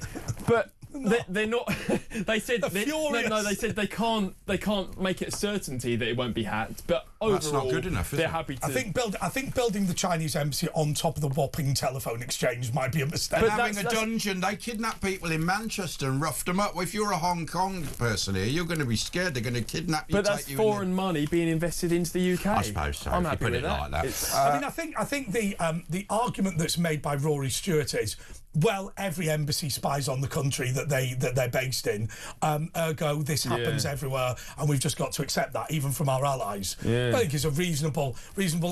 Speaker 14: But they're not. They said they said they can't make it a certainty that it won't be hacked. But overall,
Speaker 4: that's not good enough.
Speaker 14: They're happy to.
Speaker 2: I think building the Chinese embassy on top of the Wapping telephone exchange might be a mistake.
Speaker 4: But having a dungeon, they kidnap people in Manchester and roughed them up. Well, if you're a Hong Kong person here, you're going to be scared. They're going to kidnap you.
Speaker 14: But that's foreign money being invested into the UK.
Speaker 4: I suppose so.
Speaker 14: I'm
Speaker 4: if
Speaker 14: happy
Speaker 4: you put
Speaker 14: with
Speaker 4: it
Speaker 14: that.
Speaker 4: like that.
Speaker 2: I think the argument that's made by Rory Stewart is, well, every embassy spies on the country that they're based in. Ergo, this happens everywhere, and we've just got to accept that, even from our allies. Yeah. I think it's a reasonable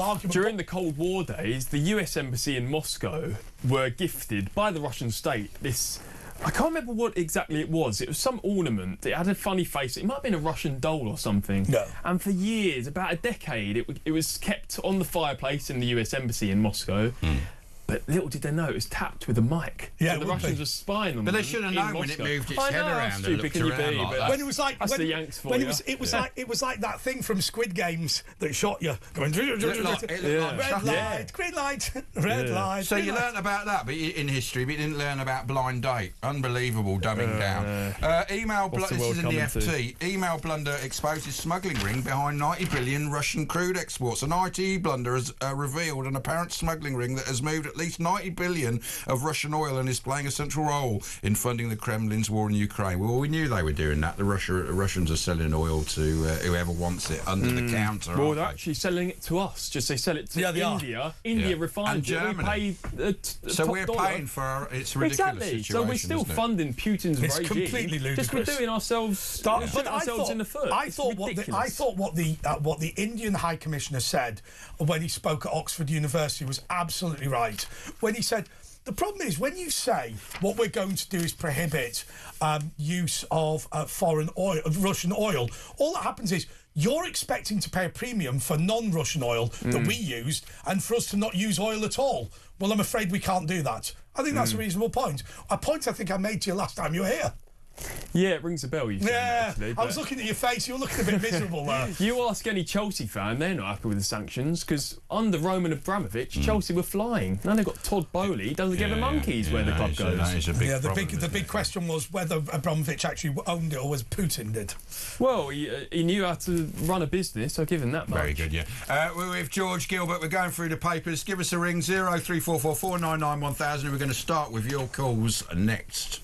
Speaker 2: argument.
Speaker 14: During the Cold War days, the US embassy in Moscow were gifted by the Russian state this. I can't remember what exactly it was. It was some ornament. It had a funny face. It might have been a Russian doll or something.
Speaker 2: No.
Speaker 14: And for years, about a decade, it was kept on the fireplace in the US embassy in Moscow. But little did they know it was tapped with a mic.
Speaker 2: Yeah,
Speaker 14: so the Russians were spying on them.
Speaker 4: But they should have known when it moved its head around and looked around like that.
Speaker 2: When it was like
Speaker 14: that's the Yanks for you.
Speaker 2: It was like that thing from Squid Games that shot you. Going red light, green light, red light.
Speaker 4: So you learnt about that, but in history, but you didn't learn about Blind Date. Unbelievable dumbing down. Email blunder. This is in the FT. Email blunder exposes smuggling ring behind 90 billion Russian crude exports. An IT blunder has revealed an apparent smuggling ring that has moved at least 90 billion of Russian oil and is playing a central role in funding the Kremlin's war in Ukraine. Well, we knew they were doing that. The Russians are selling oil to whoever wants it under the counter.
Speaker 14: Well, they're actually selling it to us. Just they sell it to India. India refines
Speaker 4: and Germany.
Speaker 14: We pay
Speaker 4: so we're paying for it's a ridiculous situation.
Speaker 14: So we're still funding Putin's regime.
Speaker 2: It's completely ludicrous.
Speaker 14: Just we're doing ourselves in the foot.
Speaker 2: I thought what the Indian High Commissioner said when he spoke at Oxford University was absolutely right. When he said, the problem is when you say what we're going to do is prohibit use of foreign oil, Russian oil, all that happens is you're expecting to pay a premium for non-Russian oil that we used and for us to not use oil at all. Well, I'm afraid we can't do that. I think that's a reasonable point. A point I think I made to you last time you were here.
Speaker 14: Yeah, it rings a bell. You saying that, actually,
Speaker 2: I was looking at your face. You're looking a bit miserable there.
Speaker 14: You ask any Chelsea fan, they're not happy with the sanctions because under Roman Abramovich, Chelsea were flying. Now they've got Todd Bowley. He doesn't give a monkeys where the club goes.
Speaker 4: That is a big problem,
Speaker 2: the big question was whether Abramovich actually owned it or was Putin did.
Speaker 14: Well, he knew how to run a business. I'll give him that much.
Speaker 4: Very good, yeah. We're with George Gilbert. We're going through the papers. Give us a ring, 03444 999 1000. We're going to start with your calls next.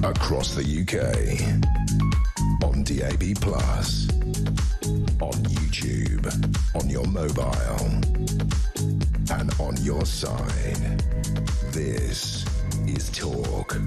Speaker 1: Across the UK, on DAB+, on YouTube, on your mobile, and on your side. This is Talk.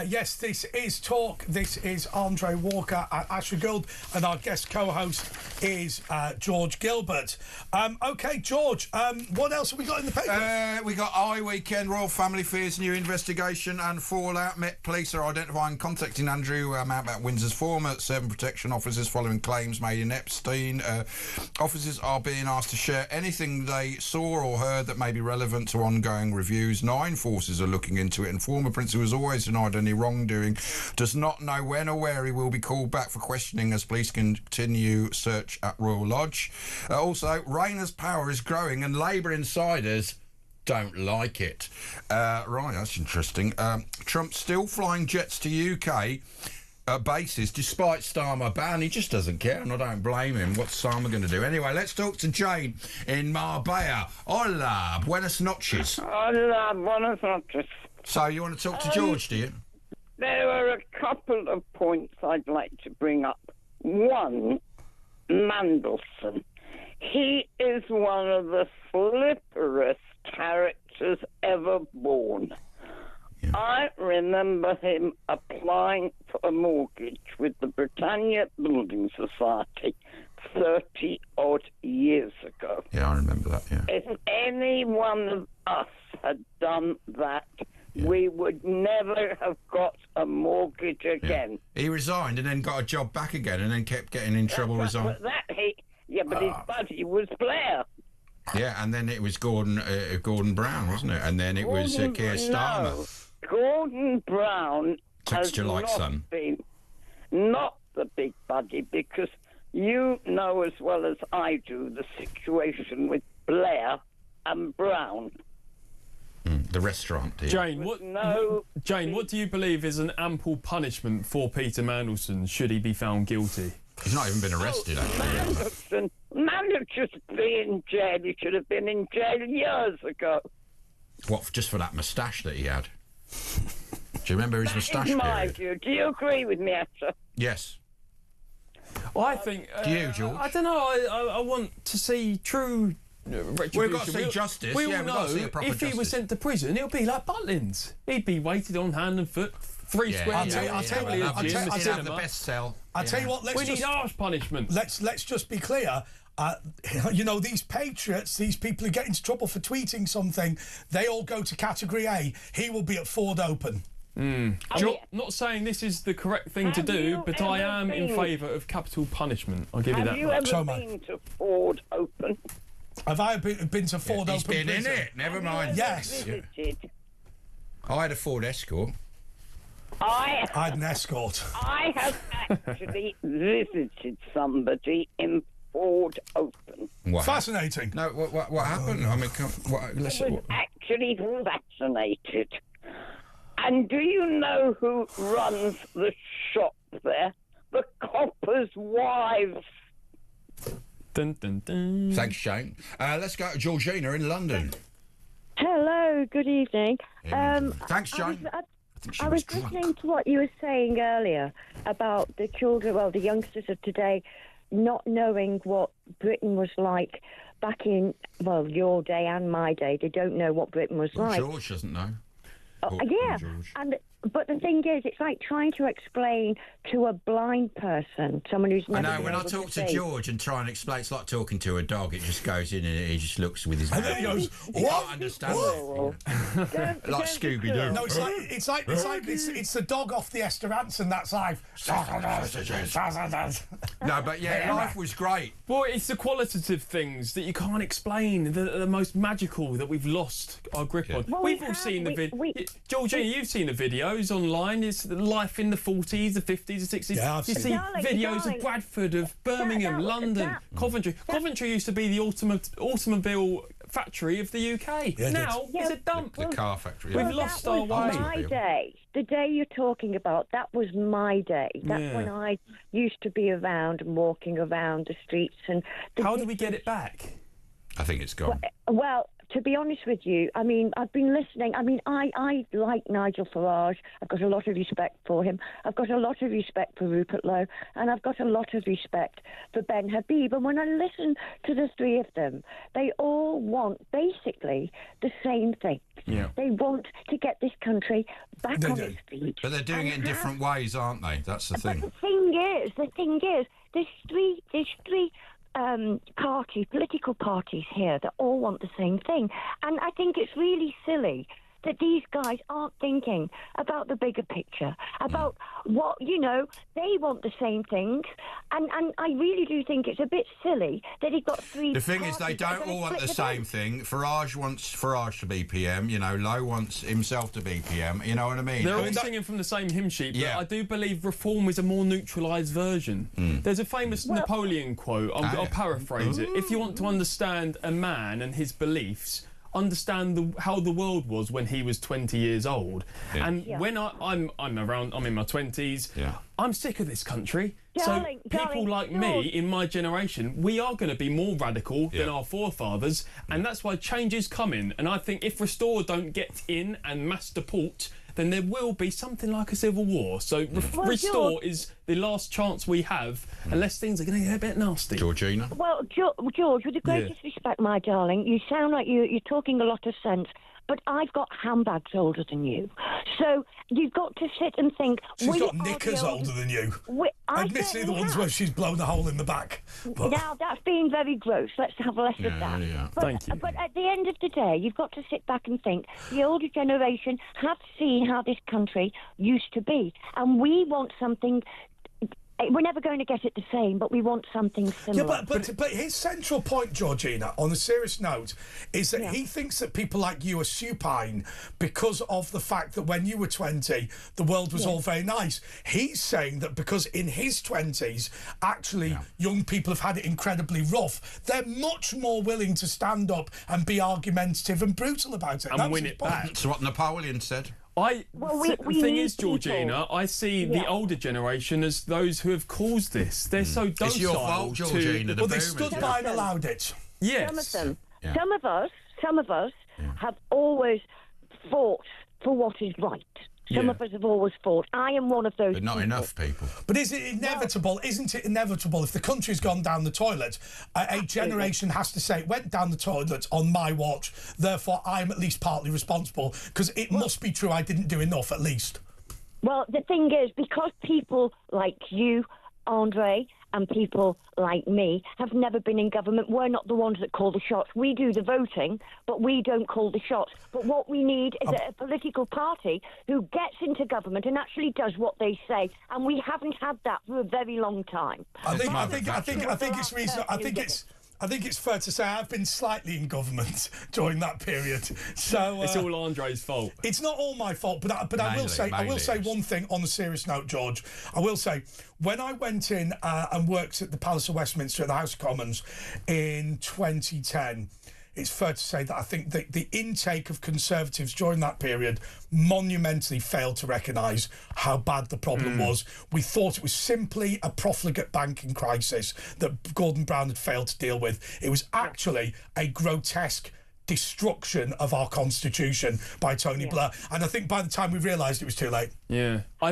Speaker 2: Yes, this is Talk. This is Andre Walker and Ashley Gould, and our guest co-host is George Gilbert. OK, George, what else have we got in the paper?
Speaker 4: We got Eye Weekend, Royal Family fears new investigation and fallout. Met police are identifying and contacting Andrew about Windsor's former servant protection officers following claims made in Epstein. Officers are being asked to share anything they saw or heard that may be relevant to ongoing reviews. 9 forces are looking into it, and former principal has always denied any wrongdoing, does not know when or where he will be called back for questioning as police continue search at Royal Lodge. Also, Rayner's power is growing and Labour insiders don't like it. Right, that's interesting. Trump's still flying jets to UK bases despite Starmer ban. He just doesn't care, and I don't blame him. What's Starmer going to do? Anyway, let's talk to Jane in Marbella. Hola, buenas noches.
Speaker 15: Hola, buenas noches.
Speaker 4: So you want to talk to George, do you?
Speaker 15: There are a couple of points I'd like to bring up. One, Mandelson. He is one of the slipperest characters ever born. Yeah. I remember him applying for a mortgage with the Britannia Building Society 30-odd years ago.
Speaker 4: Yeah, I remember that, yeah.
Speaker 15: If any one of us had done that, we would never have got a mortgage again.
Speaker 4: Yeah. He resigned and then got a job back again and then kept getting in trouble resigning.
Speaker 15: His buddy was Blair.
Speaker 4: Yeah, and then it was Gordon Brown, wasn't it? And then it was Keir Starmer.
Speaker 15: No, Gordon Brown
Speaker 4: Texture
Speaker 15: has
Speaker 4: like
Speaker 15: not
Speaker 4: sun.
Speaker 15: been not the big buddy, because you know as well as I do the situation with Blair and Brown.
Speaker 4: The restaurant deal.
Speaker 14: Jane, what do you believe is an ample punishment for Peter Mandelson should he be found guilty?
Speaker 4: He's not even been arrested, actually.
Speaker 15: Mandelson should be in jail. He should have been in jail years ago.
Speaker 4: What, just for that moustache that he had? Do you remember his moustache
Speaker 15: In my
Speaker 4: period?
Speaker 15: view, do you agree with me, Asher?
Speaker 4: Yes.
Speaker 14: Well, I think...
Speaker 4: Do you, George?
Speaker 14: I don't know. I want to see true retribution.
Speaker 4: We've got to see justice.
Speaker 14: We
Speaker 4: Yeah,
Speaker 14: all
Speaker 4: we've got to see a
Speaker 14: know
Speaker 4: proper
Speaker 14: if he was
Speaker 4: justice.
Speaker 14: sent to prison, it'll be like Butlins. He'd be weighted on hand and foot, 3 square
Speaker 2: I'll tell you what.
Speaker 14: We need harsh punishment.
Speaker 2: Let's just be clear. You know, these patriots, these people who get into trouble for tweeting something, they all go to category A. He will be at Ford Open.
Speaker 14: Not saying this is the correct thing to do, but I am in favour of capital punishment. I'll give you that.
Speaker 15: Have you ever been to Ford Open?
Speaker 2: Have I been to Ford
Speaker 4: He's
Speaker 2: Open?
Speaker 4: been in it. Never mind.
Speaker 2: Yes.
Speaker 4: I had a Ford Escort.
Speaker 2: I had an Escort.
Speaker 15: I have actually visited somebody in Ford Open.
Speaker 4: What?
Speaker 2: Fascinating.
Speaker 4: No, what happened? I mean,
Speaker 15: I was actually fascinated. And do you know who runs the shop there? The coppers' wives.
Speaker 14: Dun, dun, dun.
Speaker 4: Thanks, Shane. Let's go to Georgina in London.
Speaker 16: Hello, good evening.
Speaker 4: Thanks, Jane.
Speaker 16: I was listening to what you were saying earlier about the children, well, the youngsters of today not knowing what Britain was like back in, well, your day and my day. They don't know what Britain was like.
Speaker 4: George doesn't know.
Speaker 16: Yeah, but the thing is, it's like trying to explain to a blind person, someone who's never
Speaker 4: I know,
Speaker 16: been
Speaker 4: when I
Speaker 16: able
Speaker 4: talk to
Speaker 16: see.
Speaker 4: George and try and explain, it's like talking to a dog. It just goes in and he just looks with his mouth.
Speaker 2: And then he goes,
Speaker 4: He
Speaker 2: "What?
Speaker 4: can't understand
Speaker 2: What?"
Speaker 4: it. Like Scooby-Doo.
Speaker 2: No, it's the dog off the Esperanza that's like.
Speaker 4: No, but yeah, life was great.
Speaker 14: Well, it's the qualitative things that you can't explain, the most magical that we've lost our grip on.
Speaker 16: Well,
Speaker 14: We've all seen the video. Georgina, you've seen the videos online. It's the life in the 40s, the 50s, the 60s.
Speaker 2: Yeah, I've
Speaker 14: you
Speaker 2: seen
Speaker 14: see
Speaker 2: it.
Speaker 14: videos of Bradford, of Birmingham, London, Coventry. Coventry used to be the automobile factory of the UK.
Speaker 2: Yeah,
Speaker 14: now it's a dump.
Speaker 4: The car factory.
Speaker 14: We've lost our way.
Speaker 16: My day, the day you're talking about, that was my day. That's when I used to be around and walking around the streets. And
Speaker 14: how do we get it back?
Speaker 4: I think it's gone.
Speaker 16: Well, to be honest with you, I mean, I've been listening. I mean, I like Nigel Farage. I've got a lot of respect for him. I've got a lot of respect for Rupert Lowe. And I've got a lot of respect for Ben Habib. And when I listen to the three of them, they all want basically the same thing.
Speaker 4: Yeah.
Speaker 16: They want to get this country back on its feet.
Speaker 4: But they're doing it in different ways, aren't they? That's the thing.
Speaker 16: The thing is, there's three political parties here that all want the same thing. And I think it's really silly that these guys aren't thinking about the bigger picture, about what, they want the same things. And I really do think it's a bit silly that you've got three
Speaker 4: The thing is, they
Speaker 16: parties that are
Speaker 4: don't
Speaker 16: gonna
Speaker 4: all want
Speaker 16: split
Speaker 4: the same thing. Farage wants Farage to be PM. Lowe wants himself to be PM. You know what I mean?
Speaker 14: They're all singing from the same hymn sheet, but
Speaker 4: Yeah.
Speaker 14: I do believe reform is a more neutralised version. There's a famous Napoleon quote, I'll paraphrase it. If you want to understand a man and his beliefs, understand how the world was when he was 20 years old.
Speaker 4: Yeah.
Speaker 14: And when I'm in my 20s, I'm sick of this country.
Speaker 16: Darling,
Speaker 14: so people like me in my generation, we are going to be more radical than our forefathers, and that's why change is coming. And I think if Restore don't get in and mass deport, then there will be something like a civil war. So Restore is the last chance we have, unless things are going to get a bit nasty.
Speaker 4: Georgina?
Speaker 16: Well, George, with the greatest respect, my darling, you sound like you're talking a lot of sense, but I've got handbags older than you. So you've got to sit and think...
Speaker 2: She's got knickers older than you. Admittedly, the ones where she's blown a hole in the back. But...
Speaker 16: Now, that's being very gross. Let's have less of that.
Speaker 4: Yeah.
Speaker 14: Thank you.
Speaker 16: But at the end of the day, you've got to sit back and think the older generation have seen how this country used to be, and we want something We're never going to get it the same, but we want something similar.
Speaker 2: Yeah, but his central point, Georgina, on a serious note, is that he thinks that people like you are supine because of the fact that when you were 20, the world was all very nice. He's saying that because in his 20s, actually, young people have had it incredibly rough, they're much more willing to stand up and be argumentative and brutal about it.
Speaker 14: And win it back.
Speaker 4: That's what Napoleon said.
Speaker 14: The thing is, Georgina, I see the older generation as those who have caused this. They're so docile.
Speaker 4: It's your fault, Georgina.
Speaker 2: Well, they stood by and allowed it.
Speaker 14: Yes.
Speaker 16: Some of them. Yeah. Some of us have always fought for what is right. Some of us have always fought. I am one of those.
Speaker 4: But not enough people.
Speaker 2: But is it inevitable? Isn't it inevitable if the country's gone down the toilet? A generation has to say it went down the toilet on my watch. Therefore, I'm at least partly responsible because it must be true. I didn't do enough, at least.
Speaker 16: Well, the thing is, because people like you, Andre, and people like me have never been in government, we're not the ones that call the shots. We do the voting, but we don't call the shots. But what we need is a political party who gets into government and actually does what they say. And we haven't had that for a very long time.
Speaker 2: I think it's reasonable. I think it's fair to say I've been slightly in government during that period. So
Speaker 14: it's all Andre's fault.
Speaker 2: It's not all my fault, but I will say one thing on a serious note, George. I will say when I went in and worked at the Palace of Westminster at the House of Commons in 2010. It's fair to say that I think that the intake of Conservatives during that period monumentally failed to recognise how bad the problem was. We thought it was simply a profligate banking crisis that Gordon Brown had failed to deal with. It was actually a grotesque destruction of our constitution by Tony Blair. And I think by the time we realised it was too late.
Speaker 14: Yeah. I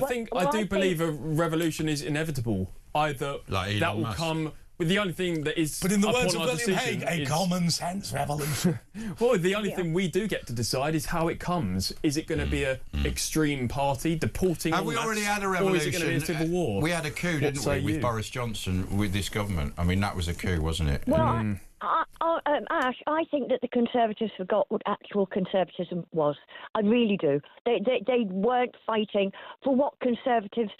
Speaker 14: do believe a revolution is inevitable. Either that will come... But the only thing that is...
Speaker 2: But in the words of William Hague, a common sense revolution.
Speaker 14: Well, the only thing we do get to decide is how it comes. Is it going to be an extreme party deporting...
Speaker 4: Have we already had a revolution?
Speaker 14: Or is it going to be a civil war?
Speaker 4: We had a coup, didn't we, with Boris Johnson, with this government? I mean, that was a coup, wasn't it?
Speaker 16: Well, Ash, I think that the Conservatives forgot what actual conservatism was. I really do. They weren't fighting for what Conservatives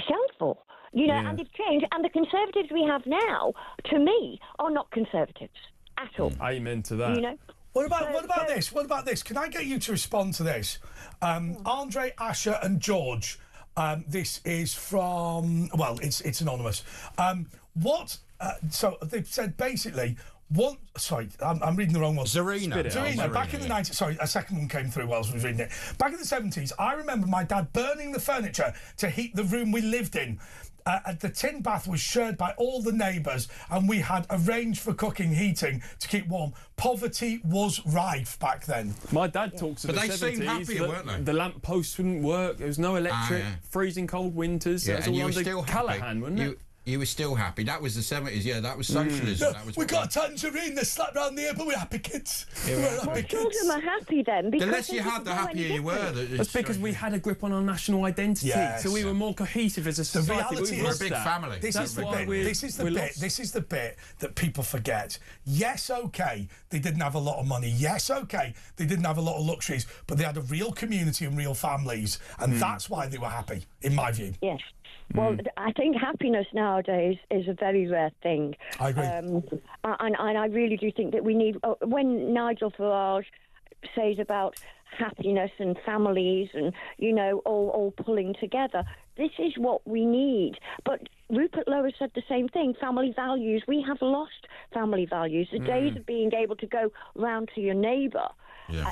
Speaker 16: stand for. You know, and they've changed. And the Conservatives we have now, to me, are not Conservatives at all.
Speaker 14: Amen to that.
Speaker 16: You know?
Speaker 2: What about this? What about this? Can I get you to respond to this? Andre, Asher and George, this is from... Well, it's anonymous. So they've said basically... Sorry, I'm reading the wrong one. Zarina. Back in the 90s... Sorry, a second one came through whilst I was reading it. Back in the 70s, I remember my dad burning the furniture to heat the room we lived in. The tin bath was shared by all the neighbours and we had a range for cooking, heating to keep warm. Poverty was rife back then.
Speaker 14: My dad talks about the 70s.
Speaker 4: But they seemed happier, weren't they?
Speaker 14: The lamp posts wouldn't work. There was no electric. Freezing cold winters.
Speaker 4: Yeah,
Speaker 14: that was
Speaker 4: and
Speaker 14: all
Speaker 4: you were
Speaker 14: under
Speaker 4: still
Speaker 14: Callaghan, wasn't it?
Speaker 4: You were still happy. That was the 70s, yeah, that was socialism. That was
Speaker 2: we got a tangerine that slapped round the ear, but we're happy kids.
Speaker 16: Children are happy then.
Speaker 4: The less you had, the happier you were.
Speaker 14: That's because we had a grip on our national identity.
Speaker 2: Yes.
Speaker 14: So we were more cohesive as a society.
Speaker 2: We're
Speaker 4: a big family.
Speaker 2: This is the bit that people forget. Yes, OK, they didn't have a lot of money. Yes, OK, they didn't have a lot of luxuries, but they had a real community and real families, and that's why they were happy, in my view.
Speaker 16: Yes. Well, I think happiness nowadays is a very rare thing.
Speaker 2: I agree.
Speaker 16: And I really do think that we need... when Nigel Farage says about happiness and families and, you know, all pulling together, this is what we need. But Rupert Lowe said the same thing, family values. We have lost family values. The days of being able to go round to your neighbour...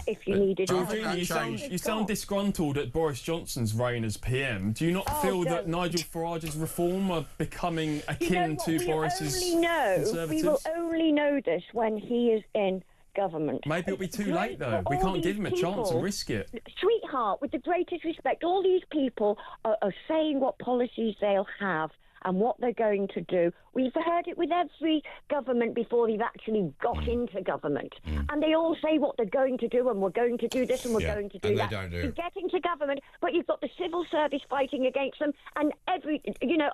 Speaker 16: if you needed
Speaker 14: Georgina, you sound disgruntled at Boris Johnson's reign as PM. Do you not feel that Nigel Farage's reform are becoming akin to Boris's Conservatives?
Speaker 16: We will only know this when he is in government.
Speaker 14: Maybe it'll be too late, though. We can't give him a chance and risk it.
Speaker 16: Sweetheart, with the greatest respect, all these people are saying what policies they'll have and what they're going to do We've heard it with every government before they've actually got into government. And they all say what they're going to do, and we're going to do this and we're going to do that.
Speaker 4: They don't do
Speaker 16: You get into government, but you've got the civil service fighting against them, and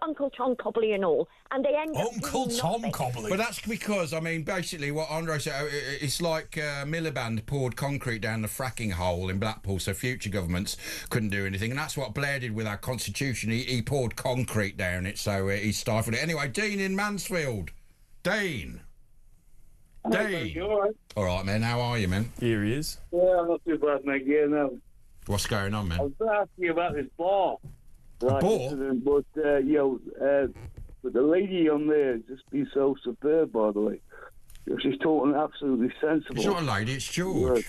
Speaker 16: Uncle Tom Cobley and all, and they end up
Speaker 2: Uncle
Speaker 16: doing
Speaker 2: Tom
Speaker 16: nothing.
Speaker 2: Cobley.
Speaker 4: But that's because, I mean, basically what Andre said, it's like Miliband poured concrete down the fracking hole in Blackpool so future governments couldn't do anything. And that's what Blair did with our constitution. He poured concrete down it, so he stifled it. Anyway, Dean in Mansfield. Dean. Dean. All right, man. How are you, man?
Speaker 14: Here he is.
Speaker 17: Yeah, I'm not too bad, mate. Yeah, no.
Speaker 4: What's going on, man?
Speaker 17: I was going to ask you about this bar.
Speaker 4: Bar?
Speaker 17: But, but the lady on there just be so superb, by the way. She's talking absolutely sensible.
Speaker 4: It's not a lady, it's George.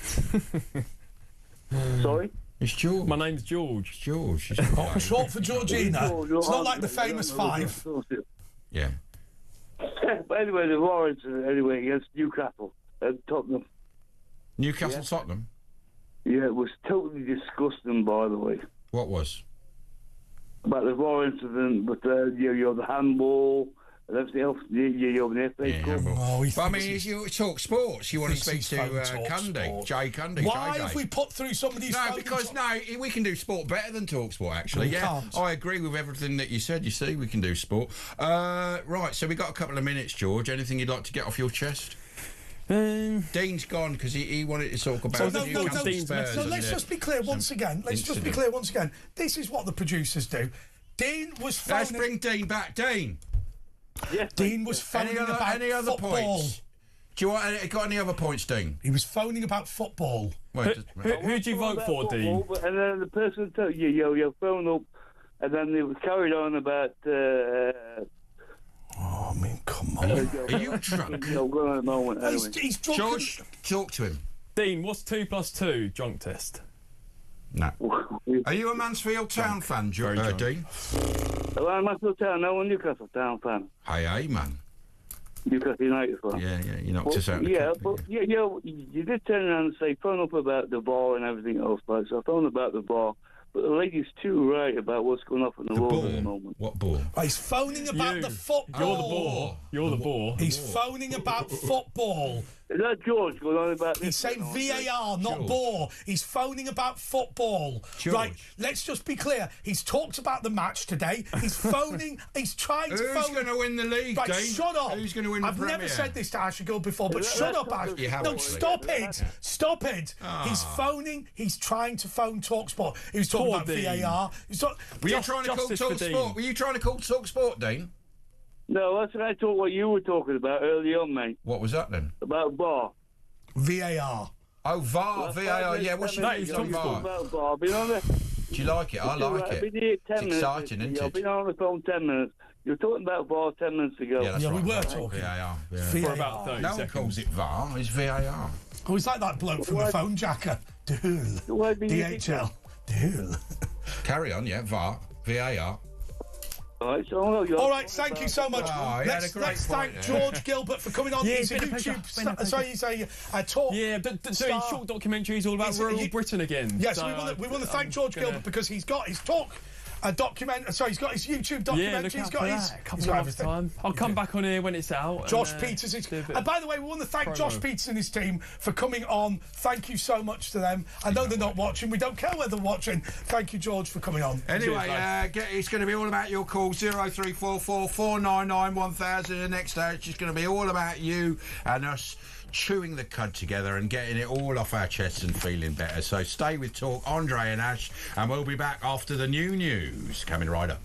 Speaker 17: Sorry?
Speaker 14: It's George. My name's George.
Speaker 4: It's George.
Speaker 2: Short for Georgina. It's not like the famous five.
Speaker 4: Yeah.
Speaker 17: But anyway, the Warrants, against Newcastle and Tottenham.
Speaker 4: Newcastle, Tottenham?
Speaker 17: Yeah, it was totally disgusting, by the way.
Speaker 4: What was?
Speaker 17: About the war incident, but the handball and everything else, the FA Cup.
Speaker 4: But I mean, you talk sports. You want to speak to Cundy, Jay Cundy.
Speaker 2: Why have we put through somebody's phone?
Speaker 4: No, because we can do sport better than talk sport. Actually, I agree with everything that you said. You see, we can do sport. Right, so we got a couple of minutes, George. Anything you'd like to get off your chest? Dean's gone because he wanted to talk about
Speaker 2: So let's just be clear once again. This is what the producers do. Dean was phoning...
Speaker 4: Let's bring Dean back. Dean.
Speaker 17: Yes,
Speaker 2: Dean was phoning about
Speaker 4: any other
Speaker 2: football.
Speaker 4: Points? Do you want got any other points, Dean?
Speaker 2: He was phoning about football.
Speaker 14: Who'd you vote for, Dean?
Speaker 17: And then the person told you phone up, and then they carried on about.
Speaker 2: I mean, come on.
Speaker 4: Are you drunk?
Speaker 17: Go on a moment. Anyway.
Speaker 2: He's drunk.
Speaker 4: George, talk to him.
Speaker 14: Dean, what's 2 + 2 drunk test?
Speaker 4: No. Are you a Mansfield Town fan, Dean?
Speaker 17: Well, I'm a Mansfield Town. No, I'm a Newcastle Town fan.
Speaker 4: Hey, man.
Speaker 17: Newcastle United fan.
Speaker 4: Yeah, you knocked us out.
Speaker 17: You did turn around and say phone up about the bar and everything else, like so. I phoned about the bar. But the lady's too right about what's going on in the world at the moment.
Speaker 4: What ball?
Speaker 2: He's phoning about the football.
Speaker 14: You're the ball.
Speaker 2: He's phoning about football.
Speaker 17: Is that George going on about this?
Speaker 2: He's saying VAR, not ball. He's phoning about football.
Speaker 4: George.
Speaker 2: Right, let's just be clear. He's talked about the match today. He's phoning, he's trying to phone...
Speaker 4: Who's going to win the league,
Speaker 2: Right,
Speaker 4: Dean?
Speaker 2: shut up.
Speaker 4: Who's going to win the
Speaker 2: I've
Speaker 4: Premier?
Speaker 2: never said this to Asher Gould before, but shut up, Ash.
Speaker 4: You have
Speaker 2: No,
Speaker 4: actually.
Speaker 2: stop it. Stop it. He's phoning, he's trying to phone TalkSport. He was talking about VAR.
Speaker 4: Were you trying to call TalkSport? Were you trying to call TalkSport, Dean?
Speaker 17: No, that's what I thought what you were talking about early on, mate.
Speaker 4: What was that then?
Speaker 17: About VAR.
Speaker 2: VAR.
Speaker 4: Oh, VAR, VAR, yeah, what's your name on VAR?
Speaker 17: I've been on the...
Speaker 4: Do you like it? I like it.
Speaker 17: I've been here 10
Speaker 4: it's
Speaker 17: minutes.
Speaker 4: exciting, isn't it?
Speaker 17: I've been on the phone 10 minutes. You were talking about VAR 10 minutes ago.
Speaker 4: Yeah, that's right.
Speaker 2: we were talking.
Speaker 4: VAR.
Speaker 14: For about 30
Speaker 4: No
Speaker 14: seconds.
Speaker 4: one calls it VAR, it's VAR.
Speaker 2: Oh, he's like that bloke from the phone jacker. DHL.
Speaker 4: Carry on, yeah, VAR, VAR.
Speaker 2: All right, thank you so much.
Speaker 4: Oh,
Speaker 2: let's thank George Gilbert for coming on.
Speaker 14: Yeah,
Speaker 2: He's a YouTube. Sorry, he's a talk.
Speaker 14: Yeah, doing short documentaries all about rural Britain again.
Speaker 2: Yes, we want to thank George Gilbert because he's got his talk. He's got his YouTube documentary. He's got everything.
Speaker 14: I'll come back on here when it's out.
Speaker 2: Josh Peters is. And by the way, we want to thank Josh Peters and his team for coming on. Thank you so much to them. I know they're not watching. We don't care whether they're watching. Thank you, George, for coming on.
Speaker 4: Anyway, it's going to be all about your call 0344 499 1000. The next day, it's just going to be all about you and us chewing the cud together and getting it all off our chests and feeling better. So stay with Talk, Andre and Ash, and we'll be back after the new news coming right up.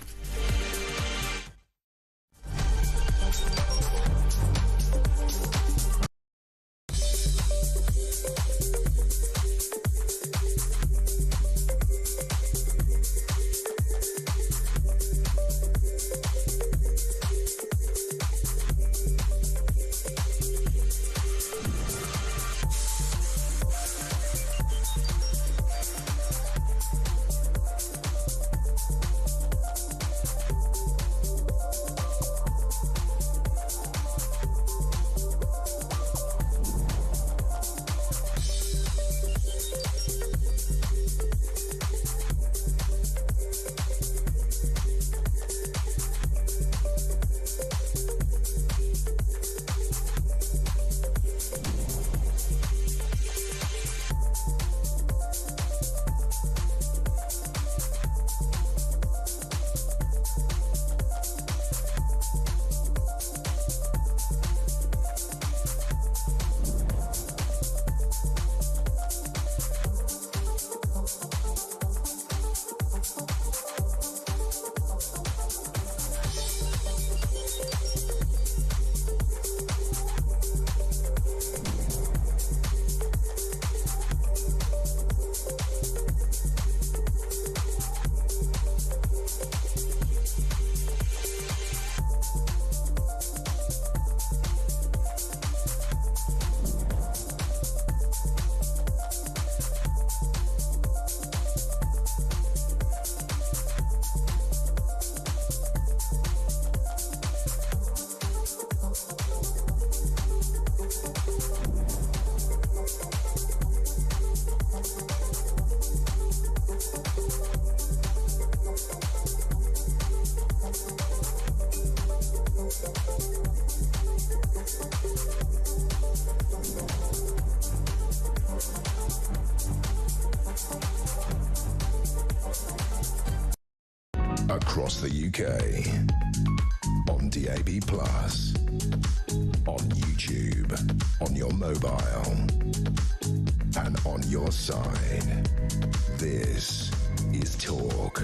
Speaker 1: across the UK. On DAB+, on YouTube, on your mobile, and on your side. This is Talk.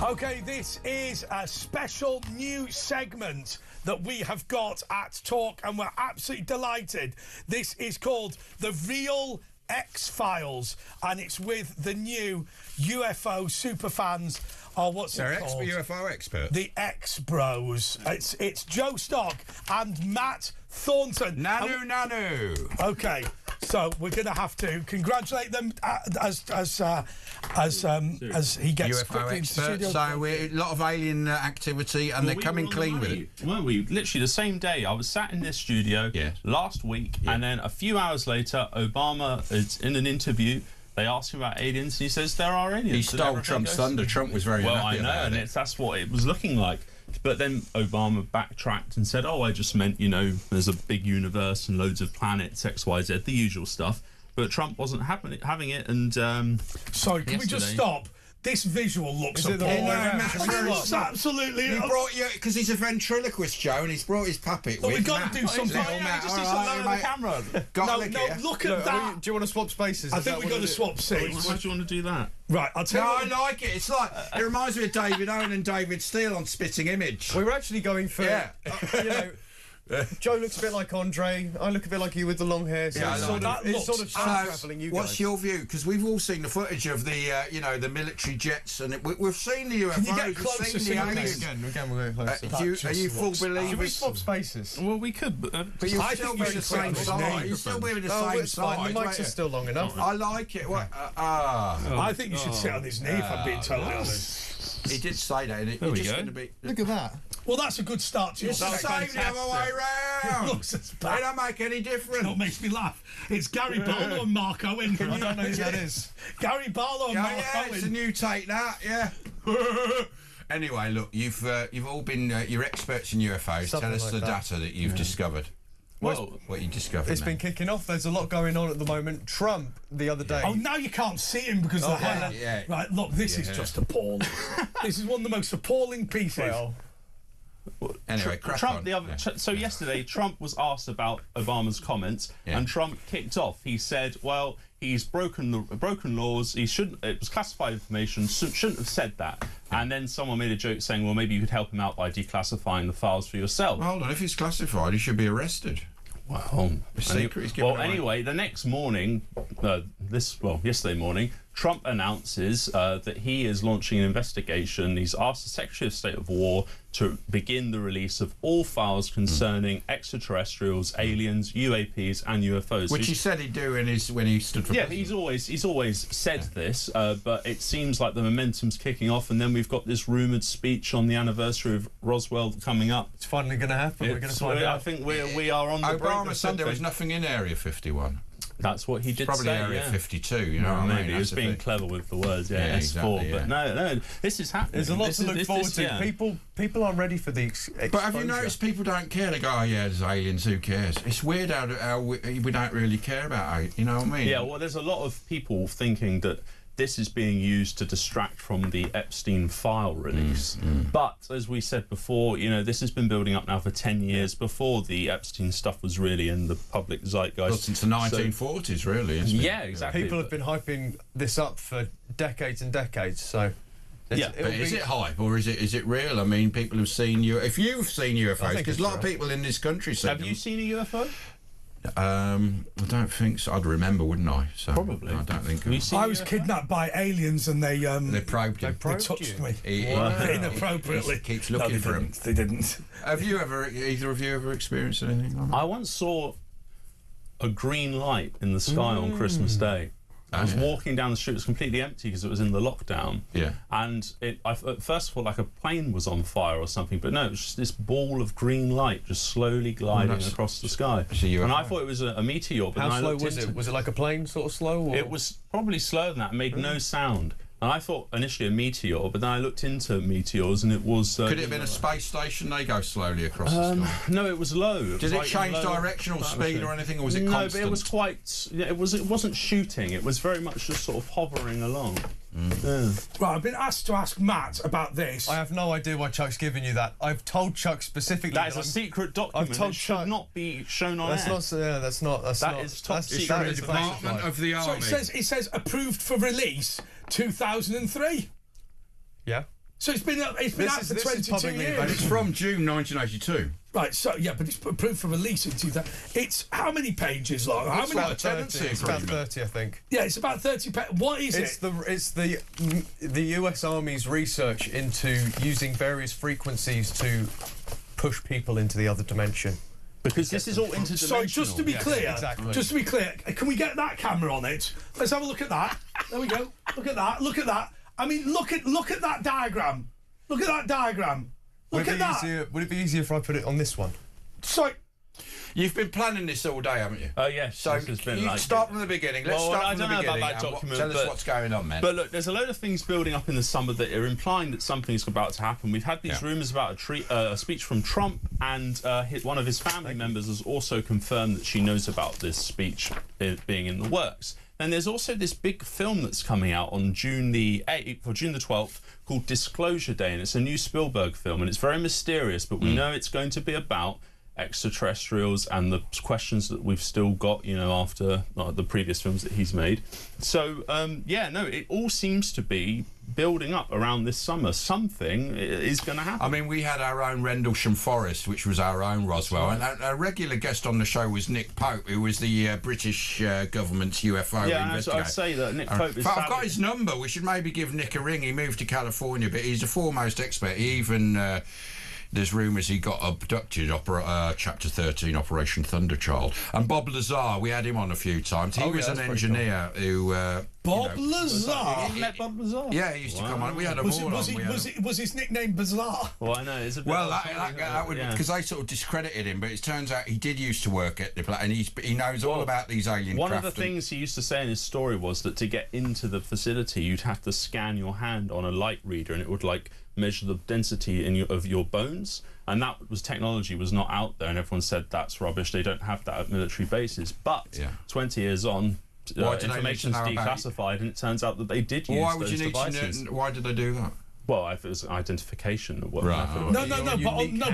Speaker 2: Okay, this is a special new segment that we have got at Talk, and we're absolutely delighted. This is called The Real X-Files, and it's with the new UFO superfans. Or what's it called?
Speaker 4: UFO expert.
Speaker 2: The X-Bros. It's Joe Stock and Matt Thornton.
Speaker 4: Nanu.
Speaker 2: Okay, so we're going to have to congratulate them as he gets
Speaker 4: UFO expert. So we're a lot of alien activity, and they're coming clean with it.
Speaker 18: Weren't we? Literally the same day. I was sat in this studio last week, and then a few hours later, Obama is in an interview. They asked him about aliens, and he says there are aliens.
Speaker 4: He stole Trump's thunder. Trump was very happy about it.
Speaker 18: That's what it was looking like. But then Obama backtracked and said, "Oh, I just meant, there's a big universe and loads of planets, X, Y, Z, the usual stuff." But Trump wasn't having it, and
Speaker 2: sorry, can we just stop? This visual looks appalling. Absolutely.
Speaker 4: You brought because he's a ventriloquist, Joe, and he's brought his puppet.
Speaker 2: But we've got to do something.
Speaker 18: Just need to lower the camera.
Speaker 2: Look at that.
Speaker 14: Do you want to swap spaces?
Speaker 2: I think we've got to swap seats.
Speaker 18: Why do you want to do that?
Speaker 2: Right, I'll tell you.
Speaker 4: I like it. It's like it reminds me of David Owen and David Steele on Spitting Image.
Speaker 14: We were actually going for, Joe looks a bit like Andre. I look a bit like you with the long hair. So it's sort of travelling you guys.
Speaker 4: What's your view? Because we've all seen the footage of the, the military jets, and we've seen the UFOs.
Speaker 2: Can you get closer?
Speaker 4: We've seen the aliens.
Speaker 14: Again, we're going closer.
Speaker 4: Are you full believers?
Speaker 14: Should we swap spaces?
Speaker 18: Well, we could, but
Speaker 4: you'll still be the same size. You'll still be the same size.
Speaker 14: The mics are still long enough.
Speaker 4: I like it.
Speaker 2: I think you should sit on his knee, if I'm being totally honest.
Speaker 4: He did say that.
Speaker 18: There we go.
Speaker 14: Look at that.
Speaker 2: Well, that's a good start to your
Speaker 4: It's the same the other way round.
Speaker 2: It looks as bad.
Speaker 4: They don't make any difference.
Speaker 2: It makes me laugh. It's Gary Barlow and Mark Owen.
Speaker 14: I don't know who that is.
Speaker 2: Gary Barlow and Mark Owen.
Speaker 4: It's a new take, that, yeah. Anyway, look, you've all been you're experts in UFOs.
Speaker 14: Something
Speaker 4: Tell us
Speaker 14: like
Speaker 4: the
Speaker 14: that.
Speaker 4: data that you've discovered.
Speaker 14: Well,
Speaker 4: what you discovered.
Speaker 14: It's been kicking off. There's a lot going on at the moment. Trump the other day.
Speaker 2: Oh, now you can't see him because of the hair.
Speaker 4: Yeah.
Speaker 2: Right, look, this is just appalling. This is one of the most appalling pieces.
Speaker 4: Anyway,
Speaker 18: Trump. So yesterday, Trump was asked about Obama's comments, and Trump kicked off. He said, "Well, he's broken laws. He shouldn't. It was classified information. Shouldn't have said that." And then someone made a joke saying, "Well, maybe you could help him out by declassifying the files for yourself."
Speaker 4: Well, hold on. If he's classified, he should be arrested.
Speaker 18: Well,
Speaker 4: anyway,
Speaker 18: the next morning, yesterday morning, Trump announces that he is launching an investigation. He's asked the Secretary of State of War to begin the release of all files concerning extraterrestrials, aliens, UAPs, and UFOs.
Speaker 4: Which he said he'd do when he stood for president.
Speaker 18: he's always said this, but it seems like the momentum's kicking off, and then we've got this rumoured speech on the anniversary of Roswell coming up.
Speaker 14: It's finally going to happen. We're going to find out.
Speaker 18: I think we are on the brink of
Speaker 4: Obama said
Speaker 18: something.
Speaker 4: there was nothing in Area 51.
Speaker 18: That's what he did
Speaker 4: probably
Speaker 18: say.
Speaker 4: Area 52, you know what I mean?
Speaker 18: Maybe he was being clever with the words, S4.
Speaker 4: Exactly,
Speaker 18: but no, this is happening.
Speaker 14: There's a lot to look forward to. People are ready for the exposure.
Speaker 4: But have you noticed people don't care? They go, "Oh yeah, there's aliens. Who cares?" It's weird how we don't really care about aliens. You know what I mean?
Speaker 18: Yeah. Well, there's a lot of people thinking that this is being used to distract from the Epstein file release. But as we said before, this has been building up now for 10 years before the Epstein stuff was really in the public zeitgeist.
Speaker 4: Well, since the 1940s, really.
Speaker 18: Yeah, exactly.
Speaker 14: People have been hyping this up for decades and decades. So.
Speaker 4: But is it hype or is it real? I mean, people have seen you. If you've seen UFOs, because a lot of people in this country see them.
Speaker 18: Have you seen a UFO?
Speaker 4: I don't think so. I'd remember, wouldn't I? So
Speaker 18: probably.
Speaker 4: I don't think.
Speaker 2: I was kidnapped by aliens, and they
Speaker 4: probed him.
Speaker 2: They touched me
Speaker 4: inappropriately. He keeps looking for him.
Speaker 2: They didn't.
Speaker 4: Have you either of you ever experienced anything like that?
Speaker 18: I once saw a green light in the sky on Christmas Day. I was walking down the street. It was completely empty because it was in the lockdown.
Speaker 4: Yeah.
Speaker 18: And I at first thought like a plane was on fire or something, but no, it was just this ball of green light just slowly gliding across the sky. And I thought it was a meteor. But
Speaker 14: how slow was it? Was it like a plane, sort of slow? Or?
Speaker 18: It was probably slower than that. It made no sound. And I thought initially a meteor, but then I looked into meteors and it was...
Speaker 4: Could it have been a space station? They go slowly across the sky.
Speaker 18: No, it was low.
Speaker 4: Did it change directional speed or anything, or was it constant?
Speaker 18: No, but it was quite... It wasn't shooting. It was very much just sort of hovering along. Yeah.
Speaker 2: Right, I've been asked to ask Matt about this.
Speaker 19: I have no idea why Chuck's giving you that. I've told Chuck specifically
Speaker 18: that is a secret document.
Speaker 19: I've told
Speaker 18: it should not be shown on air.
Speaker 19: That's not.
Speaker 18: That is top secret.
Speaker 4: Department of the Army.
Speaker 2: So it says approved for release 2003.
Speaker 19: Yeah.
Speaker 2: So it's been out for 22 years.
Speaker 4: And it's from June 1982.
Speaker 2: Right, so yeah, but it's approved for release in 2000. It's how many pages long? How
Speaker 19: It's
Speaker 2: many?
Speaker 19: about 30. It's about 30, I think.
Speaker 2: Yeah, it's about 30 pages. What is it?
Speaker 19: It's the US Army's research into using various frequencies to push people into the other dimension.
Speaker 18: Because this is all interdimensional.
Speaker 2: Sorry, just to be clear,
Speaker 19: exactly.
Speaker 2: just to be clear, can we get that camera on it? Let's have a look at that. There we go. Look at that. Look at that. I mean, look at that diagram. Look at that diagram. Look at that.
Speaker 19: Would it be easier if I put it on this one?
Speaker 2: Sorry.
Speaker 4: You've been planning this all day, haven't you?
Speaker 18: Oh, yes.
Speaker 4: So
Speaker 18: this has been
Speaker 4: you start from the beginning. Let's start from the beginning.
Speaker 18: About that document,
Speaker 4: tell us what's going on, man.
Speaker 18: But look, there's a load of things building up in the summer that are implying that something's about to happen. We've had these rumours about a speech from Trump, and one of his family members has also confirmed that she knows about this speech being in the works. And there's also this big film that's coming out on June the 8th or June the 12th called Disclosure Day, and it's a new Spielberg film, and it's very mysterious, but we know it's going to be about extraterrestrials and the questions that we've still got, you know, after the previous films that he's made. So, it all seems to be building up around this summer. Something is going to happen.
Speaker 4: I mean, we had our own Rendlesham Forest, which was our own Roswell, and a regular guest on the show was Nick Pope, who was the British government's UFO investigator.
Speaker 18: I'd say that Nick Pope is...
Speaker 4: I've got his number. We should maybe give Nick a ring. He moved to California, but he's the foremost expert. He even... there's rumours he got abducted, Chapter 13, Operation Thunderchild. And Bob Lazar, we had him on a few times. He was an engineer who...
Speaker 2: Bob Lazar?
Speaker 18: You met Bob Lazar?
Speaker 4: Yeah, he used to come on. We had him all on.
Speaker 2: Was his nickname Bizarre?
Speaker 18: Well, I know. It's a bit
Speaker 4: that would... Because they sort of discredited him, but it turns out he did used to work at the... And he knows all about these alien craft.
Speaker 18: One of the things he used to say in his story was that to get into the facility, you'd have to scan your hand on a light reader, and it would, like, measure the density of your bones, and that technology was not out there, and everyone said that's rubbish, they don't have that at military bases. But 20 years on, information's declassified, and it turns out that they did use those devices.
Speaker 4: Why did they do that?
Speaker 18: Well, if it was identification of what method.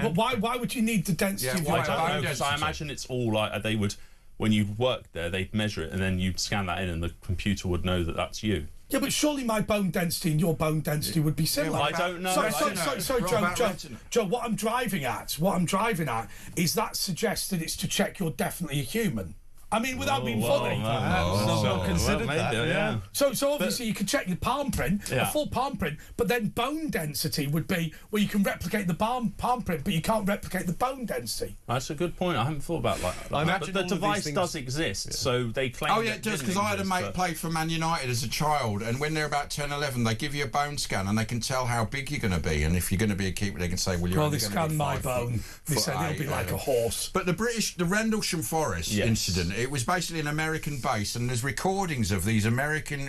Speaker 2: But why would you need the density of your
Speaker 18: I don't know, because I imagine it's all like they would, when you worked there, they'd measure it and then you'd scan that in and the computer would know that that's you.
Speaker 2: Yeah, but surely my bone density and your bone density would be similar.
Speaker 18: I don't know.
Speaker 2: Sorry, Joe, what I'm driving at is that suggests that it's to check you're definitely a human. I mean, without being funny.
Speaker 19: Considered that.
Speaker 18: Yeah.
Speaker 2: So obviously you can check your palm print, a full palm print, but then bone density would be where you can replicate the palm print, but you can't replicate the bone density.
Speaker 18: That's a good point. I haven't thought about that. But the device does exist, so they claim.
Speaker 4: Oh yeah, it does. Because I had a mate play for Man United as a child, and when they're about 10, 11, they give you a bone scan, and they can tell how big you're going to be, and if you're going to be a keeper, they can say, well, you're only going to be 5
Speaker 2: foot. Well, they scanned my bone. They said it'll be like a horse.
Speaker 4: But the Rendlesham Forest incident. It was basically an American base, and there's recordings of these American,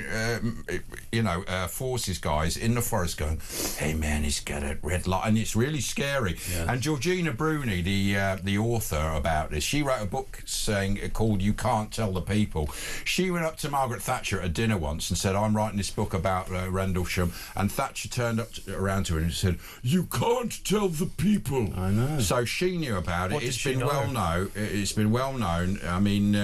Speaker 4: forces guys in the forest going, "Hey man, he's got a red light," and it's really scary. Yeah. And Georgina Bruni, the author about this, she wrote a book called "You Can't Tell the People." She went up to Margaret Thatcher at a dinner once and said, "I'm writing this book about Rendlesham," and Thatcher turned around to her and said, "You can't tell the people."
Speaker 18: I know.
Speaker 4: So she knew about it. It's been well known. I mean,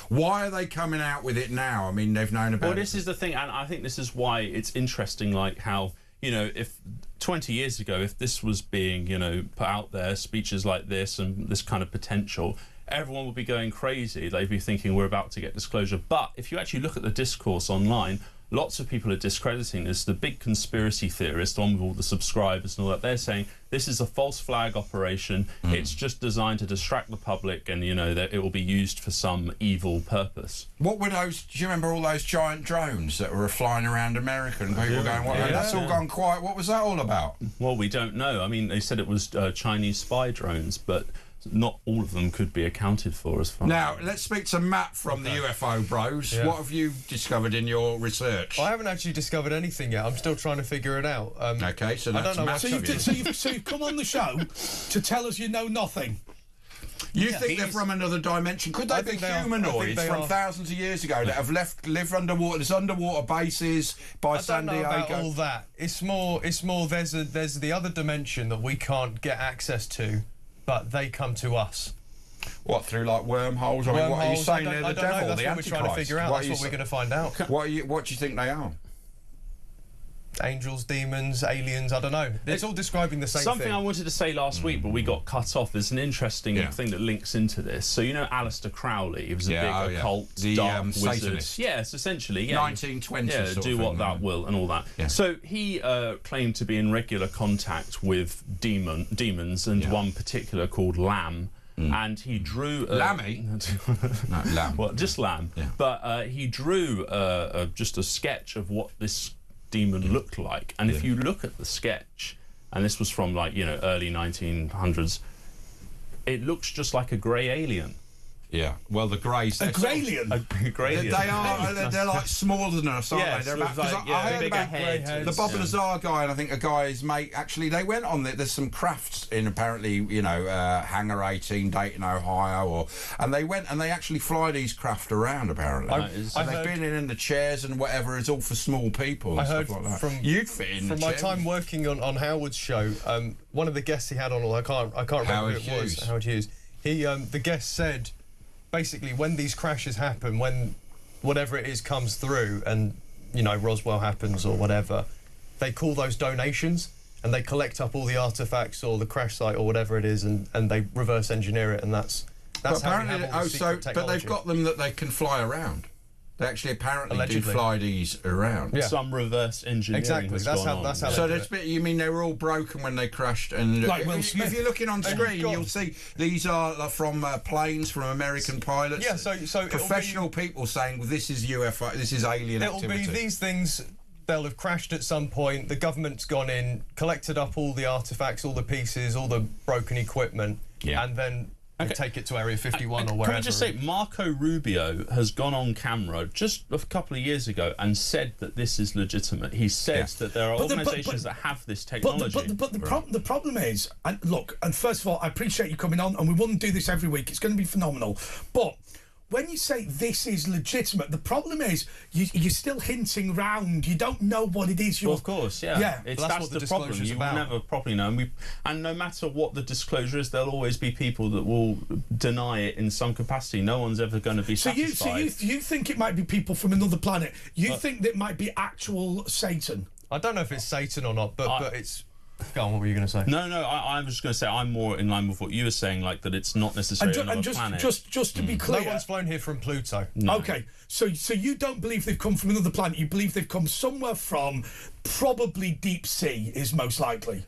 Speaker 4: why are they coming out with it now? I mean, they've known about it.
Speaker 18: Well, this is the thing, and I think this is why it's interesting, like how, you know, if 20 years ago, if this was being, you know, put out there, speeches like this and this kind of potential, everyone would be going crazy. They'd be thinking we're about to get disclosure. But if you actually look at the discourse online, lots of people are discrediting this. The big conspiracy theorists, the one with all the subscribers and all that, they're saying this is a false flag operation. It's just designed to distract the public, and, you know, that it will be used for some evil purpose.
Speaker 4: What were those? Do you remember all those giant drones that were flying around America and people going, that's all gone quiet? What was that all about?
Speaker 18: Well, we don't know. I mean, they said it was Chinese spy drones, but not all of them could be accounted for as far.
Speaker 4: Now, let's speak to Matt from the UFO Bros.
Speaker 19: Yeah.
Speaker 4: What have you discovered in your research?
Speaker 19: I haven't actually discovered anything yet. I'm still trying to figure it out.
Speaker 4: Okay, so that's Matt.
Speaker 2: So you've come on the show to tell us you know nothing.
Speaker 4: You think they're from another dimension? Could they be humanoids from thousands of years ago that have lived underwater? There's underwater bases by San Diego.
Speaker 19: I don't know about all that. It's more. There's the other dimension that we can't get access to, but they come to us.
Speaker 4: What, through like wormholes? I mean, what are you saying? They're the devil,
Speaker 19: That's
Speaker 4: the
Speaker 19: what we're trying to figure out. That's what we're going to find out.
Speaker 4: What do you think they are?
Speaker 19: Angels, demons, aliens, I don't know. It's all describing the same thing.
Speaker 18: Something I wanted to say last week, but we got cut off. There's an interesting thing that links into this. So, you know Aleister Crowley? He was a big occult, dark wizard.
Speaker 4: Satanist.
Speaker 18: Yes, essentially.
Speaker 4: 1920s.
Speaker 18: Yeah, do what that will and all that.
Speaker 4: Yeah.
Speaker 18: So he claimed to be in regular contact with demons, and one particular called Lamb. And he drew...
Speaker 4: Lammy? No, Lamb.
Speaker 18: Well, just Lamb.
Speaker 4: Yeah.
Speaker 18: But he drew just a sketch of what this demon looked like, and if you look at the sketch, and this was from like early 1900s, it looks just like a grey alien.
Speaker 4: Yeah, well, the greys...
Speaker 2: A grey-alien?
Speaker 18: A grey-alien.
Speaker 4: They are, they're like smaller than us, aren't
Speaker 18: yes,
Speaker 4: they? They're about,
Speaker 18: like,
Speaker 4: I heard
Speaker 18: bigger
Speaker 4: about
Speaker 18: heads.
Speaker 4: the Bob Lazar guy, and I think a guy's mate, actually, they went on, there's some crafts in apparently, Hangar 18, Dayton, Ohio, and they went and they actually fly these craft around, apparently. They've been in the chairs and whatever, it's all for small people and stuff like that. You'd fit in
Speaker 19: from
Speaker 4: the
Speaker 19: my
Speaker 4: chair.
Speaker 19: time working on Howard's show, one of the guests he had on, I can't remember who it was, Howard Hughes. The guest said, basically, when these crashes happen, when whatever it is comes through, and Roswell happens or whatever, they call those donations, and they collect up all the artifacts or the crash site or whatever it is, and they reverse engineer it, and that's
Speaker 4: but
Speaker 19: how
Speaker 4: apparently,
Speaker 19: we have all the secret technology.
Speaker 4: but they've got them that they can fly around. They actually apparently
Speaker 19: Allegedly.
Speaker 4: do fly these around.
Speaker 19: Yeah.
Speaker 18: Some reverse engineering
Speaker 19: Exactly.
Speaker 18: has
Speaker 19: That's
Speaker 18: gone
Speaker 19: how.
Speaker 18: on.
Speaker 19: That's how.
Speaker 4: So
Speaker 19: they do it.
Speaker 4: you mean they were all broken when they crashed? And
Speaker 2: Like Will
Speaker 4: if
Speaker 2: Smith.
Speaker 4: you're looking on screen, you'll see these are from planes from American pilots.
Speaker 19: Yeah. So
Speaker 4: professional people saying this is UFO, this is alien activity.
Speaker 19: It'll be these things. They'll have crashed at some point. The government's gone in, collected up all the artifacts, all the pieces, all the broken equipment, and then they take it to Area 51 or wherever.
Speaker 18: Can we just say, Marco Rubio has gone on camera just a couple of years ago and said that this is legitimate. He said that there are organisations that have this technology.
Speaker 2: But the problem is, and look, and first of all, I appreciate you coming on, and we wouldn't do this every week. It's going to be phenomenal. But when you say this is legitimate, the problem is you're still hinting round. You don't know what it is.
Speaker 18: Well, of course, yeah. That's
Speaker 19: what
Speaker 18: the problem. You will never properly know. And no matter what the disclosure is, there'll always be people that will deny it in some capacity. No one's ever going to be satisfied.
Speaker 2: So you think it might be people from another planet? You think that might be actual Satan?
Speaker 19: I don't know if it's Satan or not, but it's... Go on, what were you going to say?
Speaker 18: No, I was just going to say I'm more in line with what you were saying, like that it's not necessarily another planet.
Speaker 2: Just to be clear,
Speaker 19: no one's flown here from Pluto.
Speaker 18: No.
Speaker 2: Okay, so you don't believe they've come from another planet. You believe they've come somewhere from probably deep sea is most likely.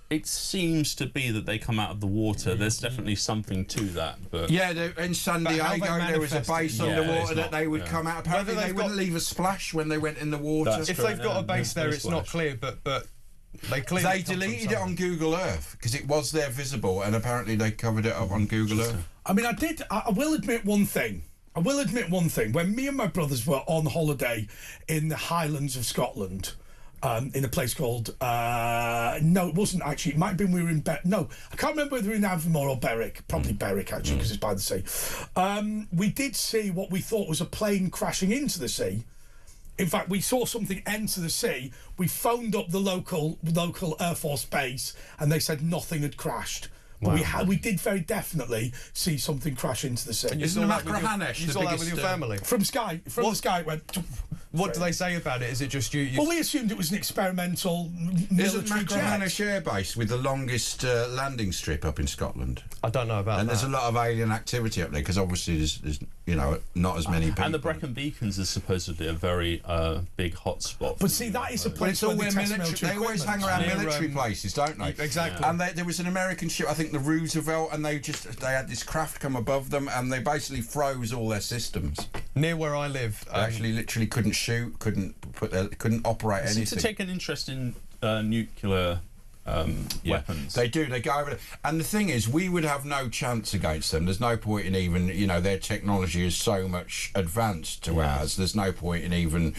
Speaker 18: It seems to be that they come out of the water. There's definitely something to that. But
Speaker 4: yeah, in San Diego there was a base underwater that they would come out. Apparently they wouldn't leave a splash when they went in the water.
Speaker 19: If they've got a base there, it's not clear, but they
Speaker 4: deleted it on Google Earth because it was there visible, and apparently they covered it up on Google Earth.
Speaker 2: I mean, I will admit one thing. When me and my brothers were on holiday in the Highlands of Scotland, in a place called... no, it wasn't actually. It might have been we were in... No, I can't remember whether we were in Avonmore or Berwick. Probably Berwick, actually, because it's by the sea. We did see what we thought was a plane crashing into the sea. In fact, we saw something enter the sea. We phoned up the local Air Force base, and they said nothing had crashed. But we did very definitely see something crash into the sea.
Speaker 19: And you saw that with your family?
Speaker 2: From the sky, it went...
Speaker 19: What do they say about it? Is it just you?
Speaker 2: Well, we assumed it was an experimental
Speaker 4: Isn't
Speaker 2: military jet.
Speaker 4: Macrahanish Air Base with the longest landing strip up in Scotland?
Speaker 19: I don't know about that.
Speaker 4: And there's a lot of alien activity up there because obviously there's not as many people.
Speaker 18: And the Brecon Beacons is supposedly a very big hotspot.
Speaker 2: But see, that is a place where
Speaker 4: they always hang around military places, don't they?
Speaker 19: Exactly.
Speaker 4: And there was an American ship, I think the Roosevelt, and they had this craft come above them, and they basically froze all their systems.
Speaker 19: Near where I live,
Speaker 4: they actually literally couldn't shoot, couldn't operate anything.
Speaker 18: To take an interest in nuclear weapons.
Speaker 4: They do. They go over, and the thing is, we would have no chance against them. There's no point in even, their technology is so much advanced to ours. There's no point in even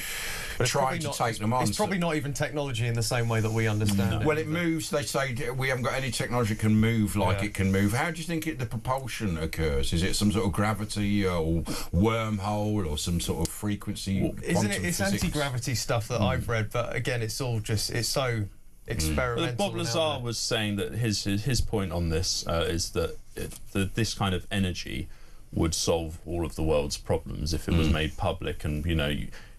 Speaker 4: trying to take them on.
Speaker 19: It's probably not even technology in the same way that we understand it.
Speaker 4: Well, it moves. They say we haven't got any technology that can move like it can move. How do you think the propulsion occurs? Is it some sort of gravity or wormhole or some sort of frequency?
Speaker 19: Isn't it? It's anti-gravity stuff that I've read, but again, it's all just so experimental.
Speaker 18: Bob Lazar was saying that his point on this is that this kind of energy would solve all of the world's problems if it was made public, and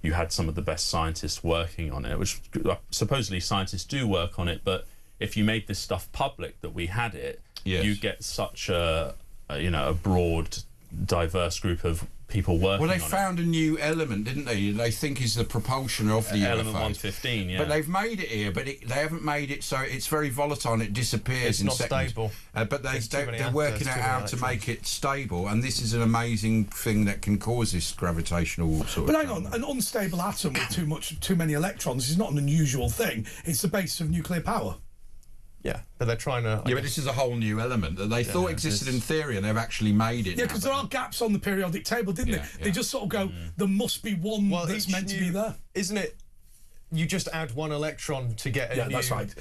Speaker 18: you had some of the best scientists working on it, which supposedly scientists do work on it, but if you made this stuff public that we had it, you get such a broad, diverse group of people working on it.
Speaker 4: Well, they found a new element, didn't they? They think is the propulsion of the
Speaker 18: element
Speaker 4: UFO.
Speaker 18: 115, yeah.
Speaker 4: But they've made it here, but they haven't made it so it's very volatile and it disappears
Speaker 19: It's
Speaker 4: in
Speaker 19: not
Speaker 4: seconds.
Speaker 19: stable.
Speaker 4: But they're working out how to make it stable, and this is an amazing thing that can cause this gravitational sort of...
Speaker 2: But hang on, an unstable atom with too many electrons is not an unusual thing. It's the basis of nuclear power.
Speaker 19: Yeah, but they're trying to...
Speaker 4: but this is a whole new element that they thought existed in theory, and they've actually made it.
Speaker 2: Yeah, because there are gaps on the periodic table, didn't they? They just sort of go, there must be one that's meant to be there.
Speaker 19: Isn't it? You just add one electron to get a new...
Speaker 2: that's right.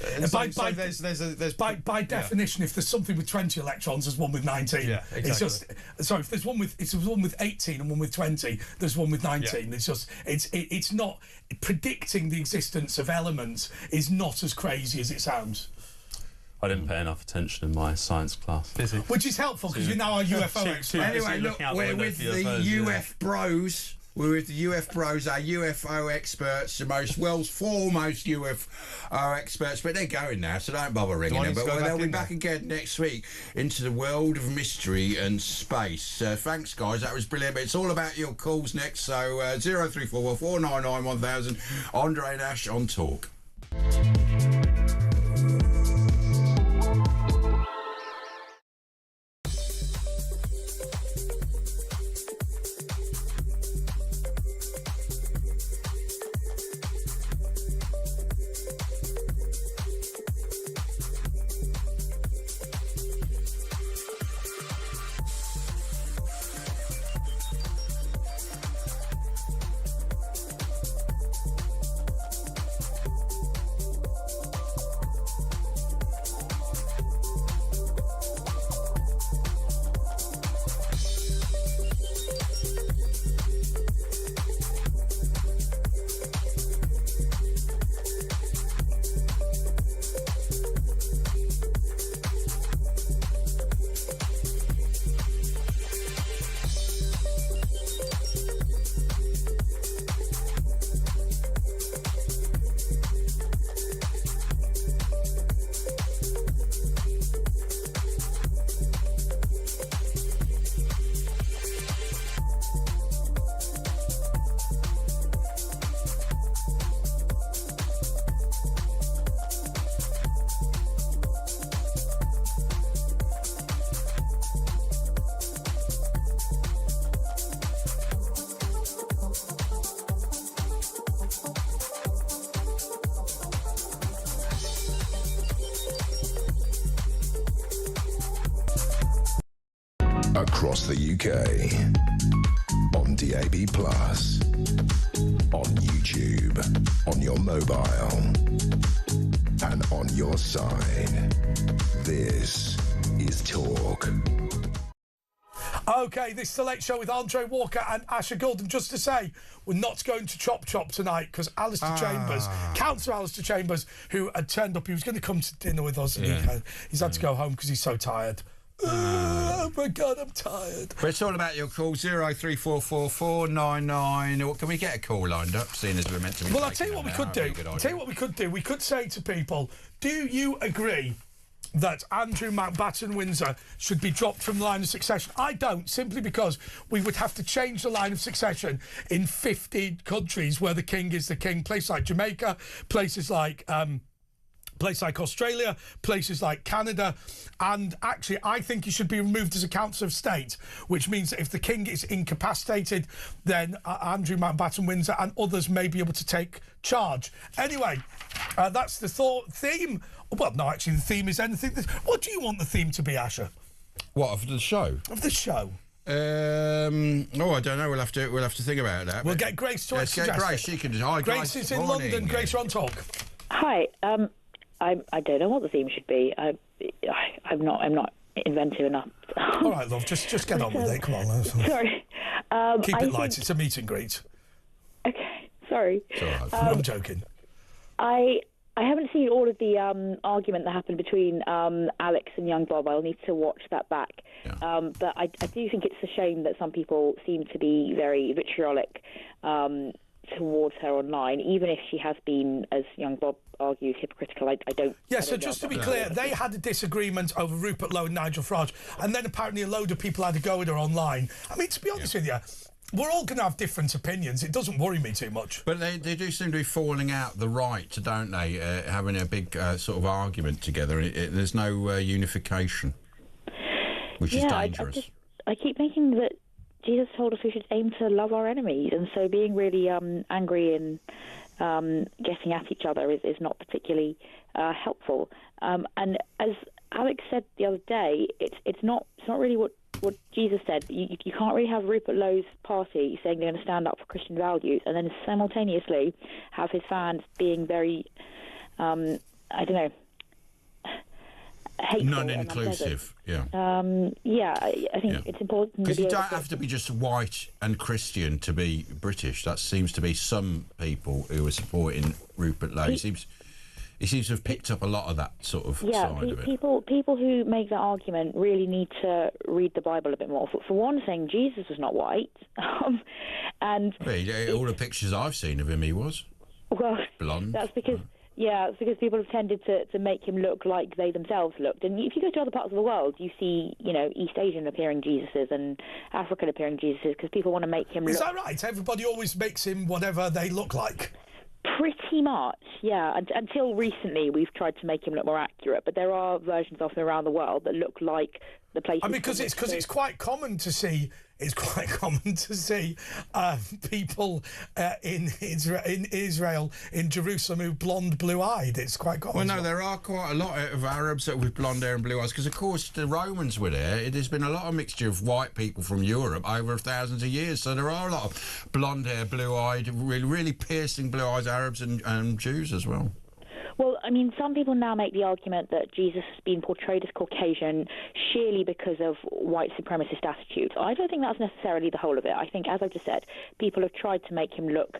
Speaker 2: By definition, if there's something with 20 electrons, there's one with 19.
Speaker 19: Yeah, exactly.
Speaker 2: It's just... Sorry, if there's one with 18 and one with 20, there's one with 19. Yeah. It's just... It's not... Predicting the existence of elements is not as crazy as it sounds.
Speaker 18: I didn't pay enough attention in my science class.
Speaker 2: Physics. Which is helpful because you're now a UFO expert.
Speaker 4: Anyway, look, we're with the UF Bros. We're with the UF Bros, our UFO experts, the world's foremost UFO experts, but they're going now, so don't bother ringing them. But they'll be back again next week into the world of mystery and space. Thanks, guys, that was brilliant. But it's all about your calls next. So 0344 499 1000. Andre Nash on Talk.
Speaker 1: Across the UK, on DAB+, on YouTube, on your mobile, and on your side. This is Talk.
Speaker 2: OK, this is the Late Show with Andre Walker and Asher Gould. And just to say, we're not going to Chop Chop tonight because Alistair Chambers, Councillor Alistair Chambers, who had turned up, he was going to come to dinner with us, and he's had to go home because he's so tired. Oh my God, I'm tired.
Speaker 4: But it's all about your call, 0344 499. What, can we get a call lined up, seeing as we're meant to be?
Speaker 2: Well, I'll tell you what we could do. We could say to people, do you agree that Andrew Mountbatten Windsor should be dropped from the line of succession? I don't, simply because we would have to change the line of succession in 50 countries where the king is the king. Places like Jamaica, places like Places like Australia, places like Canada, and actually I think he should be removed as a Council of State, which means that if the King is incapacitated, then Andrew Mountbatten-Windsor and others may be able to take charge. Anyway, that's the theme. Well, no, actually the theme is anything. What do you want the theme to be, Asher?
Speaker 4: What, of the show?
Speaker 2: Of the show.
Speaker 4: I don't know. We'll have to think about that.
Speaker 2: We'll get Grace to
Speaker 4: suggest it. Grace. She can decide.
Speaker 2: Grace is in London. Grace, you're on talk.
Speaker 20: Hi. I don't know what the theme should be. I'm not inventive enough.
Speaker 2: All right, love. Just get on with it. Come on.
Speaker 20: Sorry.
Speaker 2: Keep it light. It's a meet and greet.
Speaker 20: Okay. Sorry.
Speaker 2: It's all right. I'm joking.
Speaker 20: I haven't seen all of the argument that happened between Alex and young Bob. I'll need to watch that back. Yeah. But I do think it's a shame that some people seem to be very vitriolic towards her online, even if she has been, as young Bob argues, hypocritical. I don't.
Speaker 2: Yeah, so just to be clear, they had a disagreement over Rupert Lowe and Nigel Farage, and then apparently a load of people had to go at her online. I mean, to be honest with you, we're all going to have different opinions. It doesn't worry me too much.
Speaker 4: But they do seem to be falling out the right, don't they? Having a big sort of argument together. There's no unification, which is dangerous.
Speaker 20: I keep thinking that Jesus told us we should aim to love our enemies, and so being really angry and getting at each other is not particularly helpful. And as Alex said the other day, it's not really what Jesus said. You can't really have Rupert Lowe's party saying they're going to stand up for Christian values and then simultaneously have his fans being very, I don't know, hateful,
Speaker 4: non-inclusive. Yeah.
Speaker 20: I think it's important
Speaker 4: because you don't have to be just white and Christian to be British. That seems to be some people who are supporting Rupert Lowe. He seems to have picked up a lot of that sort of side of it.
Speaker 20: People who make that argument really need to read the Bible a bit more. For one thing, Jesus was not white, and
Speaker 4: all the pictures I've seen of him, he was blonde.
Speaker 20: That's because. Yeah, it's because people have tended to make him look like they themselves looked. And if you go to other parts of the world, you see, East Asian appearing Jesuses and African appearing Jesuses because people want to make him look...
Speaker 2: Is that right? Everybody always makes him whatever they look like?
Speaker 20: Pretty much, yeah. Until recently, we've tried to make him look more accurate, but there are versions of him around the world that look like the places...
Speaker 2: because it's quite common to see... It's quite common to see people in Israel, in Jerusalem, who blonde, blue-eyed. It's quite common.
Speaker 4: Well, no, there are quite a lot of Arabs with blonde hair and blue eyes, because, of course, the Romans were there. There's been a lot of mixture of white people from Europe over thousands of years, so there are a lot of blonde hair, blue-eyed, really piercing blue-eyed Arabs and Jews as well.
Speaker 20: Well, I mean, some people now make the argument that Jesus has been portrayed as Caucasian sheerly because of white supremacist attitudes. I don't think that's necessarily the whole of it. I think, as I've just said, people have tried to make him look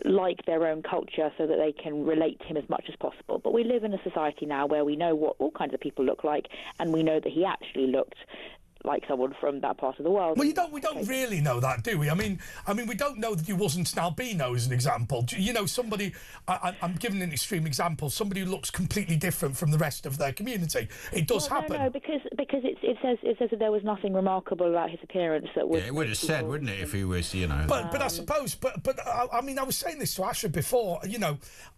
Speaker 20: like their own culture so that they can relate to him as much as possible. But we live in a society now where we know what all kinds of people look like, and we know that he actually looked like someone from that part of the world.
Speaker 2: Well, we don't really know that, do we? I mean, we don't know that he wasn't an albino, as an example. Somebody, I'm giving an extreme example, somebody who looks completely different from the rest of their community. It does happen.
Speaker 20: No, because it says that there was nothing remarkable about his appearance that was...
Speaker 4: Yeah, it would have said, wouldn't it, if he was,
Speaker 2: But I suppose, I mean, I was saying this to Asher before,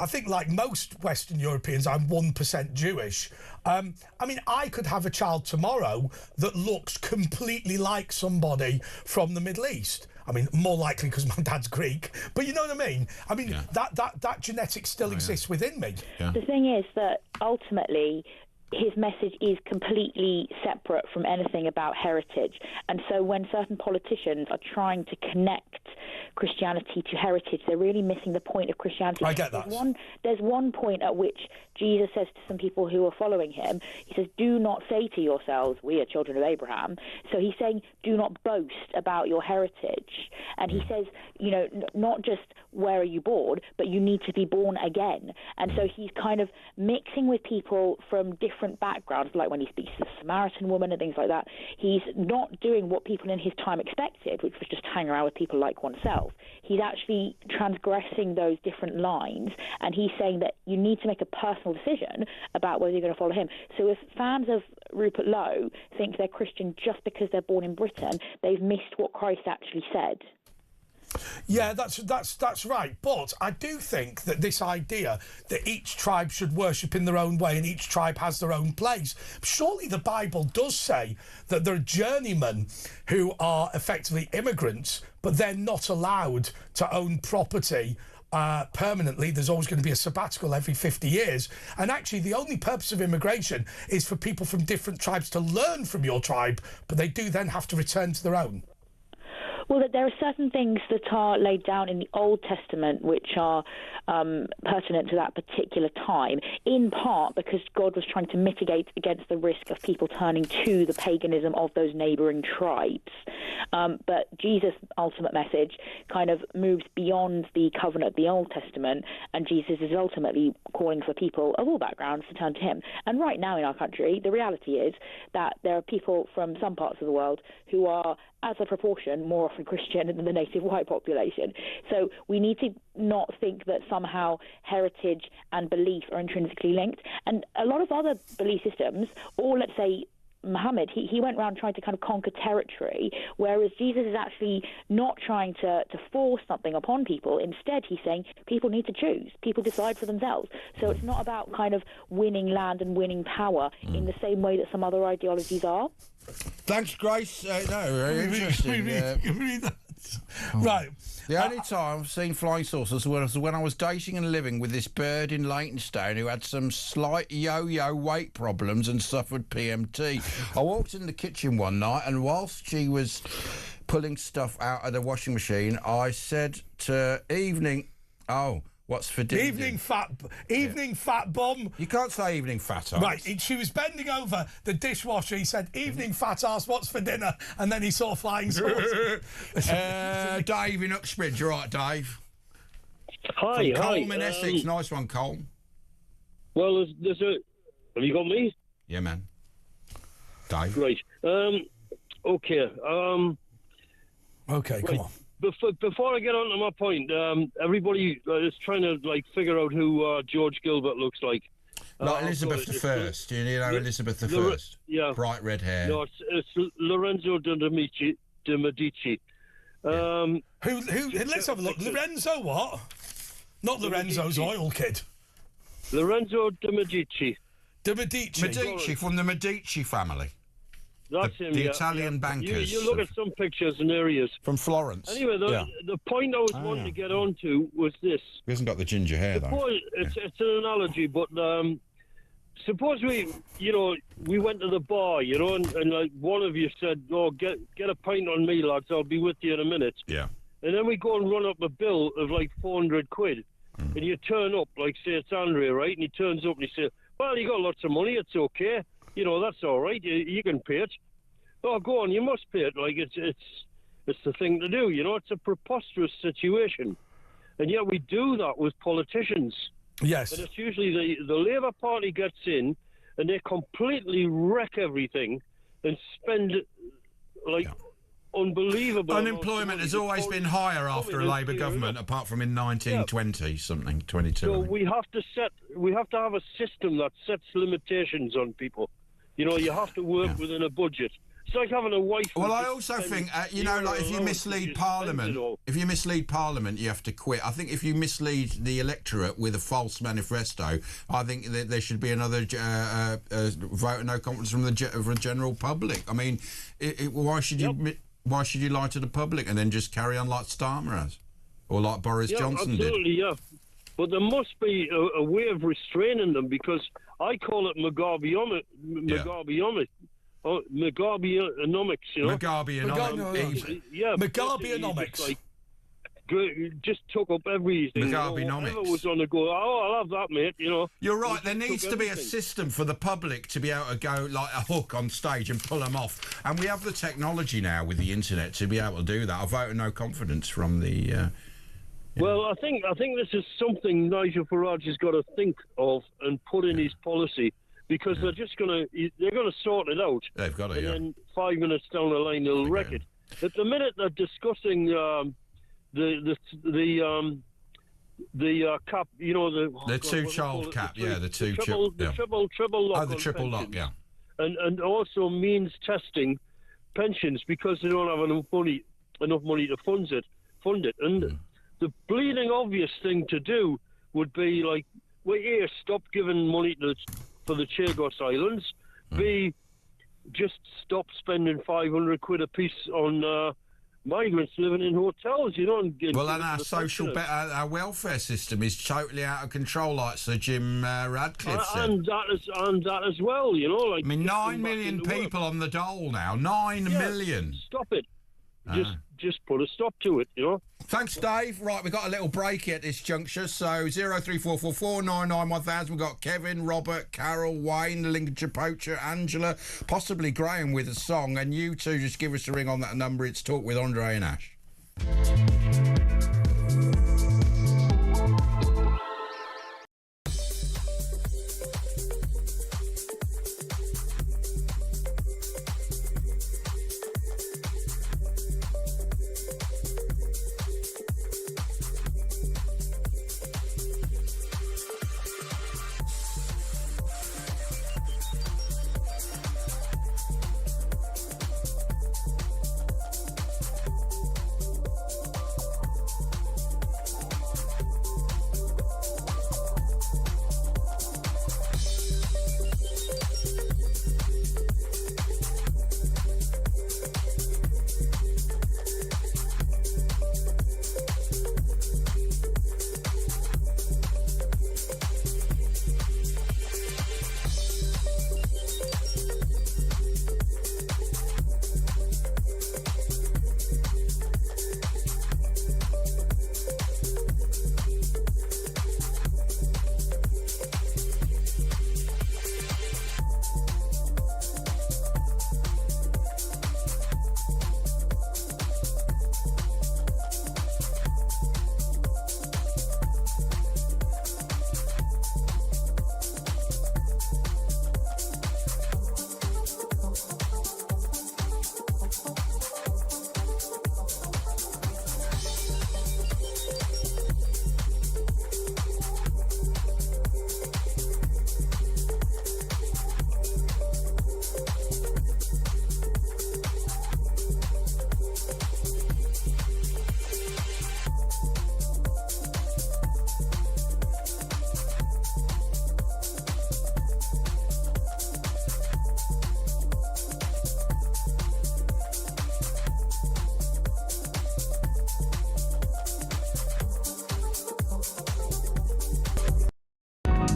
Speaker 2: I think like most Western Europeans, I'm 1% Jewish. I mean, I could have a child tomorrow that looks completely like somebody from the Middle East. I mean, more likely because my dad's Greek, but you know what I mean? I mean, that genetics still exists within me.
Speaker 20: Yeah. The thing is that ultimately his message is completely separate from anything about heritage. And so when certain politicians are trying to connect Christianity to heritage, they're really missing the point of Christianity.
Speaker 2: I get that.
Speaker 20: There's one point at which Jesus says to some people who are following him, he says, do not say to yourselves, we are children of Abraham. So he's saying, do not boast about your heritage. And he says, not just where are you born, but you need to be born again. And so he's kind of mixing with people from different backgrounds, like when he speaks to the Samaritan woman and things like that. He's not doing what people in his time expected, which was just hang around with people like oneself. He's actually transgressing those different lines, and he's saying that you need to make a personal decision about whether you're going to follow him. So if fans of Rupert Lowe think they're Christian just because they're born in Britain, they've missed what Christ actually said.
Speaker 2: Yeah, that's right. But I do think that this idea that each tribe should worship in their own way and each tribe has their own place, surely the Bible does say that there are journeymen who are effectively immigrants, but they're not allowed to own property permanently. There's always going to be a sabbatical every 50 years. And actually, the only purpose of immigration is for people from different tribes to learn from your tribe, but they do then have to return to their own.
Speaker 20: Well, that there are certain things that are laid down in the Old Testament which are pertinent to that particular time, in part because God was trying to mitigate against the risk of people turning to the paganism of those neighbouring tribes. But Jesus' ultimate message kind of moves beyond the covenant of the Old Testament, and Jesus is ultimately calling for people of all backgrounds to turn to him. And right now in our country, the reality is that there are people from some parts of the world who are, as a proportion, more often Christian than the native white population. So we need to not think that somehow heritage and belief are intrinsically linked. And a lot of other belief systems, or let's say Muhammad, he went around trying to kind of conquer territory, whereas Jesus is actually not trying to force something upon people. Instead, he's saying people need to choose. People decide for themselves. So it's not about kind of winning land and winning power in the same way that some other ideologies are.
Speaker 4: Thanks, Grace. No, very interesting.
Speaker 2: Right.
Speaker 4: The only time I've seen flying saucers was when I was dating and living with this bird in Leytonstone who had some slight yo-yo weight problems and suffered PMT. I walked in the kitchen one night, and whilst she was pulling stuff out of the washing machine, I said to Evening, oh, what's for dinner?
Speaker 2: Evening fat bum.
Speaker 4: You can't say evening fat ass.
Speaker 2: Right, she was bending over the dishwasher. He said, evening fat ass, what's for dinner? And then he saw flying saucers.
Speaker 4: Dave in Uxbridge. You're right, Dave.
Speaker 21: Hi,
Speaker 4: From
Speaker 21: hi.
Speaker 4: Colm in Essex. Nice one, Colm.
Speaker 21: Well, there's a... Have you got me?
Speaker 4: Yeah, man. Dave.
Speaker 21: Right. Okay.
Speaker 2: Okay, come on.
Speaker 21: Before I get on to my point, everybody is trying to figure out who George Gilbert looks like.
Speaker 4: Elizabeth I. Do you know Elizabeth I?
Speaker 21: Yeah.
Speaker 4: Bright red hair.
Speaker 21: No, it's Lorenzo de Medici.
Speaker 2: Let's have a look. Lorenzo what? Not Lorenzo's oil kid.
Speaker 21: Lorenzo de Medici.
Speaker 2: De Medici.
Speaker 4: Medici, from the Medici family.
Speaker 21: That's him,
Speaker 4: the Italian bankers.
Speaker 21: You look at some pictures and areas.
Speaker 4: From Florence.
Speaker 21: Anyway, the point I was wanting to get on to was this.
Speaker 4: He hasn't got the ginger hair, though.
Speaker 21: It's an analogy, but suppose we went to the bar, and like one of you said, "Oh, get a pint on me, lads. I'll be with you in a minute."
Speaker 4: Yeah.
Speaker 21: And then we go and run up a bill of like 400 quid, and you turn up, like say it's Andrea, right? And he turns up and he says, "Well, you got lots of money. It's okay. That's all right. You can pay it." Oh, go on, you must pay it. Like it's the thing to do. It's a preposterous situation, and yet we do that with politicians.
Speaker 2: Yes.
Speaker 21: And it's usually the Labour Party gets in, and they completely wreck everything and spend unbelievable.
Speaker 4: Unemployment has always been higher after a Labour government, apart from in 1920 something, 22.
Speaker 21: So we have to have a system that sets limitations on people. You have to work within a budget. It's like having a wife.
Speaker 4: Well, I also think, if you mislead Parliament, you have to quit. I think if you mislead the electorate with a false manifesto, I think that there should be another vote of no confidence from the general public. I mean, why should you lie to the public and then just carry on like Starmer has, or like Boris Johnson
Speaker 21: absolutely,
Speaker 4: did?
Speaker 21: Yeah, but there must be a way of restraining them, because I call it Mugabeonomics. Mugabeonomics,
Speaker 4: Mugabeonomics.
Speaker 21: Yeah,
Speaker 2: Mugabeonomics.
Speaker 21: Just took up everything.
Speaker 4: Mugabeonomics.
Speaker 21: Whoever was on the go, I'll have that, mate.
Speaker 4: You're right. There needs to be a system for the public to be able to go like a hook on stage and pull them off. And we have the technology now with the internet to be able to do that. I vote no confidence from the.
Speaker 21: Well, I think this is something Nigel Farage has got to think of and put in his policy. Because they're gonna sort it out.
Speaker 4: They've got it,
Speaker 21: and then 5 minutes down the line they'll wreck it. At the minute they're discussing the cap,
Speaker 4: the two-child cap, the triple
Speaker 21: lock.
Speaker 4: Oh, the triple lock, yeah.
Speaker 21: And also means testing pensions, because they don't have enough money to fund it. fund it. And the bleeding obvious thing to do would be like, well, A, stop giving money for the Chagos Islands. B, just stop spending 500 quid a piece on migrants living in hotels, you know. And
Speaker 4: our our welfare system is totally out of control, like Sir Jim Radcliffe said.
Speaker 21: And that as well, you know. Like,
Speaker 4: I mean, 9 million people on the dole now. 9 million.
Speaker 21: Stop it. Just put a stop to it, you know.
Speaker 4: Thanks, Dave. Right, we've got a little break at this juncture, so 03444991000. We've got Kevin, Robert, Carol, Wayne, the Lincolnshire Poacher, Angela, possibly Graham with a song, and you two just give us a ring on that number. It's Talk with Andre and Ash.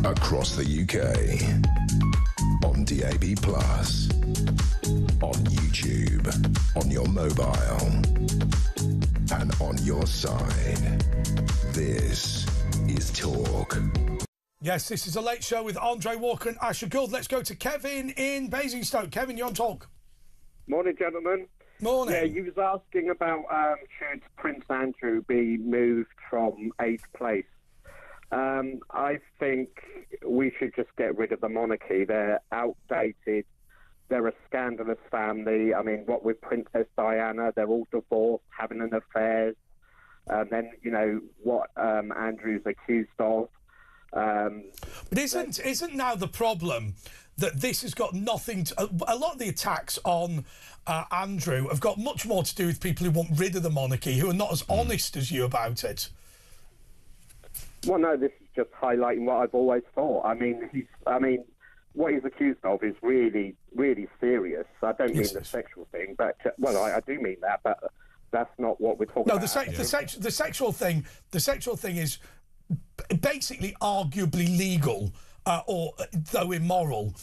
Speaker 1: Across the UK, on DAB+, on YouTube, on your mobile, and on your side. This is Talk.
Speaker 2: Yes, this is a late show with Andre Walker and Asher Gould. Let's go to Kevin in Basingstoke. Kevin, you're on Talk.
Speaker 6: Morning, gentlemen.
Speaker 2: Morning.
Speaker 6: Yeah, you was asking about should Prince Andrew be moved from 8th place. I think we should just get rid of the monarchy. They're outdated. They're a scandalous family. I mean, what with Princess Diana, they're all divorced, having an affair. Then, you know, what Andrew's accused of.
Speaker 2: But isn't now the problem that this has got nothing to... A lot of the attacks on Andrew have got much more to do with people who want rid of the monarchy, who are not as honest as you about it.
Speaker 6: Well, no, this is just highlighting what I've always thought. I mean, what he's accused of is really, really serious. I don't mean the sexual thing, but I do mean that, but that's not what we're talking about.
Speaker 2: No, the sexual thing is basically arguably legal, or though immoral.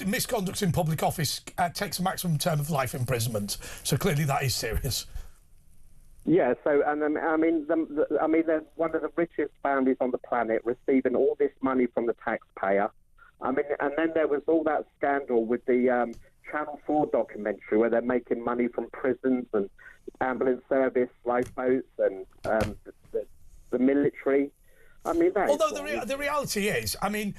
Speaker 2: Misconduct in public office takes a maximum term of life imprisonment. So clearly that is serious.
Speaker 6: Yeah, so, and they're one of the richest families on the planet, receiving all this money from the taxpayer. I mean, and then there was all that scandal with the Channel 4 documentary where they're making money from prisons and ambulance service, lifeboats, and the military. I mean, that.
Speaker 2: Although the reality is, I mean,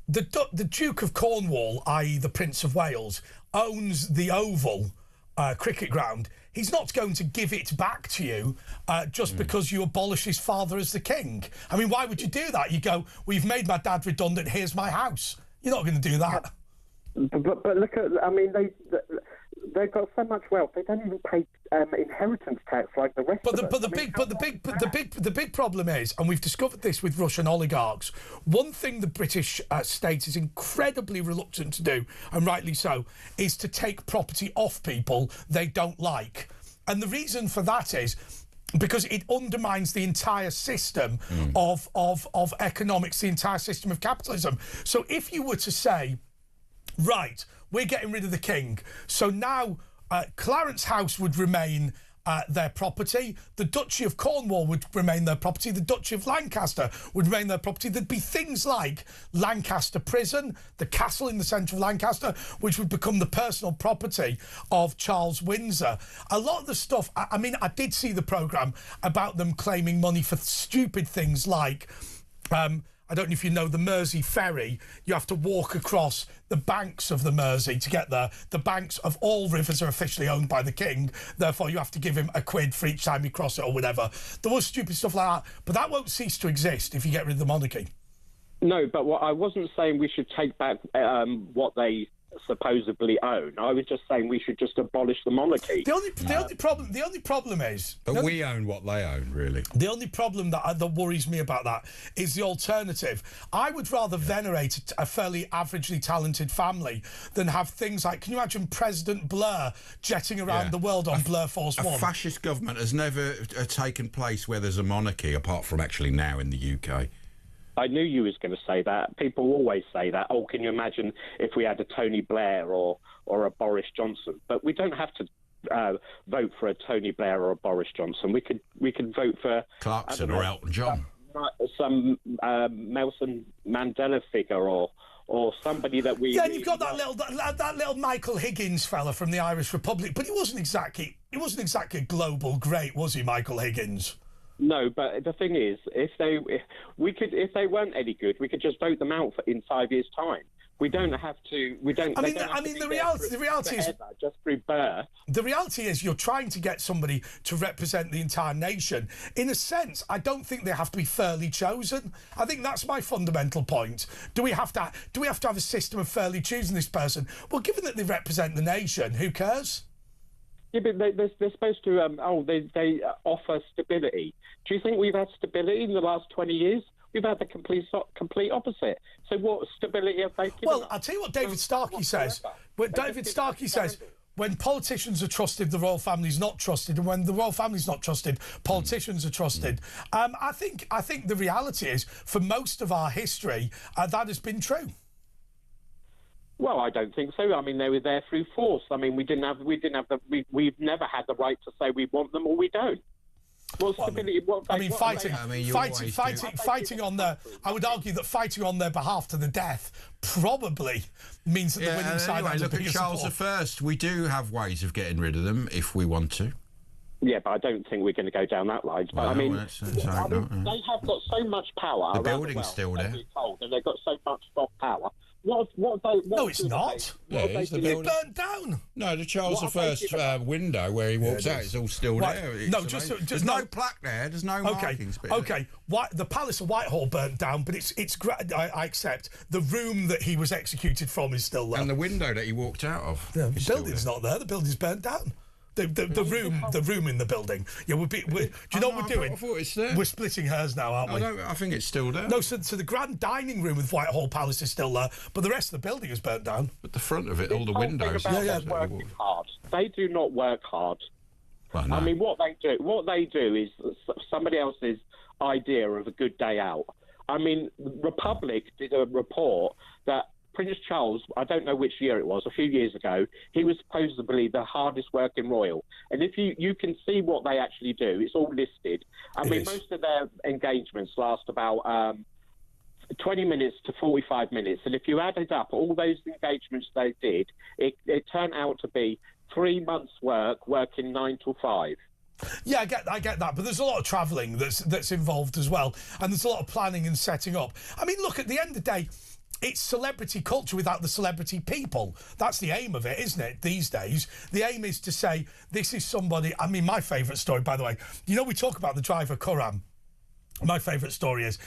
Speaker 2: the Duke of Cornwall, i.e. the Prince of Wales, owns the Oval cricket ground. He's not going to give it back to you just because you abolish his father as the king. I mean, why would you do that? You go, well, you've made my dad redundant, here's my house. You're not going to do that.
Speaker 6: But look at, I mean, they've got so much wealth, they don't even pay inheritance tax like the rest of us.
Speaker 2: The big problem is, and we've discovered this with Russian oligarchs, one thing the British state is incredibly reluctant to do, and rightly so, is to take property off people they don't like. And the reason for that is because it undermines the entire system of economics, the entire system of capitalism. So if you were to say, right, we're getting rid of the king, so now Clarence House would remain their property, the Duchy of Cornwall would remain their property, the Duchy of Lancaster would remain their property. There'd be things like Lancaster Prison, the castle in the centre of Lancaster, which would become the personal property of Charles Windsor. A lot of the stuff, I mean, I did see the programme about them claiming money for stupid things like... I don't know if you know the Mersey ferry. You have to walk across the banks of the Mersey to get there. The banks of all rivers are officially owned by the king. Therefore, you have to give him a quid for each time you cross it or whatever. There was stupid stuff like that. But that won't cease to exist if you get rid of the monarchy.
Speaker 6: No, but what I wasn't saying we should take back what they supposedly own. I was just saying we should just abolish the monarchy.
Speaker 2: The only problem is...
Speaker 4: But we own what they own, really.
Speaker 2: The only problem that worries me about that is the alternative. I would rather venerate a fairly averagely talented family than have things like... Can you imagine President Blair jetting around the world on Blair Force One?
Speaker 4: A fascist government has never taken place where there's a monarchy, apart from actually now in the UK.
Speaker 6: I knew you was going to say that. People always say that. Oh, can you imagine if we had a Tony Blair or a Boris Johnson? But we don't have to vote for a Tony Blair or a Boris Johnson. We could vote for
Speaker 4: Clarkson or Elton John,
Speaker 6: some Nelson Mandela figure or somebody that we...
Speaker 2: Yeah, and you've got that little Michael Higgins fella from the Irish Republic, but he wasn't exactly global great, was he, Michael Higgins?
Speaker 6: No, but the thing is, if they weren't any good, we could just vote them out in 5 years' time. We don't have to. The
Speaker 2: reality is
Speaker 6: just through birth.
Speaker 2: The reality is, you're trying to get somebody to represent the entire nation. In a sense, I don't think they have to be fairly chosen. I think that's my fundamental point. Do we have to have a system of fairly choosing this person? Well, given that they represent the nation, who cares?
Speaker 6: Yeah, but they're supposed to. They offer stability. Do you think we've had stability in the last 20 years? We've had the complete opposite. So what stability have they given?
Speaker 2: Well, I'll tell you what David Starkey says. David Starkey says, when politicians are trusted, the royal family's not trusted, and when the royal family's not trusted, politicians are trusted. I think the reality is, for most of our history, that has been true.
Speaker 6: Well, I don't think so. I mean, they were there through force. I mean, we've never had the right to say we want them or we don't. Fighting on their... I would argue that fighting on their behalf to the death probably means that the winning side...
Speaker 4: Anyway, look at Charles I. We do have ways of getting rid of them if we want to.
Speaker 6: Yeah, but I don't think we're going to go down that line. But they have got so much power.
Speaker 4: The building's still there.
Speaker 6: And they've got so much soft power. No,
Speaker 2: it's not.
Speaker 4: It
Speaker 2: burnt down.
Speaker 4: No, the Charles I window where he walks out is all still there. There's no plaque there. There's no markings.
Speaker 2: Okay. The Palace of Whitehall burnt down, but I accept the room that he was executed from is still there,
Speaker 4: and the window that he walked out of.
Speaker 2: The building's not there. The building's burnt down. The room in the building. Yeah, do you know what we're doing?
Speaker 4: I thought it's there.
Speaker 2: We're splitting hairs now, aren't we?
Speaker 4: I think it's still there.
Speaker 2: No, so the grand dining room with Whitehall Palace is still there, but the rest of the building is burnt down.
Speaker 4: But the front of it, all the windows.
Speaker 6: Working hard. They do not work hard.
Speaker 4: Well, no.
Speaker 6: I mean, what they do is somebody else's idea of a good day out. I mean, Republic did a report that Prince Charles, I don't know which year it was, a few years ago, he was supposedly the hardest working royal. And if you can see what they actually do, it's all listed. I mean, most of their engagements last about 20 minutes to 45 minutes. And if you added up all those engagements they did, it turned out to be 3 months' work, working 9 to 5.
Speaker 2: Yeah, I get that, but there's a lot of travelling that's involved as well, and there's a lot of planning and setting up. I mean, look, at the end of the day, it's celebrity culture without the celebrity people. That's the aim of it, isn't it, these days? The aim is to say, this is somebody... I mean, my favourite story, by the way, we talk about the driver Curran. My favourite story is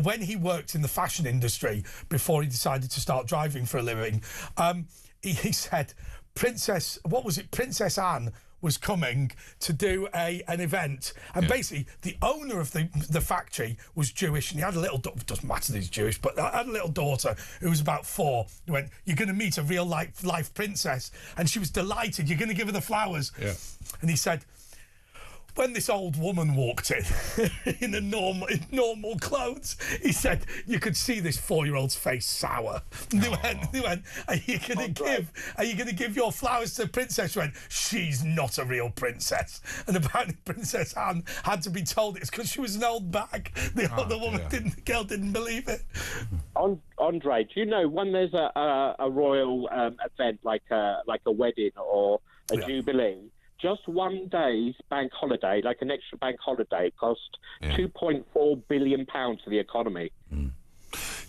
Speaker 2: when he worked in the fashion industry before he decided to start driving for a living, he said... Princess Anne was coming to do an event, and basically the owner of the factory was Jewish, and he had a little doesn't matter that he's Jewish, but I had a little daughter who was about 4. He went, "You're going to meet a real life princess," and she was delighted. "You're going to give her the flowers," and he said, when this old woman walked in in normal clothes, he said you could see this 4-year-old's face sour. And they went, "Are you going to give your flowers to the princess?" She went, "She's not a real princess." And apparently Princess Anne had to be told it's because she was an old bag. The girl didn't believe it.
Speaker 6: Andre, do you know when there's a royal event like a wedding or a jubilee? Just one day's bank holiday, like an extra bank holiday, cost £2.4 billion to the economy.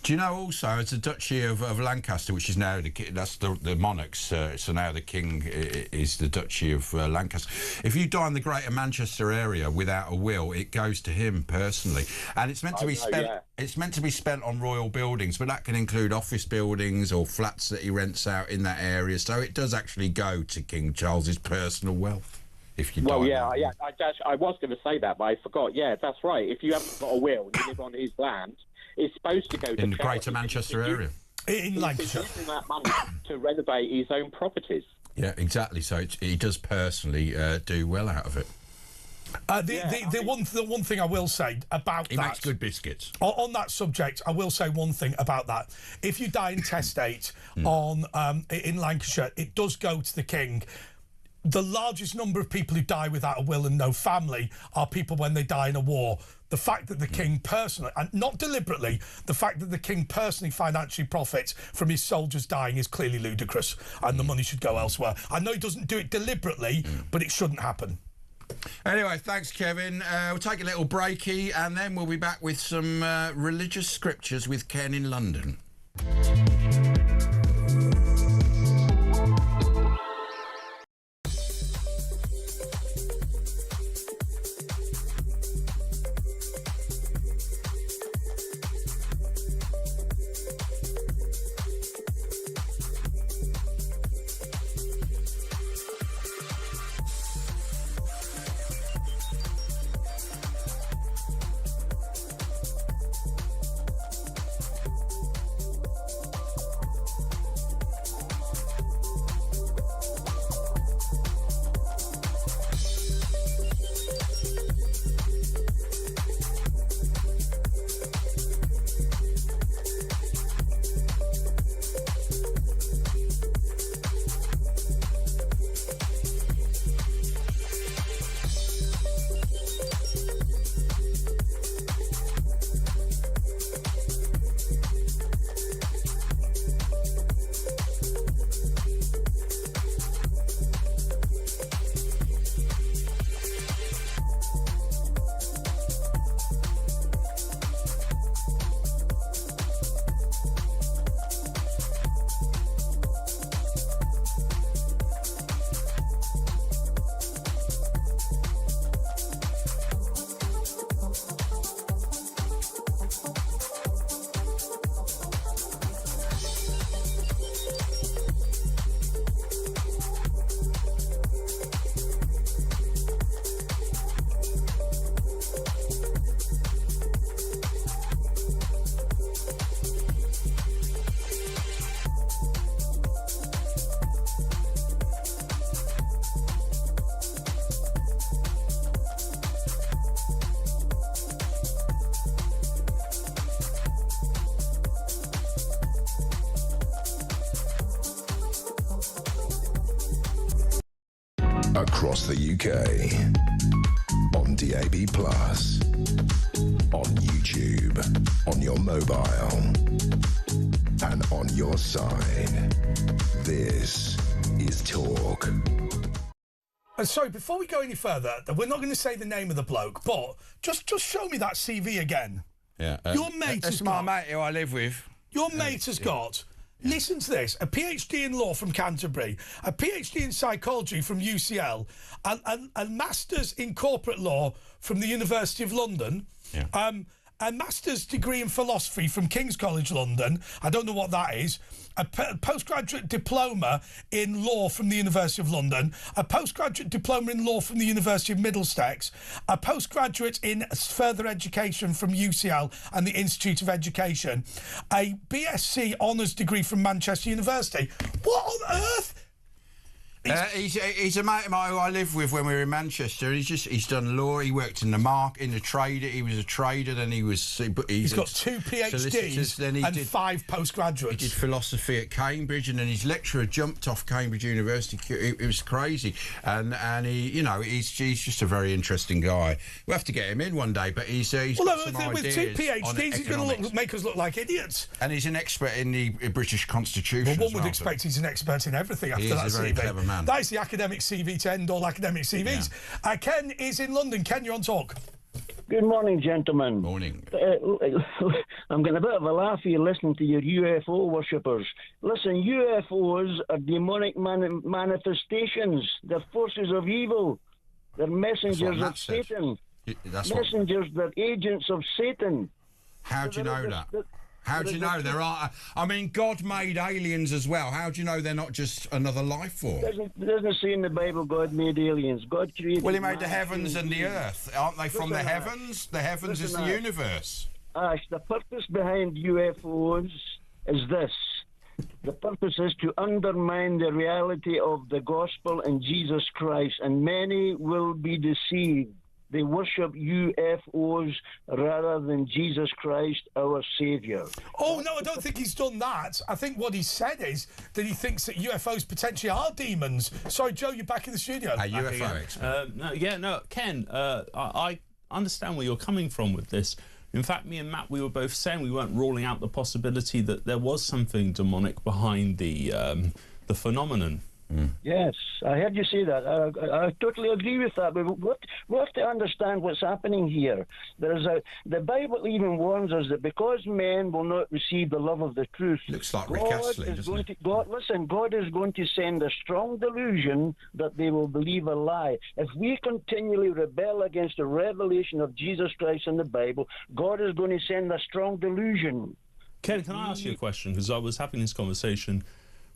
Speaker 4: Do you know also it's the Duchy of Lancaster, which is now that's the monarchs. So now the king is the Duchy of Lancaster. If you die in the Greater Manchester area without a will, it goes to him personally, and it's meant to be spent. It's meant to be spent on royal buildings, but that can include office buildings or flats that he rents out in that area. So it does actually go to King Charles's personal wealth. If you die
Speaker 6: I was going to say that, but I forgot. Yeah, that's right. If you haven't got a will, you live on his land. It's supposed to go to
Speaker 4: in the Greater Manchester area.
Speaker 2: In Lancashire.
Speaker 6: He's using that money to renovate his own properties.
Speaker 4: Yeah, exactly. So he does personally do well out of it.
Speaker 2: The one thing I will say about that...
Speaker 4: He makes good biscuits.
Speaker 2: On that subject, I will say one thing about that. If you die intestate in Lancashire, it does go to the king. The largest number of people who die without a will and no family are people when they die in a war. The fact that the king personally, and not deliberately, the fact that the king personally financially profits from his soldiers dying is clearly ludicrous, and the money should go elsewhere. I know he doesn't do it deliberately, but it shouldn't happen.
Speaker 4: Anyway, thanks, Kevin. We'll take a little breaky, and then we'll be back with some religious scriptures with Ken in London.
Speaker 1: Across the UK, on DAB+, on YouTube, on your mobile, and on your side. This is Talk.
Speaker 2: And sorry, before we go any further, we're not going to say the name of the bloke, but just show me that CV again.
Speaker 4: Yeah.
Speaker 2: Your mate
Speaker 4: that's my mate who I live with.
Speaker 2: Your mate has got... Listen to this, a PhD in law from Canterbury, a PhD in psychology from UCL, and a master's in corporate law from the University of London, a master's degree in philosophy from King's College London. I don't know what that is. A postgraduate diploma in law from the University of London, a postgraduate diploma in law from the University of Middlesex, a postgraduate in further education from UCL and the Institute of Education, a BSc honours degree from Manchester University. What on earth?
Speaker 4: He's a mate of mine who I lived with when we were in Manchester. He's done law. He worked in the trader. He was a trader. Then he's
Speaker 2: got 2 PhDs and 5 postgraduates.
Speaker 4: He did philosophy at Cambridge, and then his lecturer jumped off Cambridge University. It was crazy, and he's just a very interesting guy. We'll have to get him in one day. But he's got some
Speaker 2: with
Speaker 4: ideas
Speaker 2: 2 PhDs, he's going to make us look like idiots.
Speaker 4: And he's an expert in the British Constitution.
Speaker 2: Well, one would expect he's an expert in everything after that.
Speaker 4: He's a very clever man.
Speaker 2: That is the academic CV to end all academic CVs. Yeah. Ken is in London. Ken, you're on Talk.
Speaker 7: Good morning, gentlemen.
Speaker 4: Morning.
Speaker 7: I'm getting a bit of a laugh here listening to your UFO worshippers. Listen, UFOs are demonic manifestations. They're forces of evil. They're messengers of Satan. They're agents of Satan.
Speaker 4: How do you know that? How do you know there are? I mean, God made aliens as well. How do you know they're not just another life form?
Speaker 7: It doesn't say in the Bible God made aliens. God created.
Speaker 4: Well, He made the heavens and the earth. Aren't they from the heavens? The heavens is the universe.
Speaker 7: Ash, the purpose behind UFOs is this. The purpose is to undermine the reality of the gospel and Jesus Christ, and many will be deceived. They worship UFOs rather than Jesus Christ, our Saviour.
Speaker 2: Oh, no, I don't think he's done that. I think what he said is that he thinks that UFOs potentially are demons. Sorry, Joe, you're back in the studio.
Speaker 4: A UFO expert.
Speaker 18: Ken, I understand where you're coming from with this. In fact, me and Matt, we were both saying we weren't ruling out the possibility that there was something demonic behind the phenomenon.
Speaker 7: Yes, I heard you say that. I totally agree with that. But we have to understand what's happening here. The Bible even warns us that because men will not receive the love of the truth,
Speaker 4: looks like Rick Astley, doesn't it?
Speaker 7: God is going to send a strong delusion that they will believe a lie. If we continually rebel against the revelation of Jesus Christ in the Bible, God is going to send a strong delusion.
Speaker 18: Ken, can I ask you a question? Because I was having this conversation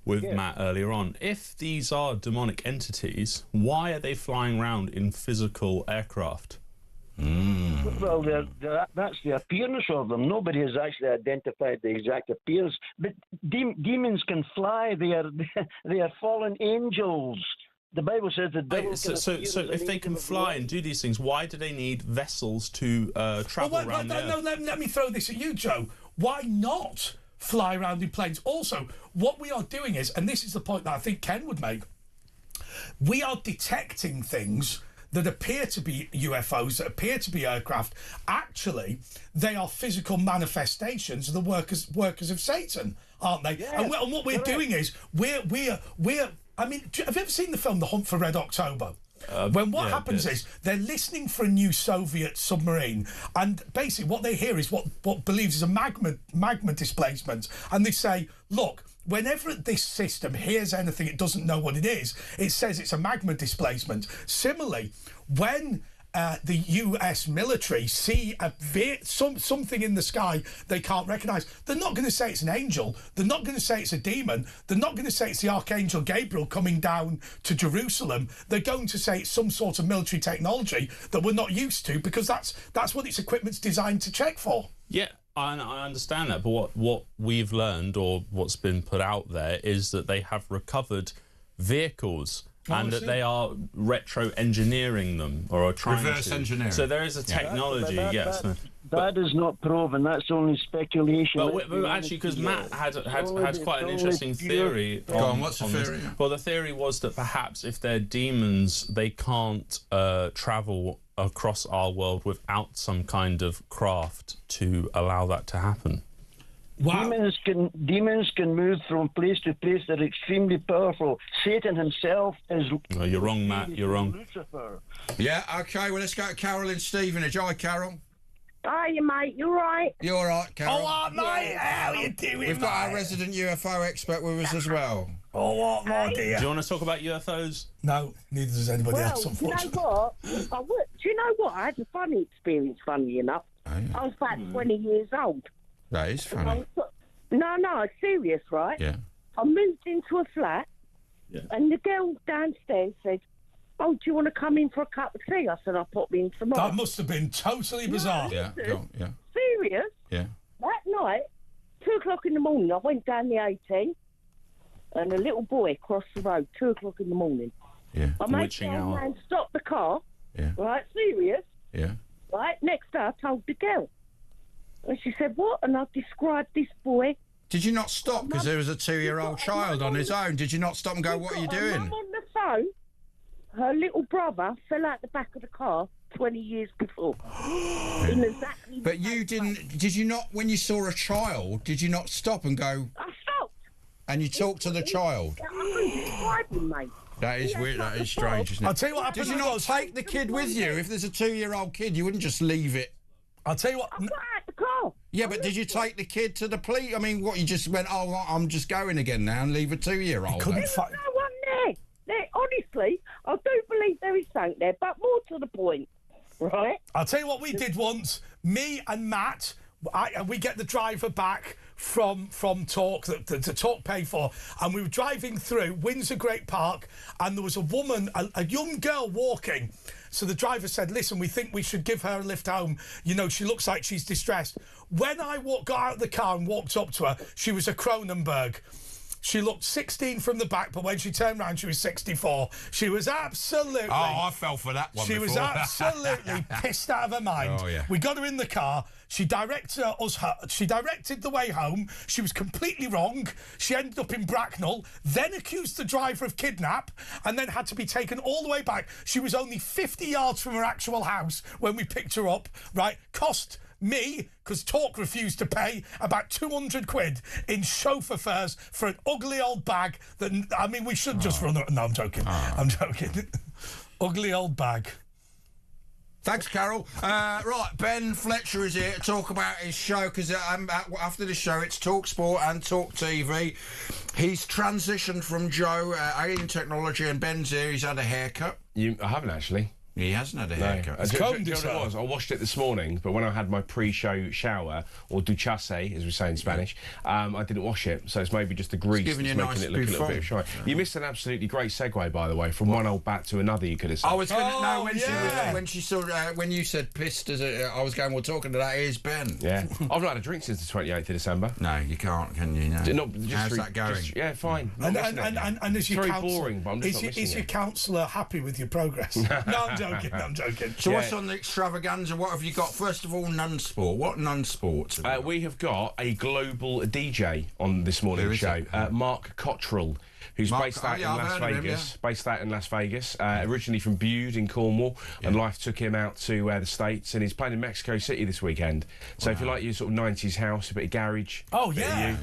Speaker 18: with Matt earlier on. If these are demonic entities, why are they flying around in physical aircraft?
Speaker 7: Well, that's the appearance of them. Nobody has actually identified the exact appearance. But demons can fly. They are fallen angels. The Bible says the devil
Speaker 18: so if they can fly and do these things, why do they need vessels to travel around the Earth?
Speaker 2: Let me throw this at you, Joe. Why not fly around in planes? Also, what we are doing is, and this is the point that I think Ken would make, we are detecting things that appear to be UFOs, that appear to be aircraft. Actually, they are physical manifestations of the workers of Satan, aren't they?
Speaker 7: Yeah,
Speaker 2: and what we're doing is we're I mean, have you ever seen the film The Hunt for Red October? When what happens is they're listening for a new Soviet submarine, and basically what they hear is what believes is a magma displacement, and they say, look, whenever this system hears anything it doesn't know what it is, it says it's a magma displacement. Similarly, when the US military see something in the sky they can't recognise, they're not going to say it's an angel, they're not going to say it's a demon, they're not going to say it's the Archangel Gabriel coming down to Jerusalem. They're going to say it's some sort of military technology that we're not used to, because that's what its equipment's designed to check for.
Speaker 18: Yeah, I understand that, but what we've learned, or what's been put out there, is that they have recovered vehicles and that they are retro-engineering them, or are trying
Speaker 4: reverse engineering.
Speaker 18: So there is a technology, yes.
Speaker 7: That is not proven. That's only speculation.
Speaker 18: But actually, because Matt had quite an interesting theory.
Speaker 4: Go on, what's the theory?
Speaker 18: Well, the theory was that perhaps if they're demons, they can't travel across our world without some kind of craft to allow that to happen.
Speaker 2: Wow.
Speaker 7: Demons can move from place to place. They're extremely powerful. Satan himself is...
Speaker 18: No, you're wrong, Matt. You're wrong.
Speaker 7: Lucifer.
Speaker 4: Yeah, OK, well, let's go to Carol in Stevenage. Hi, Carol.
Speaker 13: Hiya, mate. You all right?
Speaker 4: You all right, Carol?
Speaker 2: All right, mate. How you doing,
Speaker 4: We've got our resident UFO expert with us as well.
Speaker 2: Oh, what, my dear?
Speaker 18: Do you want to talk about UFOs?
Speaker 2: No, neither does anybody else, unfortunately.
Speaker 13: You know what? Do you know what? I had a funny experience, funny enough.
Speaker 4: yeah.
Speaker 13: I was about 20 years old.
Speaker 4: That is funny.
Speaker 13: No, serious, right?
Speaker 4: Yeah.
Speaker 13: I moved into a flat, and the girl downstairs said, "Oh, do you want to come in for a cup of tea?" I said, "I'll pop in tomorrow."
Speaker 2: That must have been totally bizarre.
Speaker 4: Yeah, yeah.
Speaker 13: Serious?
Speaker 4: Yeah.
Speaker 13: That night, 2 o'clock in the morning, I went down the 18, and a little boy crossed the road, 2 o'clock in the morning.
Speaker 4: Yeah.
Speaker 13: I made the old man stop the car.
Speaker 4: Yeah.
Speaker 13: Right, serious.
Speaker 4: Yeah.
Speaker 13: Right, next day I told the girl. And she said, "What?" And I described this boy.
Speaker 4: Did you not stop because there was a 2-year-old child on his own? Did you not stop and go, "What are you doing?"
Speaker 13: Mum on the phone. Her little brother fell out the back of the car 20 years before. In exactly.
Speaker 4: But you didn't. Did you not? When you saw a child, did you not stop and go?
Speaker 13: I stopped.
Speaker 4: And you talked to the child.
Speaker 13: I couldn't describe him, mate.
Speaker 4: That is weird. That is strange, isn't it?
Speaker 2: I'll tell you what happened.
Speaker 4: Did you not take the kid with you? If there's a 2-year-old kid, you wouldn't just leave it.
Speaker 2: I'll tell you what.
Speaker 13: I got out the car.
Speaker 4: Yeah, but did you take the kid to the police? I mean, what, you just went, "Oh, I'm just going again now," and leave a 2-year-old?
Speaker 2: Couldn't
Speaker 13: There's no one there. Honestly, I do believe there is something there, but more to the point, right?
Speaker 2: I'll tell you what we did once. Me and Matt, we get the driver back from Talk that Talk pay for, and we were driving through Windsor Great Park, and there was a woman, a young girl walking. So the driver said, "Listen, we think we should give her a lift home. You know, she looks like she's distressed." When I got out of the car and walked up to her, she was a Cronenberg. She looked 16 from the back, but when she turned around, she was 64. She was absolutely...
Speaker 4: Oh, I fell for that one
Speaker 2: She was
Speaker 4: before.
Speaker 2: absolutely pissed out of her mind.
Speaker 4: Oh, yeah.
Speaker 2: We got her in the car. She directed the way home. She was completely wrong. She ended up in Bracknell, then accused the driver of kidnap, and then had to be taken all the way back. She was only 50 yards from her actual house when we picked her up, right? Cost me, because Talk refused to pay, about 200 quid in chauffeur fares for an ugly old bag that, I mean, we should just run... No, I'm joking. I'm joking. Ugly old bag.
Speaker 4: Thanks, Carol. Right, Ben Fletcher is here to talk about his show, because after the show it's Talk Sport and Talk TV. He's transitioned from Joe, Alien Technology, and Ben's here. He's had a haircut.
Speaker 5: I haven't actually.
Speaker 4: He hasn't had a haircut.
Speaker 5: Do you know what it was? I washed it this morning, but when I had my pre-show shower, or duchasse, as we say in Spanish, I didn't wash it, so it's maybe just the grease that's making it look a little bit shiny. You missed an absolutely great segue, by the way, from one old bat to another, you could have said.
Speaker 4: I was going to know when you said pissed, I was going, "Well, talking to that, here's Ben."
Speaker 5: Yeah. I've not had a drink since the 28th of December.
Speaker 4: No, you can't, can you? No. How's that going?
Speaker 5: Yeah, fine.
Speaker 2: And as your
Speaker 5: very boring, but I'm just not missing
Speaker 2: is your counsellor happy with your progress? No, I'm joking.
Speaker 4: So what's on the extravaganza? What have you got? First of all, non-sport. What non-sports?
Speaker 5: We have got a global DJ on this morning's show, Mark Cottrell, who's based out in Las Vegas. Based out in Las Vegas, originally from Bude in Cornwall, and life took him out to the States, and he's playing in Mexico City this weekend. So if you like your sort of 90s house, a bit of garage,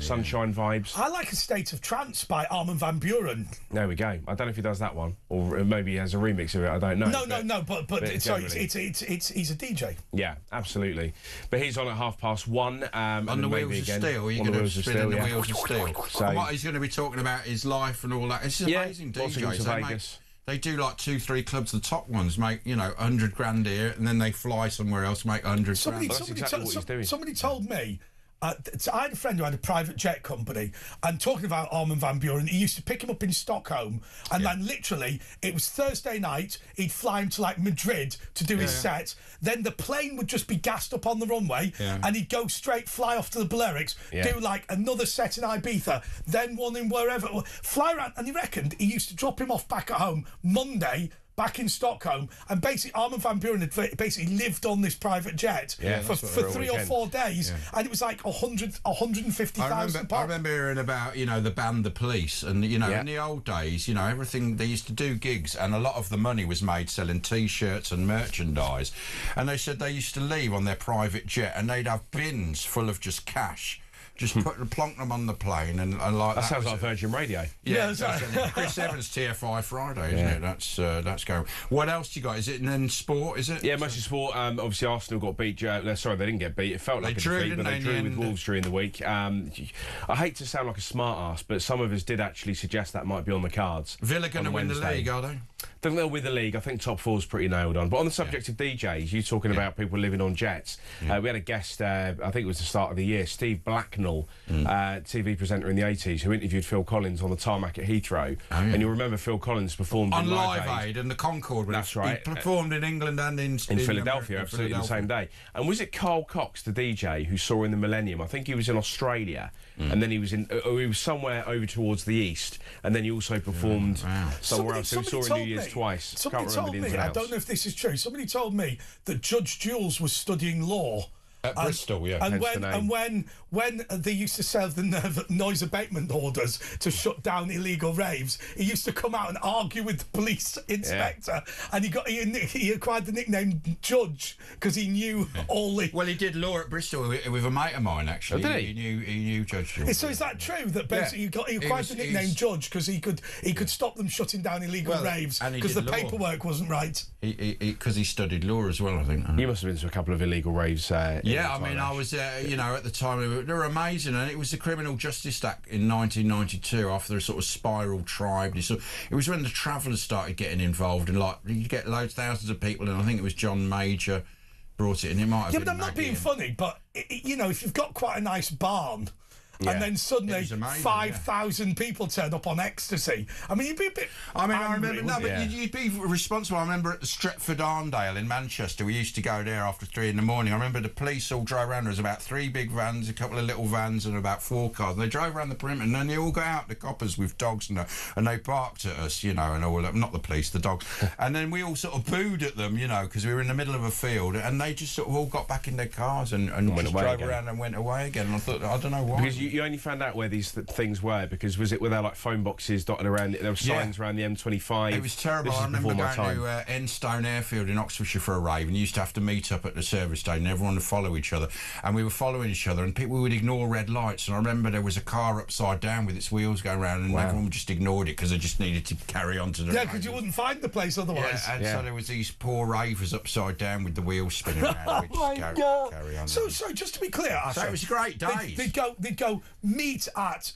Speaker 5: sunshine vibes.
Speaker 2: I like A State of Trance by Armin van Buuren.
Speaker 5: There we go. I don't know if he does that one, or maybe he has a remix of it. I don't know.
Speaker 2: No, but he's a DJ.
Speaker 5: Yeah, absolutely. But he's on at 1:30.
Speaker 4: On the Wheels of Steel. You're going to spin on the Wheels of Steel. So what he's going to be talking about his life and all that. It's amazing DJs. They do like 2-3 clubs. The top ones make 100 grand here, and then they fly somewhere else, make 100 grand.
Speaker 2: Somebody told me. I had a friend who had a private jet company, and talking about Armin van Buuren, he used to pick him up in Stockholm, and then literally, it was Thursday night, he'd fly him to like Madrid to do his set, then the plane would just be gassed up on the runway, and he'd go straight, fly off to the Balearics, do like another set in Ibiza, then one in wherever, fly around, and he reckoned he used to drop him off back at home Monday, back in Stockholm, and basically Armin van Buuren had basically lived on this private jet for 3 or 4 days, and it was like 150,000 pounds.
Speaker 4: I remember hearing about the band The Police, and in the old days, everything, they used to do gigs, and a lot of the money was made selling T-shirts and merchandise, and they said they used to leave on their private jet, and they'd have bins full of just cash. just plonk them on the plane and like
Speaker 5: that sounds like Virgin Radio.
Speaker 4: Yeah, Chris Evans TFI Friday, isn't it? That's going. What else you got? Is it then sport? Is it?
Speaker 5: Yeah, mostly sport. Obviously, Arsenal got beat. Sorry, they didn't get beat. It felt like a defeat, but they drew with Wolves during the week. I hate to sound like a smart ass, but some of us did actually suggest that might be on the cards.
Speaker 4: Villa going to win the league, are they?
Speaker 5: I think they'll win the league. I think top four's pretty nailed on. But on the subject of DJs, you talking about people living on jets. We had a guest, I think it was the start of the year, Steve Blacknell, TV presenter in the 80s, who interviewed Phil Collins on the tarmac at Heathrow. And you'll remember Phil Collins performed
Speaker 4: on
Speaker 5: in
Speaker 4: Live Aid and the Concorde.
Speaker 5: That's right.
Speaker 4: He performed in England and in
Speaker 5: Philadelphia, absolutely the same day. And was it Carl Cox, the DJ, who saw in the Millennium? I think he was in Australia, and then he was somewhere over towards the east, and then he also performed somewhere else. So we saw in New Year's twice.
Speaker 2: Somebody told me, I don't know if this is true, somebody told me that Judge Jules was studying law.
Speaker 4: At Bristol, yeah.
Speaker 2: And when they used to serve the noise abatement orders to shut down illegal raves, he used to come out and argue with the police inspector, and he acquired the nickname Judge because he knew all the.
Speaker 4: Well, he did law at Bristol with a mate of mine actually.
Speaker 5: Oh, did
Speaker 4: he knew Judge Jules.
Speaker 2: So is that true that basically he acquired the nickname Judge because he could stop them shutting down illegal raves because the paperwork wasn't right?
Speaker 4: Because he studied law as well, I think.
Speaker 5: You must have been to a couple of illegal raves.
Speaker 4: Yeah, I mean, I was, at the time, they were amazing, and it was the Criminal Justice Act in 1992 after a sort of spiral tribe. So it was when the Travellers started getting involved, and you get thousands of people, and I think it was John Major brought it in. It might have been.
Speaker 2: But I'm not being funny, but if you've got quite a nice barn. And then suddenly 5,000 people turn up on ecstasy. I mean, you'd be a bit.
Speaker 4: I remember. You'd be responsible. I remember at the Stretford Arndale in Manchester, we used to go there after 3 in the morning. I remember the police all drove around. There was about 3 big vans, a couple of little vans, and about 4 cars. And they drove around the perimeter, and then they all got out, the coppers with dogs, and they barked at us, and all. Not the police, the dogs. And then we all sort of booed at them, because we were in the middle of a field, and they just sort of all got back in their cars and just drove around and went away again. And I thought, I don't know why.
Speaker 5: Because you only found out where these things were because were there like phone boxes dotted around? There were signs around the M25.
Speaker 4: It was terrible. I remember going to Enstone Airfield in Oxfordshire for a rave, and you used to have to meet up at the service station. Everyone would follow each other, and we were following each other, and people would ignore red lights. And I remember there was a car upside down with its wheels going around, and everyone just ignored it because they just needed to carry on to the.
Speaker 2: Yeah, because you wouldn't find the place otherwise.
Speaker 4: Yeah, and so there was these poor ravers upside down with the wheels spinning around. Carry on.
Speaker 2: So just to be clear,
Speaker 4: it was a great day.
Speaker 2: They'd go meet at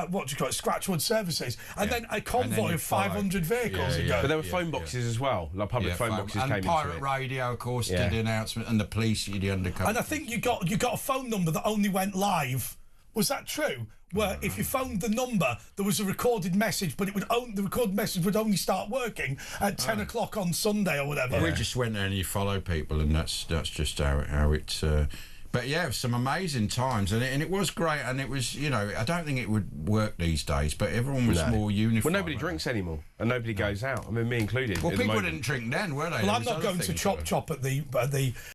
Speaker 2: what do you call it, Scratchwood Services, and then a convoy of 500 vehicles.
Speaker 5: But there were phone boxes as well, like public phone boxes came into it.
Speaker 4: And Pirate Radio, of course, did the announcement, and the police, the undercover.
Speaker 2: And I think you got a phone number that only went live. Was that true? Where if you phoned the number, there was a recorded message, but the recorded message would only start working at 10 o'clock on Sunday or whatever.
Speaker 4: We just went there and you follow people, and that's just how it's. But yeah, some amazing times, and it was great, and it was, I don't think it would work these days, but everyone was more unified.
Speaker 5: Well, nobody drinks anymore, and nobody goes out. I mean, me included.
Speaker 4: Well, people didn't drink then, were they?
Speaker 2: Well, I'm not going to Chop Chop at the